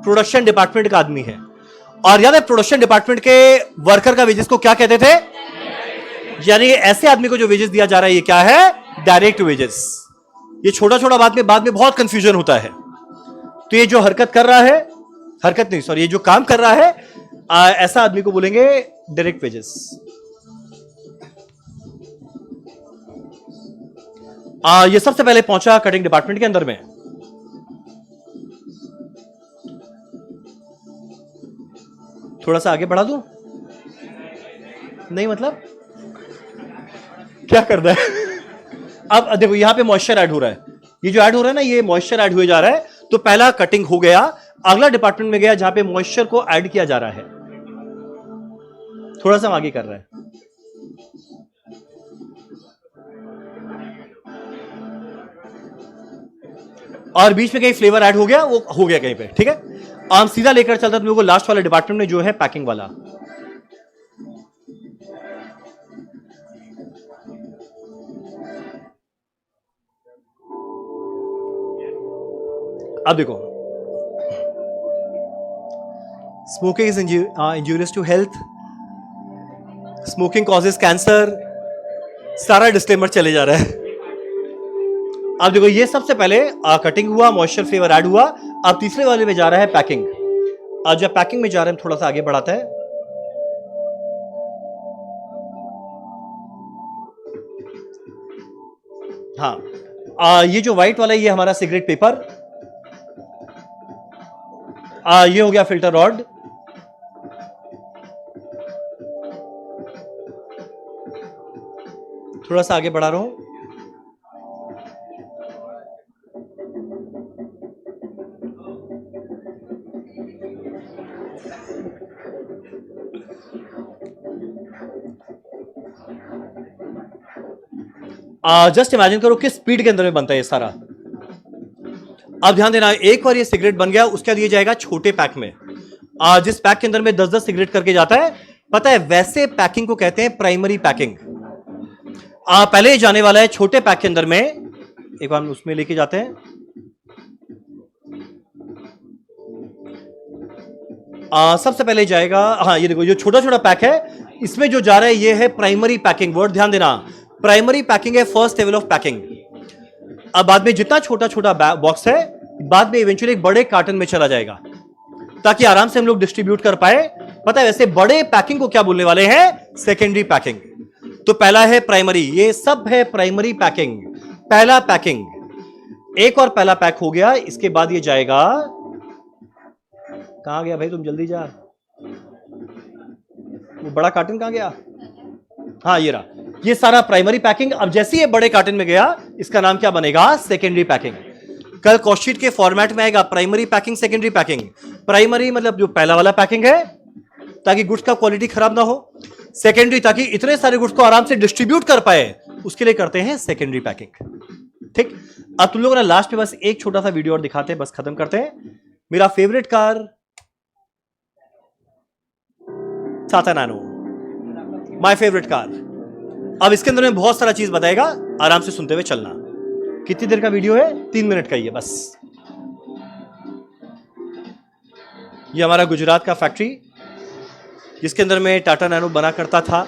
प्रोडक्शन डिपार्टमेंट का आदमी है। और याद है प्रोडक्शन डिपार्टमेंट के वर्कर का वेजेस को क्या कहते थे, यानी ऐसे आदमी को जो वेजेस दिया जा रहा है ये क्या है, डायरेक्ट वेजेस। ये छोटा छोटा बाद में बहुत कंफ्यूजन होता है। तो ये जो हरकत कर रहा है, हरकत नहीं सॉरी, ये जो काम कर रहा है ऐसा आदमी को बोलेंगे डायरेक्ट वेजेस। ये सबसे पहले पहुंचा कटिंग डिपार्टमेंट के अंदर में। थोड़ा सा आगे बढ़ा दूं, नहीं मतलब क्या करना है। अब देखो यहां पे मॉइस्चर ऐड हो रहा है, ये जो ऐड हो रहा है ना, ये मॉइस्चर ऐड हुए जा रहा है। तो पहला कटिंग हो गया, अगला डिपार्टमेंट में गया जहां पे मॉइस्चर को ऐड किया जा रहा है। थोड़ा सा आगे कर रहा है। और बीच में कहीं फ्लेवर ऐड हो गया, वो हो गया कहीं पे, ठीक है। हम सीधा लेकर चलता तुम लोगों को लास्ट वाले डिपार्टमेंट में जो है पैकिंग वाला। अब देखो, smoking is injurious to health, smoking causes cancer, सारा डिस्क्लेमर चले जा रहा है। अब देखो ये सबसे पहले कटिंग हुआ, मॉइस्चर फ्लेवर ऐड हुआ। अब तीसरे वाले में जा रहा है पैकिंग। आज जब पैकिंग में जा रहे हैं थोड़ा सा आगे बढ़ाता है। हाँ, ये जो व्हाइट वाला है ये हमारा सिगरेट पेपर। ये हो गया फिल्टर रॉड। थोड़ा सा आगे बढ़ा रहा हूं। जस्ट इमेजिन करो किस स्पीड के अंदर में बनता है ये सारा। अब ध्यान देना, एक बार ये सिगरेट बन गया, उसके बाद ये जाएगा छोटे पैक में। जिस पैक के अंदर में 10-10 सिगरेट करके जाता है, पता है वैसे पैकिंग को कहते हैं प्राइमरी पैकिंग। पहले जाने वाला है छोटे पैक के अंदर में, एक बार हम उसमें लेके जाते हैं। सबसे पहले जाएगा, हाँ ये देखो, जो छोटा छोटा पैक है इसमें जो जा रहा है ये है प्राइमरी पैकिंग। वर्ड ध्यान देना, प्राइमरी पैकिंग है, फर्स्ट लेवल ऑफ पैकिंग। अब बाद में जितना छोटा छोटा बॉक्स है बाद में इवेंचुअली एक बड़े कार्टन में चला जाएगा ताकि आराम से हम लोग डिस्ट्रीब्यूट कर पाए। पता है वैसे बड़े पैकिंग को क्या बोलने वाले हैं? Secondary packing. तो पहला है प्राइमरी, ये सब है प्राइमरी पैकिंग, पहला पैकिंग। एक और पहला पैक हो गया, इसके बाद ये जाएगा, कहां गया भाई तुम, जल्दी जा, वो बड़ा कार्टन कहां गया? हाँ ये रहा, ये सारा प्राइमरी पैकिंग। अब जैसे ये बड़े कार्टन में गया इसका नाम क्या बनेगा? Secondary packing. कल कॉस्ट शीट के फॉर्मेट में आएगा primary packing, secondary packing. Primary मतलब जो पहला वाला पैकिंग है ताकि गुड्स का क्वालिटी खराब ना हो, सेकेंडरी ताकि इतने सारे गुड्स को आराम से डिस्ट्रीब्यूट कर पाए, उसके लिए करते हैं सेकेंडरी पैकिंग। ठीक, अब तुम लोगों ने लास्ट में बस एक छोटा सा वीडियो और दिखाते हैं, बस खत्म करते हैं। मेरा favourite car Tata nano, my favourite car. अब इसके अंदर में बहुत सारा चीज बताएगा, आराम से सुनते हुए चलना। कितनी देर का वीडियो है? 3 मिनट का ही है बस। ये हमारा गुजरात का फैक्ट्री जिसके अंदर में टाटा नैनो बना करता था।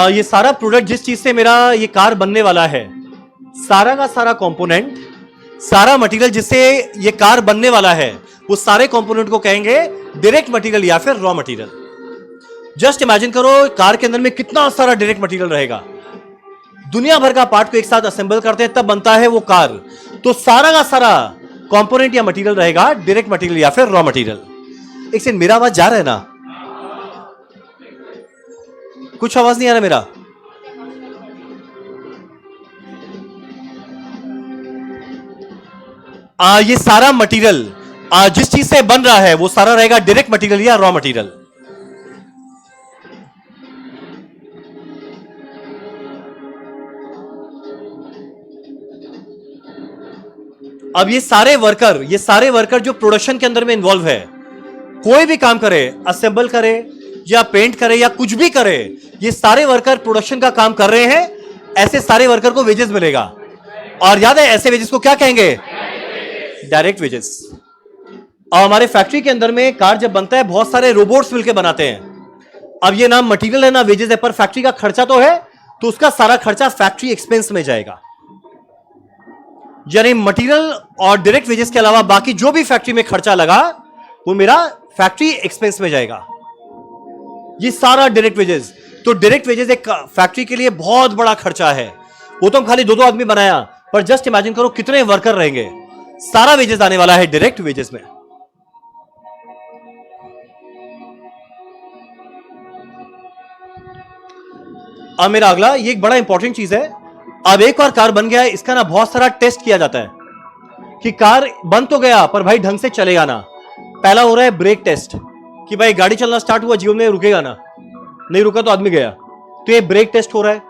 ये सारा प्रोडक्ट जिस चीज से मेरा ये कार बनने वाला है, सारा का सारा कंपोनेंट, सारा मटेरियल जिससे ये कार बनने वाला है, वो सारे कंपोनेंट को कहेंगे डायरेक्ट मटेरियल या फिर रॉ मटेरियल। जस्ट इमेजिन करो कार के अंदर में कितना सारा डायरेक्ट मटेरियल रहेगा। दुनिया भर का पार्ट को एक साथ असेंबल करते हैं तब बनता है वो कार। तो सारा का सारा कंपोनेंट या मटेरियल रहेगा डायरेक्ट मटेरियल या फिर रॉ मटेरियल। एक सेकंड, मेरा आवाज जा रहा है ना? कुछ आवाज नहीं आ रहा मेरा? ये सारा मटेरियल जिस चीज से बन रहा है वो सारा रहेगा डायरेक्ट मटेरियल या रॉ मटेरियल। अब ये सारे वर्कर जो प्रोडक्शन के अंदर में इन्वॉल्व है, कोई भी काम करे, असेंबल करे या पेंट करे या कुछ भी करे, ये सारे वर्कर प्रोडक्शन का काम कर रहे हैं। ऐसे सारे वर्कर को वेजेस मिलेगा। और याद है ऐसे वेजेस को क्या कहेंगे? Direct wages. और हमारे फैक्ट्री के अंदर में कार जब बनता है बहुत सारे रोबोट्स मिलकर बनाते हैं। अब ये ना मटेरियल है ना वेजेस है, पर फैक्ट्री का खर्चा तो है, तो उसका सारा खर्चा फैक्ट्री एक्सपेंस में जाएगा। यानी मटेरियल और डायरेक्ट वेजेस के अलावा बाकी जो भी फैक्ट्री में खर्चा लगा वो मेरा फैक्ट्री एक्सपेंस में जाएगा। ये सारा डायरेक्ट वेजेस। तो डायरेक्ट वेजेस एक फैक्ट्री के लिए बहुत बड़ा खर्चा है। वो तो हम खाली 2-2 आदमी बनाया, पर जस्ट इमेजिन करो कितने वर्कर रहेंगे। सारा वेजेस आने वाला है डायरेक्ट वेजेस में। अब मेरा अगला, ये एक बड़ा इंपॉर्टेंट चीज है। अब एक बार कार बन गया है, इसका ना बहुत सारा टेस्ट किया जाता है कि कार बन तो गया पर भाई ढंग से चलेगा ना। पहला हो रहा है ब्रेक टेस्ट कि भाई गाड़ी चलना स्टार्ट हुआ, जीवन में रुकेगा ना, नहीं रुका तो आदमी गया। तो ये ब्रेक टेस्ट हो रहा है।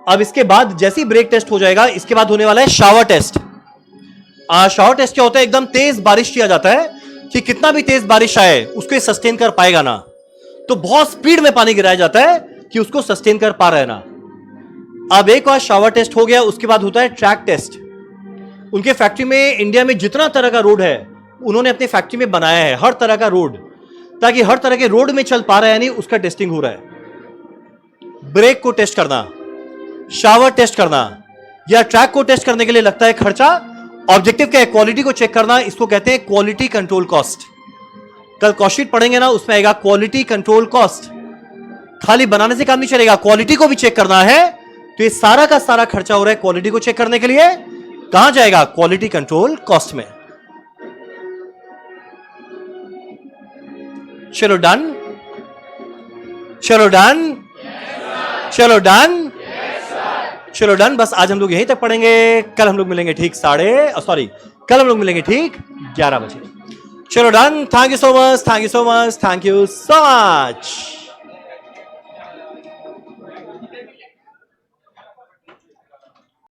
अब इसके बाद जैसे ही ब्रेक टेस्ट हो जाएगा, इसके बाद होने वाला है शावर टेस्ट। शावर टेस्ट क्या होता है? एकदम तेज बारिश किया जाता है कि कितना भी तेज बारिश आए उसको सस्टेन कर पाएगा ना। तो बहुत स्पीड में पानी गिराया जाता है कि उसको सस्टेन कर पा रहा है ना। अब एक बार शावर टेस्ट हो गया, उसके बाद होता है ट्रैक टेस्ट। उनके फैक्ट्री में इंडिया में जितना तरह का रोड है उन्होंने अपने फैक्ट्री में बनाया है, हर तरह का रोड, ताकि हर तरह के रोड में चल पा रहा है नहीं, उसका टेस्टिंग हो रहा है। ब्रेक को टेस्ट करना, शावर टेस्ट करना या ट्रैक को टेस्ट करने के लिए लगता है खर्चा। ऑब्जेक्टिव क्या है? क्वालिटी को चेक करना। इसको कहते हैं क्वालिटी कंट्रोल कॉस्ट। कल कॉस्ट शीट पढ़ेंगे ना, उसमें आएगा क्वालिटी कंट्रोल कॉस्ट। खाली बनाने से काम नहीं चलेगा, क्वालिटी को भी चेक करना है। तो ये सारा का सारा खर्चा हो रहा है क्वालिटी को चेक करने के लिए। कहां जाएगा? क्वालिटी कंट्रोल कॉस्ट में। चलो डन, चलो डन, चलो डन, चलो डन। बस आज हम लोग यहीं तक पढ़ेंगे। कल हम लोग मिलेंगे ठीक कल हम लोग मिलेंगे ठीक 11 बजे। चलो done. Thank you so much, thank you so much, thank you so much.